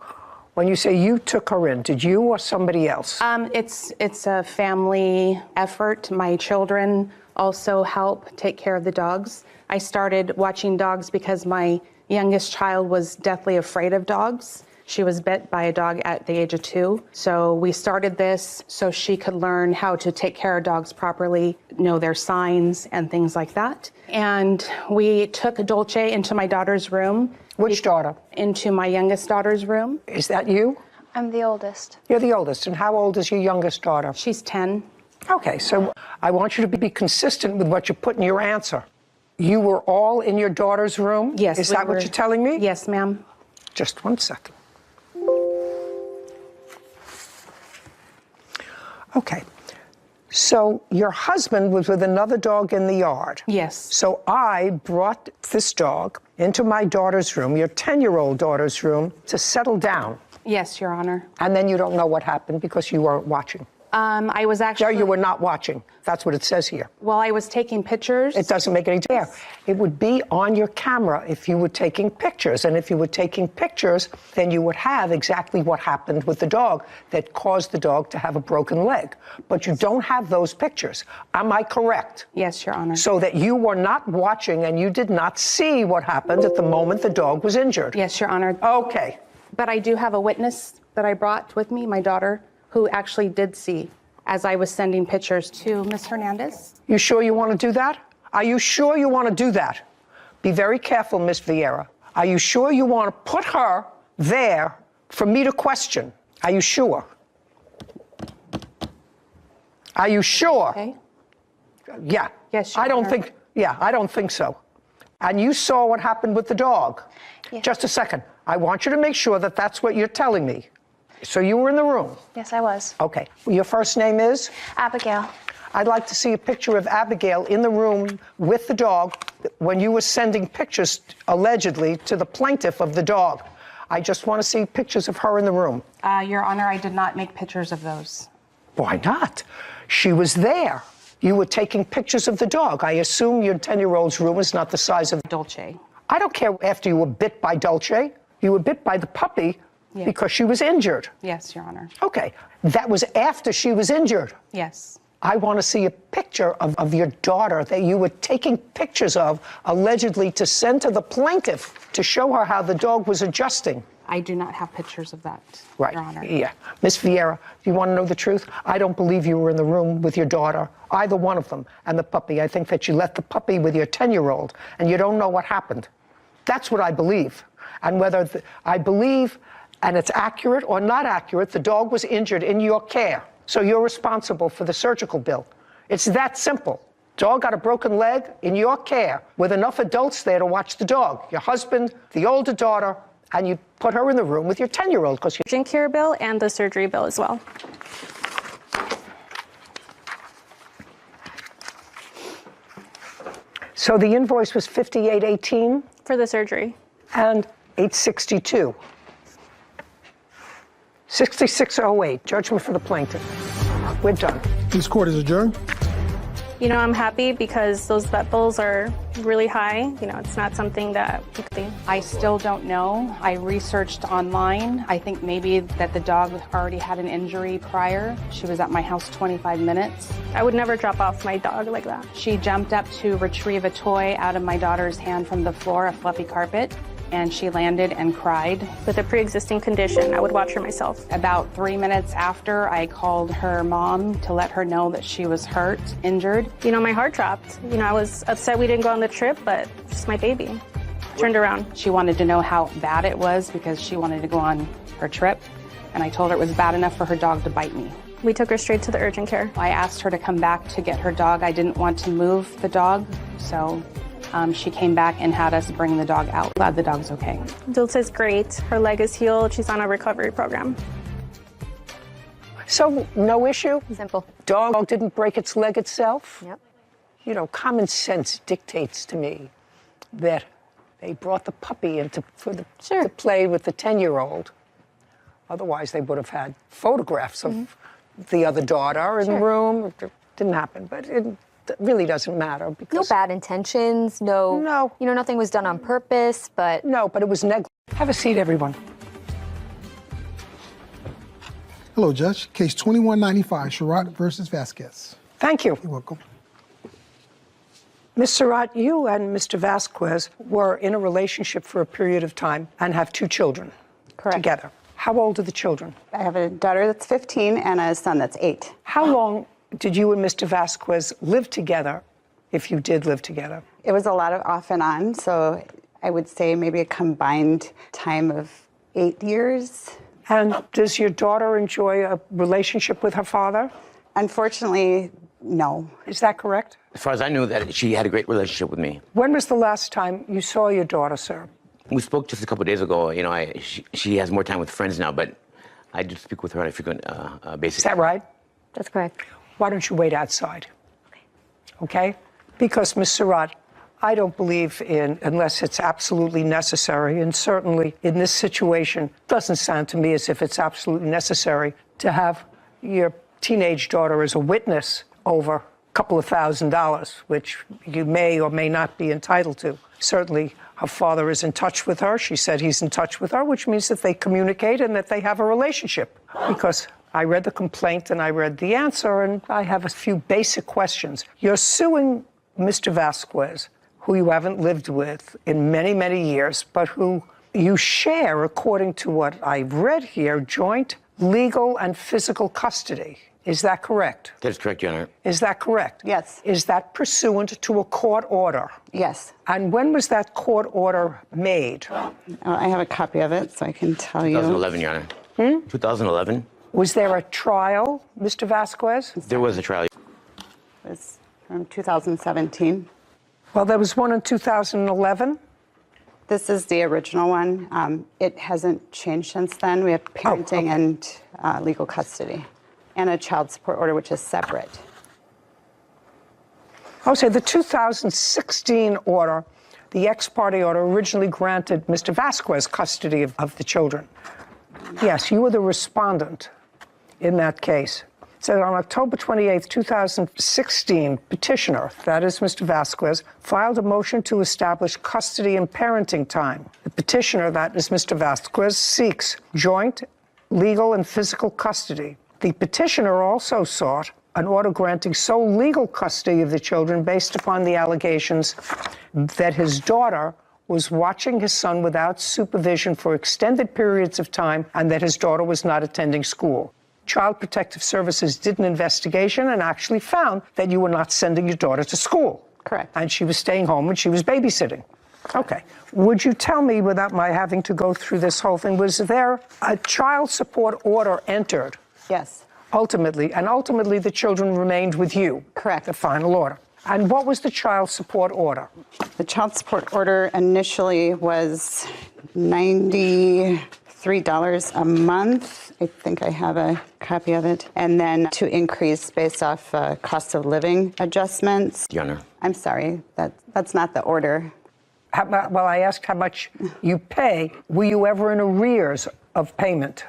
When you say you took her in, did you or somebody else? It's a family effort. My children also help take care of the dogs. I started watching dogs because my youngest child was deathly afraid of dogs. She was bit by a dog at the age of 2. So we started this so she could learn how to take care of dogs properly, know their signs and things like that. And we took Dolce into my daughter's room. Which daughter? Into my youngest daughter's room. Is that you? I'm the oldest. You're the oldest. And how old is your youngest daughter? She's 10. Okay, so I want you to be consistent with what you put in your answer. You were all in your daughter's room? Yes. Is that what you're telling me? Yes, ma'am. Just 1 second. Okay. So your husband was with another dog in the yard. Yes. So I brought this dog into my daughter's room, your 10-year-old daughter's room, to settle down. Yes, Your Honor. And then you don't know what happened because you weren't watching. I was actually... No, you were not watching. That's what it says here. Well, I was taking pictures. It doesn't make any difference. It would be on your camera if you were taking pictures. And if you were taking pictures, then you would have exactly what happened with the dog that caused the dog to have a broken leg. But you don't have those pictures. Am I correct? Yes, Your Honor. So that you were not watching and you did not see what happened at the moment the dog was injured. Yes, Your Honor. Okay. But I do have a witness that I brought with me, my daughter, who actually did see as I was sending pictures to Ms. Hernandez. You sure you want to do that? Are you sure you want to do that? Be very careful, Miss Vieira. Are you sure you want to put her there for me to question? Are you sure? Are you sure? Okay. Yeah. Yes, I don't think so. And you saw what happened with the dog. Yes. Just a second. I want you to make sure that that's what you're telling me. So you were in the room? Yes, I was. Okay. Your first name is? Abigail. I'd like to see a picture of Abigail in the room with the dog when you were sending pictures, allegedly, to the plaintiff of the dog. I just want to see pictures of her in the room. Your Honor, I did not make pictures of those. Why not? She was there. You were taking pictures of the dog. I assume your 10-year-old's room is not the size of Dolce. I don't care after you were bit by Dolce. You were bit by the puppy because she was injured. Yes, Your Honor. Okay. That was after she was injured. Yes. I want to see a picture of your daughter that you were taking pictures of, allegedly to send to the plaintiff to show her how the dog was adjusting. I do not have pictures of that, Right. Your Honor. Yeah. Miss Vieira, do you want to know the truth? I don't believe you were in the room with your daughter, either one of them, and the puppy. I think that you left the puppy with your 10-year-old, and you don't know what happened. That's what I believe. And whether I believe, and it's accurate or not accurate, the dog was injured in your care. So you're responsible for the surgical bill. It's that simple. Dog got a broken leg in your care with enough adults there to watch the dog. Your husband, the older daughter, and you put her in the room with your 10-year-old because Urgent care bill and the surgery bill as well. So the invoice was $58.18 for the surgery and $862. 6608, judgment for the plaintiff. We're done. This court is adjourned. You know, I'm happy because those vet bills are really high. You know, it's not something that I still don't know. I researched online. I think maybe that the dog already had an injury prior. She was at my house 25 minutes. I would never drop off my dog like that. She jumped up to retrieve a toy out of my daughter's hand from the floor, a fluffy carpet, and she landed and cried. With a pre-existing condition, I would watch her myself. About 3 minutes after, I called her mom to let her know that she was hurt, injured. You know, my heart dropped. You know, I was upset we didn't go on the trip, but it's my baby. Turned around. She wanted to know how bad it was because she wanted to go on her trip, and I told her it was bad enough for her dog to bite me. We took her straight to the urgent care. I asked her to come back to get her dog. I didn't want to move the dog, so she came back and had us bring the dog out. Glad the dog's okay. Dulce's great. Her leg is healed. She's on a recovery program. So, no issue? Simple. Dog didn't break its leg itself? Yep. You know, common sense dictates to me that they brought the puppy in to play with the 10-year-old. Otherwise, they would have had photographs of the other daughter in the room. didn't happen. But it really doesn't matter. No Because bad intentions, no, you know, nothing was done on purpose, but... No, but it was negligent. Have a seat, everyone. Hello, Judge. Case 2195, Sherrod versus Vasquez. Thank you. You're welcome. Ms. Surratt, you and Mr. Vasquez were in a relationship for a period of time and have 2 children together. How old are the children? I have a daughter that's 15 and a son that's 8. How long did you and Mr. Vasquez live together, if you did live together? It was a lot of off and on, so I would say maybe a combined time of 8 years. And does your daughter enjoy a relationship with her father? Unfortunately, no. Is that correct? As far as I knew, that she had a great relationship with me. When was the last time you saw your daughter, sir? We spoke just a couple of days ago. You know, she has more time with friends now, but I do speak with her on a frequent basis. Is that right? That's correct. Why don't you wait outside? Okay? Because, Ms. Surratt, I don't believe in, unless it's absolutely necessary, and certainly in this situation, doesn't sound to me as if it's absolutely necessary to have your teenage daughter as a witness over a couple of $1,000s, which you may or may not be entitled to. Certainly, her father is in touch with her. She said he's in touch with her, which means that they communicate and that they have a relationship. Because I read the complaint and I read the answer, and I have a few basic questions. You're suing Mr. Vasquez, who you haven't lived with in many, many years, but who you share, according to what I've read here, joint legal and physical custody. Is that correct? That is correct, Your Honor. Is that correct? Yes. Is that pursuant to a court order? Yes. And when was that court order made? I have a copy of it, so I can tell you. 2011, Your Honor. 2011. Was there a trial, Mr. Vasquez? There was a trial. It was from 2017. Well, there was one in 2011. This is the original one. It hasn't changed since then. We have parenting and legal custody, and a child support order, which is separate. So the 2016 order, the ex parte order, originally granted Mr. Vasquez custody of the children. Yes, you were the respondent in that case. So on October 28, 2016, petitioner, that is Mr. Vasquez, filed a motion to establish custody and parenting time. The petitioner, that is Mr. Vasquez, seeks joint legal and physical custody. The petitioner also sought an order granting sole legal custody of the children based upon the allegations that his daughter was watching his son without supervision for extended periods of time and that his daughter was not attending school. Child Protective Services did an investigation and actually found that you were not sending your daughter to school. Correct. And she was staying home and she was babysitting. Okay. Would you tell me, without my having to go through this whole thing, was there a child support order entered? Yes. Ultimately, and ultimately the children remained with you? Correct. The final order. And what was the child support order? The child support order initially was $93 a month. I think I have a copy of it. And then to increase based off cost of living adjustments. Your Honor. I'm sorry, that's not the order. Well, I asked how much you pay. Were you ever in arrears of payment?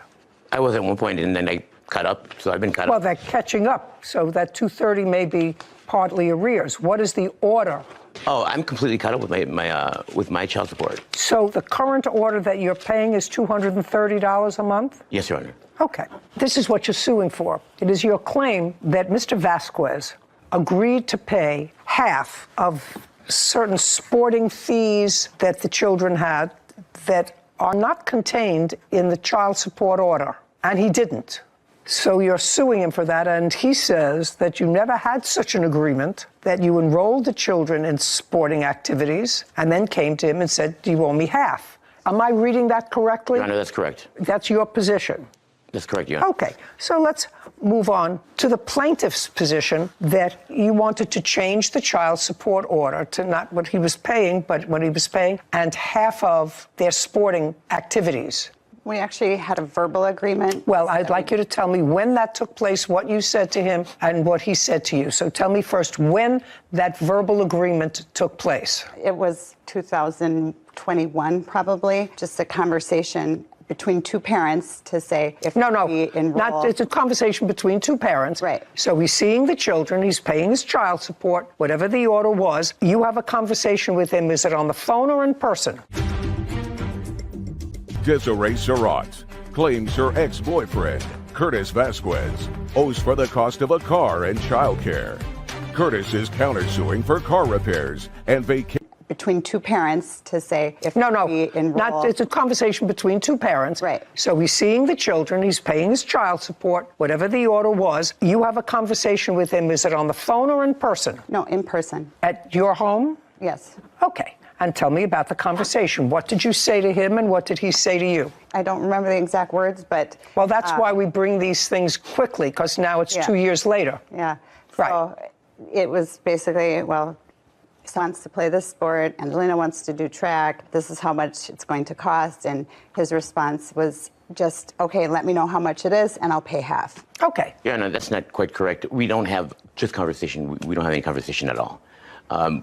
I was at one point, and then I caught up, so I've been caught Well, up. they're catching up, so that $230 may be partly arrears. What is the order? Oh, I'm completely caught up with my child support. So the current order that you're paying is $230 a month? Yes, Your Honor. Okay. This is what you're suing for. It is your claim that Mr. Vasquez agreed to pay half of certain sporting fees that the children had that are not contained in the child support order, and he didn't. So you're suing him for that, and he says that you never had such an agreement, that you enrolled the children in sporting activities, and then came to him and said, do you owe me half? Am I reading that correctly? Your Honor, that's correct. That's your position? That's correct, Your Honor. Okay, so let's move on to the plaintiff's position that you wanted to change the child support order to not what he was paying, but what he was paying, and half of their sporting activities. We actually had a verbal agreement. Well, I'd like you to tell me when that took place, what you said to him, and what he said to you. So tell me first when that verbal agreement took place. It was 2021, probably, just a conversation between two parents to say if No, we enroll. it's a conversation between two parents. Right. So he's seeing the children, he's paying his child support, whatever the order was. You have a conversation with him. Is it on the phone or in person? Desiree Surratt claims her ex-boyfriend, Curtis Vasquez, owes for the cost of a car and childcare. Curtis is countersuing for car repairs and vacation. Between two parents to say if No, we enroll. it's a conversation between two parents. Right. So he's seeing the children, he's paying his child support, whatever the order was. You have a conversation with him. Is it on the phone or in person? No, in person. At your home? Yes. Okay. And tell me about the conversation. What did you say to him and what did he say to you? I don't remember the exact words, but... Well, that's why we bring these things quickly, because now it's 2 years later. Yeah. Right. So it was basically, well, he wants to play this sport, Angelina wants to do track, this is how much it's going to cost, and his response was just, okay, let me know how much it is, and I'll pay half. Okay. Yeah, no, that's not quite correct. We don't have just conversation. We don't have any conversation at all.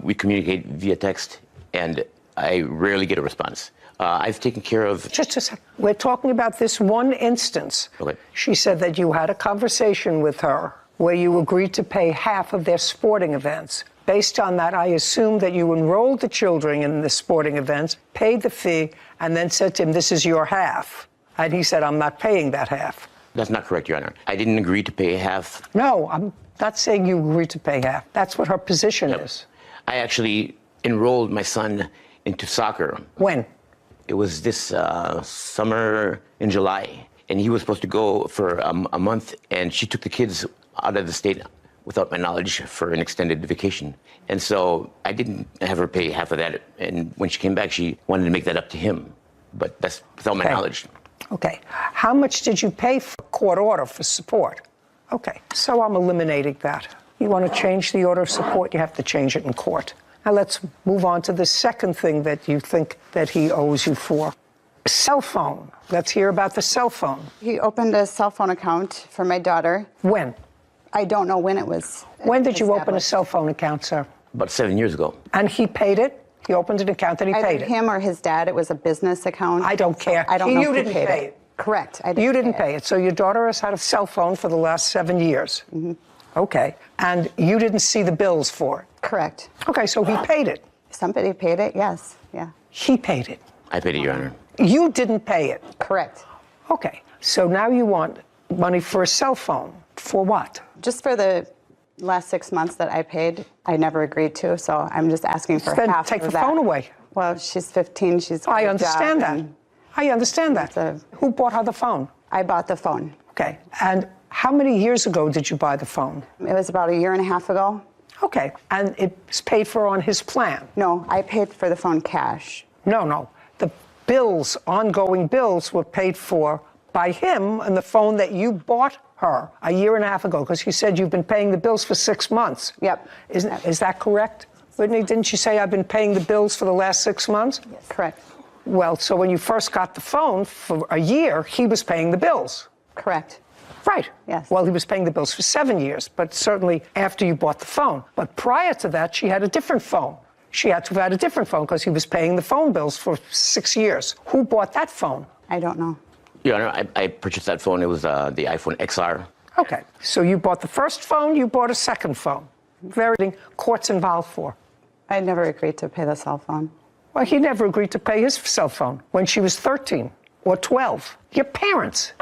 We communicate via text, and I rarely get a response. I've taken care of... Just a second. We're talking about this one instance. Okay. She said that you had a conversation with her where you agreed to pay half of their sporting events. Based on that, I assume that you enrolled the children in the sporting events, paid the fee, and then said to him, this is your half. And he said, I'm not paying that half. That's not correct, Your Honor. I didn't agree to pay half. No, I'm not saying you agreed to pay half. That's what her position is. I actually enrolled my son into soccer. When? It was this summer in July. And he was supposed to go for a month, and she took the kids out of the state without my knowledge for an extended vacation. And so I didn't have her pay half of that. And when she came back, she wanted to make that up to him. But that's without my knowledge. Okay. How much did you pay for court order for support? Okay. So I'm eliminating that. You want to change the order of support, you have to change it in court. Now let's move on to the second thing that you think that he owes you for. Cell phone. Let's hear about the cell phone. He opened a cell phone account for my daughter. When? I don't know when it was. When did you open a cell phone account, sir? About 7 years ago. And he paid it? He opened an account and he paid it? Him or his dad. It was a business account. I don't care. I don't know You who didn't paid pay it. Correct. You didn't pay it. So your daughter has had a cell phone for the last 7 years. Mm-hmm. Okay. And you didn't see the bills for it? Correct. Okay, so he paid it. Somebody paid it, yes. Yeah. He paid it. I paid it, Your Honor. You didn't pay it? Correct. Okay. So now you want money for a cell phone. For what? Just for the last 6 months that I paid, I never agreed to, so I'm just asking for Then half take of the that. phone away. Well, she's 15, she's got I a understand job, that. and I understand that. Who bought her the phone? I bought the phone. Okay. And how many years ago did you buy the phone? It was about 1.5 years ago. Okay. And it's paid for on his plan? No, I paid for the phone cash. No. The bills, ongoing bills, were paid for by him and the phone that you bought her 1.5 years ago, because you said you've been paying the bills for 6 months. Yep. Is that correct? Whitney, didn't you say I've been paying the bills for the last 6 months? Yes. Correct. Well, so when you first got the phone for a year, he was paying the bills. Correct. Right. Yes. Well, he was paying the bills for 7 years, but certainly after you bought the phone. But prior to that, she had a different phone. She had to have had a different phone because he was paying the phone bills for 6 years. Who bought that phone? I don't know. Your Honor, I purchased that phone. It was the iPhone XR. Okay. So you bought the first phone, you bought a second phone. Very court's involved for. I never agreed to pay the cell phone. Well, he never agreed to pay his cell phone when she was 13 or 12. Your parents.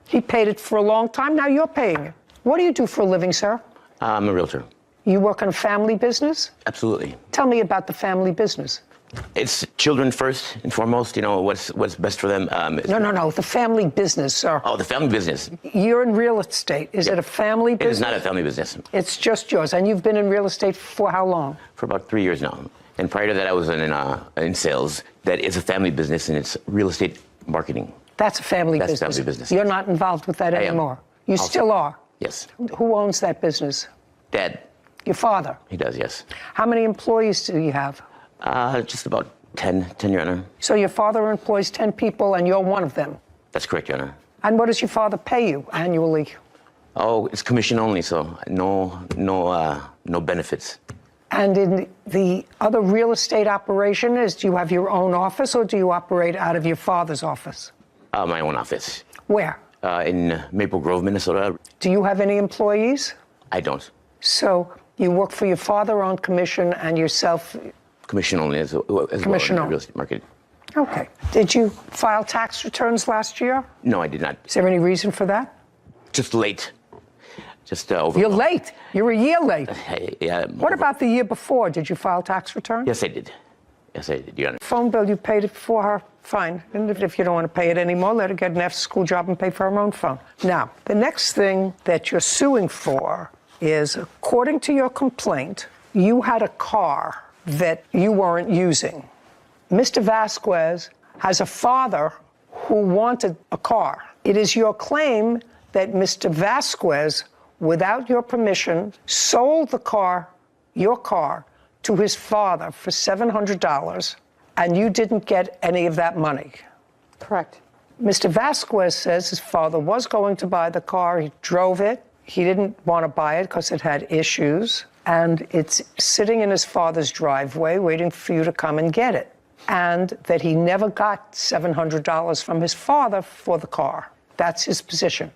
He paid it for a long time. Now you're paying it. What do you do for a living, sir? I'm a realtor. You work in a family business? Absolutely. Tell me about the family business. It's children first and foremost. You know what's best for them. No. The family business, sir. Oh, the family business. You're in real estate. Is it a family business? It is not a family business. It's just yours. And you've been in real estate for how long? For about 3 years now. And prior to that, I was in sales. That is a family business, and it's real estate marketing. That's a family That's business. family business. You're not involved with that I am. anymore. You Also. still are. Yes. Who owns that business? Dad. Your father. He does, yes. How many employees do you have? Just about 10, Your Honor. So your father employs 10 people and you're one of them? That's correct, Your Honor. And what does your father pay you annually? Oh, it's commission only, so no benefits. And in the other real estate operation, do you have your own office or do you operate out of your father's office? My own office. Where? In Maple Grove, Minnesota. Do you have any employees? I don't. So you work for your father on commission and yourself? Commission only as Commission well in the only. real estate market. Okay. Did you file tax returns last year? No, I did not. Is there any reason for that? Just late. Just over. You're late. You're a year late. Yeah. What about the year before? Did you file tax returns? Yes, I did. Yes, I did, Your Honor. Phone bill, you paid it for her, fine. And if you don't want to pay it anymore, let her get an after-school job and pay for her own phone. Now, the next thing that you're suing for is, according to your complaint, you had a car that you weren't using. Mr. Vasquez has a father who wanted a car. It is your claim that Mr. Vasquez, without your permission, sold the car, your car, to his father for $700, and you didn't get any of that money. Correct. Mr. Vasquez says his father was going to buy the car. He drove it. He didn't want to buy it because it had issues, and it's sitting in his father's driveway waiting for you to come and get it, and that he never got $700 from his father for the car. That's his position,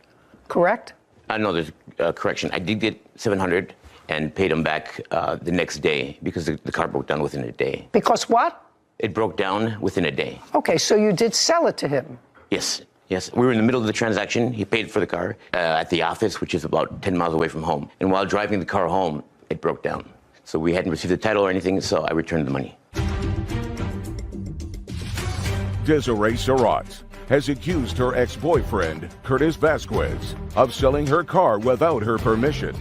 correct? No, there's a correction. I did get $700 and paid him back the next day because the car broke down within a day. Because what? It broke down within a day. Okay, so you did sell it to him. Yes, yes. We were in the middle of the transaction. He paid for the car at the office, which is about 10 miles away from home. And while driving the car home, it broke down. So we hadn't received the title or anything, so I returned the money. Desiree Surratt has accused her ex-boyfriend, Curtis Vasquez, of selling her car without her permission.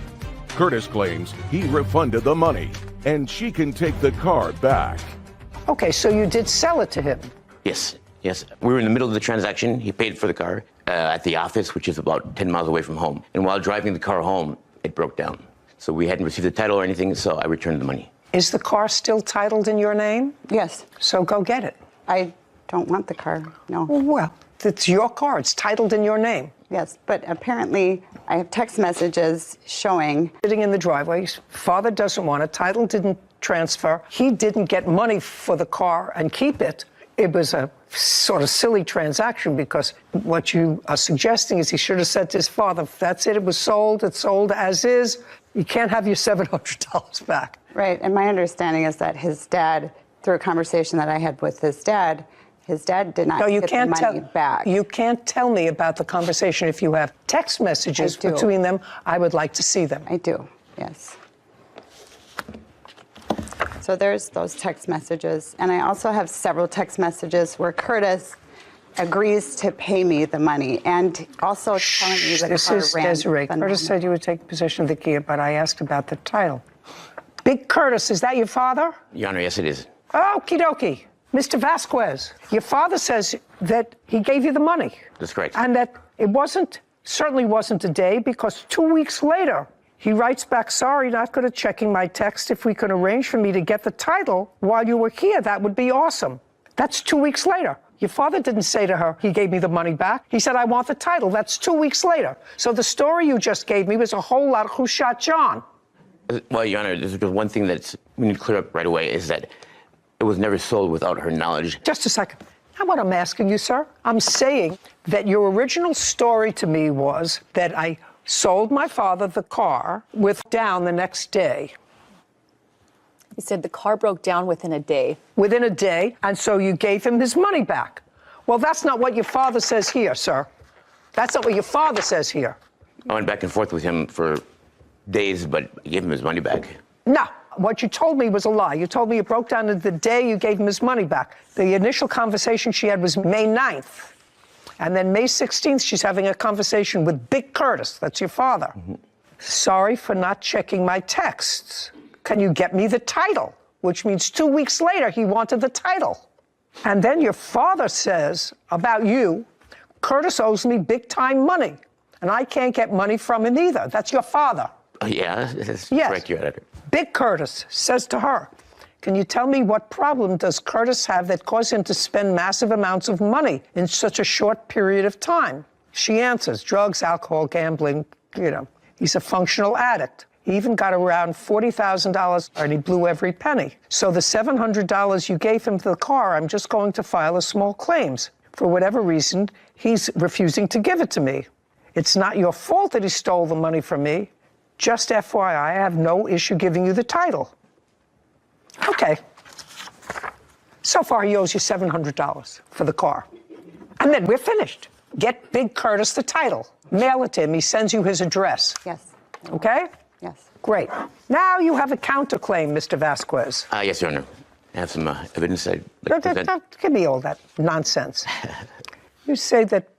Curtis claims he refunded the money, and she can take the car back. Okay, so you did sell it to him. Yes, yes. We were in the middle of the transaction. He paid for the car at the office, which is about 10 miles away from home. And while driving the car home, it broke down. So we hadn't received the title or anything, so I returned the money. Is the car still titled in your name? Yes. So go get it. I don't want the car, no. Well, it's your car. It's titled in your name. Yes, but apparently I have text messages showing. Sitting in the driveway, his father doesn't want it, title didn't transfer, he didn't get money for the car and keep it. It was a sort of silly transaction because what you are suggesting is he should have said to his father, that's it, it was sold, it's sold as is, you can't have your $700 back. Right, and my understanding is that his dad, through a conversation that I had with his dad did not get the money back. You can't tell me about the conversation. If you have text messages between them, I would like to see them. I do, yes. So there's those text messages. And I also have several text messages where Curtis agrees to pay me the money and also telling me that the car ran. Desiree. Curtis said you would take possession of the Kia, but I asked about the title. Big Curtis, is that your father? Your Honor, yes, it is. Okie dokie. Mr. Vasquez, your father says that he gave you the money. That's correct. And that it certainly wasn't a day, because 2 weeks later, he writes back, sorry, not good at checking my text. If we could arrange for me to get the title while you were here, that would be awesome. That's 2 weeks later. Your father didn't say to her, he gave me the money back. He said, I want the title. That's 2 weeks later. So the story you just gave me was a whole lot of who shot John. Well, Your Honor, there's just one thing that we need to clear up right away is that it was never sold without her knowledge. Just a second. Now what I'm asking you, sir, I'm saying that your original story to me was that I sold my father the car down the next day. He said the car broke down within a day. Within a day, and so you gave him his money back. Well, that's not what your father says here, sir. That's not what your father says here. I went back and forth with him for days, but I gave him his money back. No. What you told me was a lie. You told me it broke down the day you gave him his money back. The initial conversation she had was May 9th. And then May 16th, she's having a conversation with Big Curtis. That's your father. Mm-hmm. Sorry for not checking my texts. Can you get me the title? Which means 2 weeks later, he wanted the title. And then your father says about you, Curtis owes me big time money. And I can't get money from him either. That's your father. Yeah, that's yes. Correct, Your Honor. Big Curtis says to her, can you tell me what problem does Curtis have that caused him to spend massive amounts of money in such a short period of time? She answers, drugs, alcohol, gambling, he's a functional addict. He even got around $40,000 and he blew every penny. So the $700 you gave him for the car, I'm just going to file a small claims. for whatever reason, he's refusing to give it to me. It's not your fault that he stole the money from me. Just FYI, I have no issue giving you the title. Okay. So far, he owes you $700 for the car. And then we're finished. Get Big Curtis the title. Mail it to him. He sends you his address. Yes. Okay? Yes. Great. Now you have a counterclaim, Mr. Vasquez. Yes, Your Honor. I have some evidence I'd like to present. Don't give me all that nonsense. You say that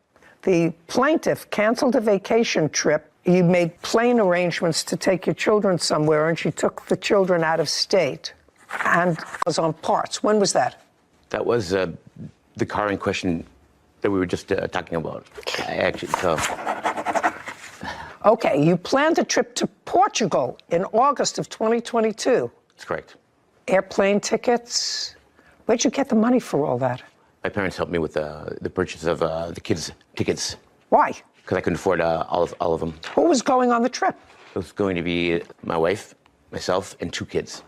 the plaintiff canceled a vacation trip. You made plane arrangements to take your children somewhere, and she took the children out of state and was on parts. When was that? That was the car in question that we were just talking about. Okay, you planned a trip to Portugal in August of 2022. That's correct. Airplane tickets. Where'd you get the money for all that? My parents helped me with the purchase of the kids' tickets. Why? Because I couldn't afford all of them. Who was going on the trip? It was going to be my wife, myself, and 2 kids.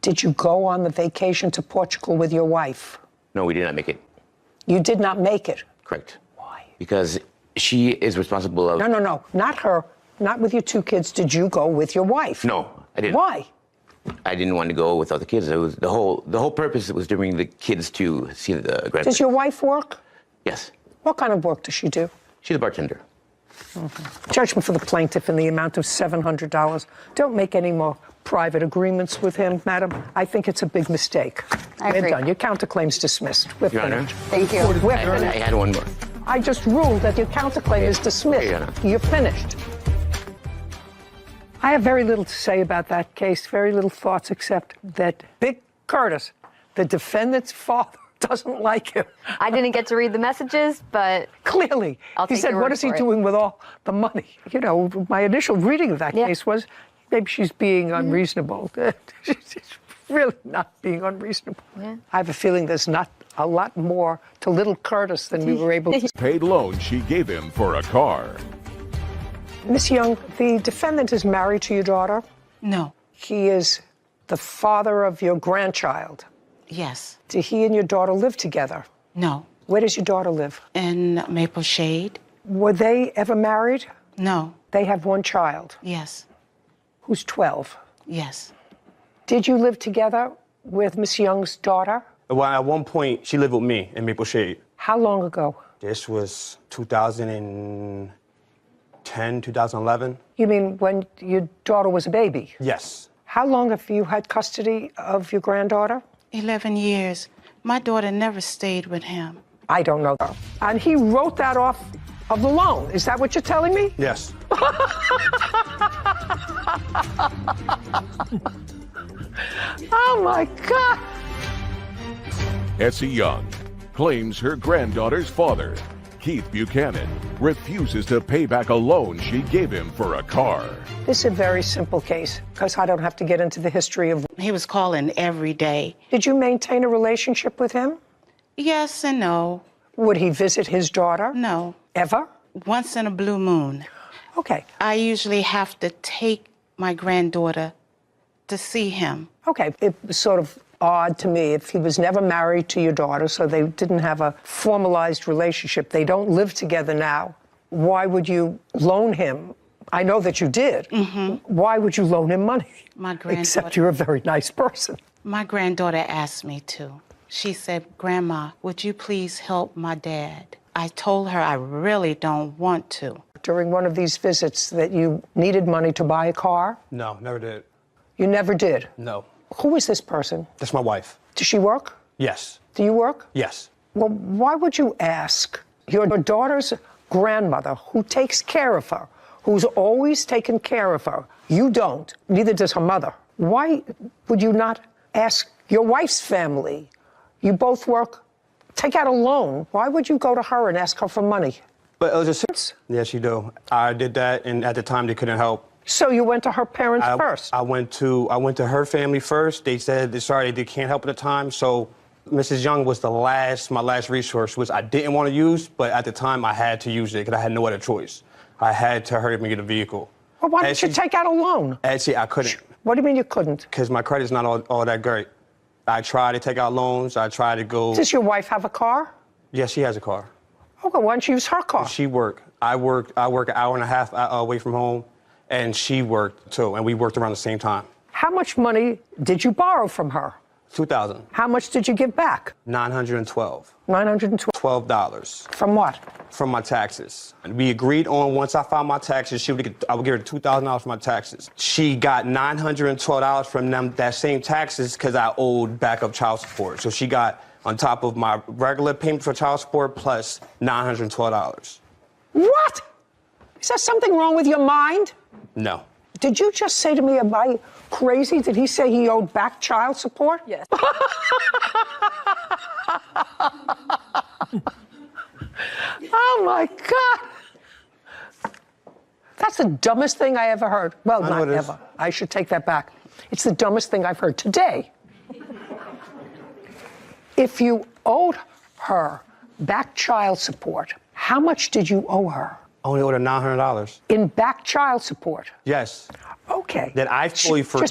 Did you go on the vacation to Portugal with your wife? No, we did not make it. You did not make it? Correct. Why? Because she is responsible of... No, not her. Not with your 2 kids. Did you go with your wife? No, I didn't. Why? I didn't want to go without the kids. It was the whole purpose was to bring the kids to see the grandparents. Does your wife work? Yes. What kind of work does she do? She's a bartender. Judgment for the plaintiff in the amount of $700. Don't make any more private agreements with him, madam. I think it's a big mistake. I agree. We're done. Your counterclaim's dismissed. We're Your Honor. finished. Thank you. I had one more. I just ruled that your counterclaim is dismissed. Your Honor. You're finished. I have very little to say about that case, very little thoughts, except that Big Curtis, the defendant's father, doesn't like him. I didn't get to read the messages, but clearly. I'll He take said, your what word is he for it." doing with all the money? You know, my initial reading of that case was, maybe she's being unreasonable. She's really not being unreasonable. Yeah. I have a feeling there's not a lot more to little Curtis than we were able to. Paid loan she gave him for a car. Miss Young, the defendant is married to your daughter? No. He is the father of your grandchild? Yes. Do he and your daughter live together? No. Where does your daughter live? In Maple Shade. Were they ever married? No. They have one child? Yes. Who's 12? Yes. Did you live together with Miss Young's daughter? Well, at one point, she lived with me in Maple Shade. How long ago? This was 2010, 2011. You mean when your daughter was a baby? Yes. How long have you had custody of your granddaughter? 11 years. My daughter never stayed with him. I don't know. And he wrote that off of the loan. Is that what you're telling me? Yes. Oh, my God. Essie Young claims her granddaughter's father, Keith Buchanan, refuses to pay back a loan she gave him for a car. This is a very simple case, because I don't have to get into the history of... He was calling every day. Did you maintain a relationship with him? Yes and no. Would he visit his daughter? No. Ever? Once in a blue moon. Okay. I usually have to take my granddaughter to see him. Okay. It was sort of odd to me if he was never married to your daughter, so they didn't have a formalized relationship. They don't live together now. Why would you loan him? I know that you did. Mm-hmm. Why would you loan him money? My granddaughter. Except you're a very nice person. My granddaughter asked me to. She said, "Grandma, would you please help my dad?" I told her I really don't want to. During one of these visits that you needed money to buy a car? No, never did. You never did? No. Who is this person? That's my wife. Does she work? Yes. Do you work? Yes. Well, why would you ask your daughter's grandmother, who takes care of her, who's always taken care of her? You don't. Neither does her mother. Why would you not ask your wife's family? You both work. Take out a loan. Why would you go to her and ask her for money? But it was just... Yes, you do. I did that, and at the time, they couldn't help. So you went to her parents first? I went to her family first. They said, sorry, they can't help at the time. So Mrs. Young was my last resource, which I didn't want to use, but at the time, I had to use it because I had no other choice. I had to hurry up and get a vehicle. Well, why didn't you take out a loan? Actually, I couldn't. What do you mean you couldn't? Because my credit's not all that great. I tried to take out loans. I tried to go... Does your wife have a car? Yes, she has a car. Okay, why don't you use her car? She work. I work an hour and a half away from home, and she worked too, and we worked around the same time. How much money did you borrow from her? $2,000. How much did you give back? $912. $12. From what? From my taxes. And we agreed on once I filed my taxes, I would give her $2,000 for my taxes. She got $912 from them, that same taxes, because I owed backup child support. So she got on top of my regular payment for child support plus $912. What? Is there something wrong with your mind? No. Did you just say to me, am I crazy? Did he say he owed back child support? Yes. Oh, my God. That's the dumbest thing I ever heard. Well, not ever. I should take that back. It's the dumbest thing I've heard today. If you owed her back child support, how much did you owe her? Only owed her $900. In back child support? Yes. Okay. That I fully forgot.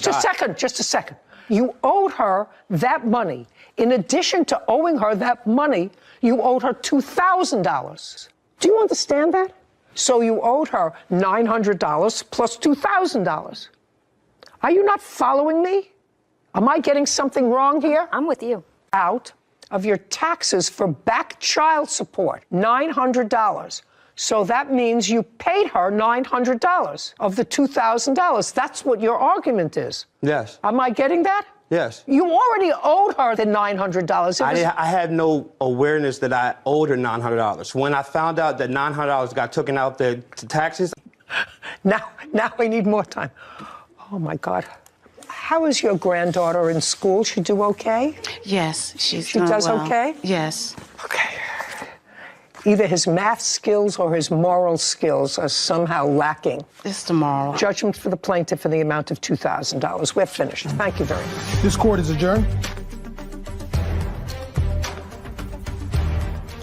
Just a second. You owed her that money. In addition to owing her that money, you owed her $2,000. Do you understand that? So you owed her $900 plus $2,000. Are you not following me? Am I getting something wrong here? I'm with you. Out of your taxes for back child support, $900. So that means you paid her $900 of the $2,000. That's what your argument is. Yes. Am I getting that? Yes. You already owed her the $900. I had no awareness that I owed her $900. When I found out that $900 got taken out the taxes. Now I need more time. Oh, my God. How is your granddaughter in school? She do okay? Yes, she does well. okay? Yes. Okay. Either his math skills or his moral skills are somehow lacking. It's the moral. Judgment for the plaintiff in the amount of $2,000. We're finished. Thank you very much. This court is adjourned.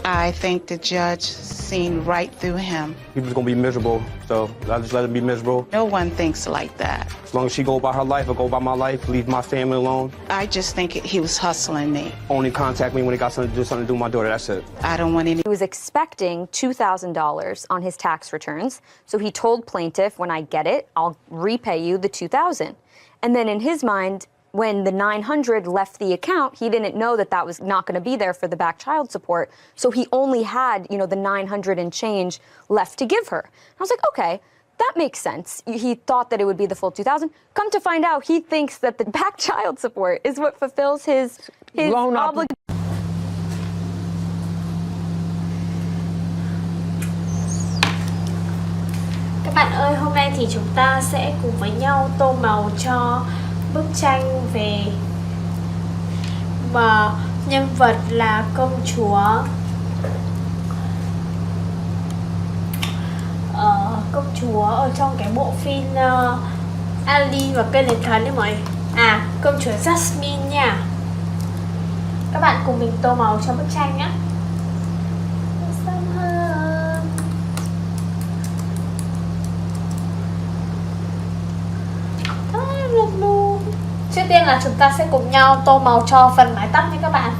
I think the judge seen right through him. He was going to be miserable, so I just let him be miserable. No one thinks like that. As long as she go about her life, I go about my life, leave my family alone. I just think he was hustling me. Only contact me when he got something to do with my daughter, that's it. I don't want any. He was expecting $2,000 on his tax returns, so he told plaintiff, when I get it, I'll repay you the $2,000. And then in his mind, when the $900 left the account, he didn't know that that was not going to be there for the back child support. So he only had, the $900 and change left to give her. I was like, okay, that makes sense. He thought that it would be the full $2,000. Come to find out, he thinks that the back child support is what fulfills his obligation. Các bạn ơi, hôm nay thì chúng ta sẽ cùng với nhau tô màu cho bức tranh về nhân vật là công chúa ở trong cái bộ phim Ali và cây nến thần ấy mọi người. Công chúa Jasmine nha. Các bạn cùng mình tô màu cho bức tranh nhé. Trước tiên là chúng ta sẽ cùng nhau tô màu cho phần mái tóc nha các bạn.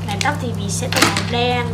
Mái tóc thì mình sẽ tô màu đen.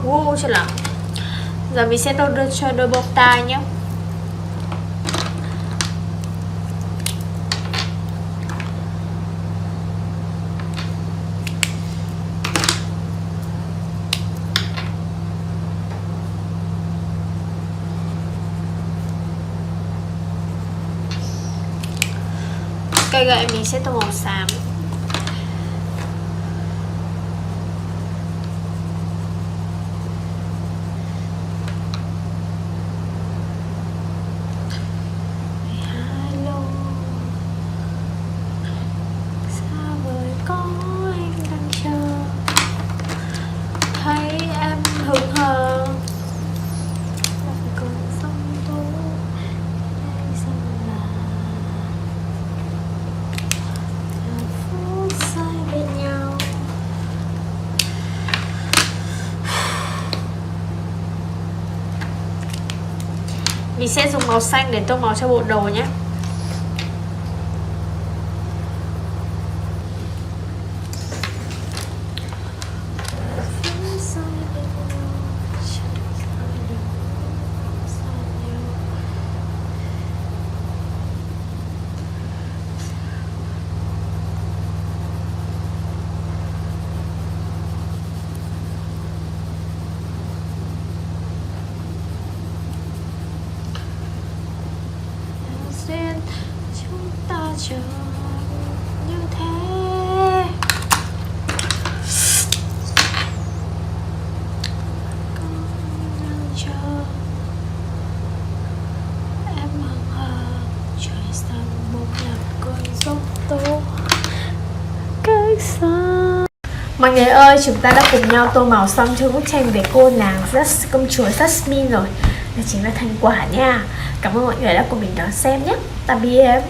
gu cho lắm. Giờ mình sẽ đưa cho đôi bông tai nhé. Cây gậy mình sẽ tô màu xám. Mình sẽ dùng màu xanh để tô màu cho bộ đồ nhé. Chúng ta chờ như thế. Con đang chờ em hằng hờ trời xanh một lần cơn gió tố cách xa. Mọi người ơi, chúng ta đã cùng nhau tô màu xong cho bức tranh về cô nàng công chúa Jasmine rồi. Đây chính là thành quả nha. Cảm ơn mọi người đã cùng mình đón xem nhé. Tạm biệt.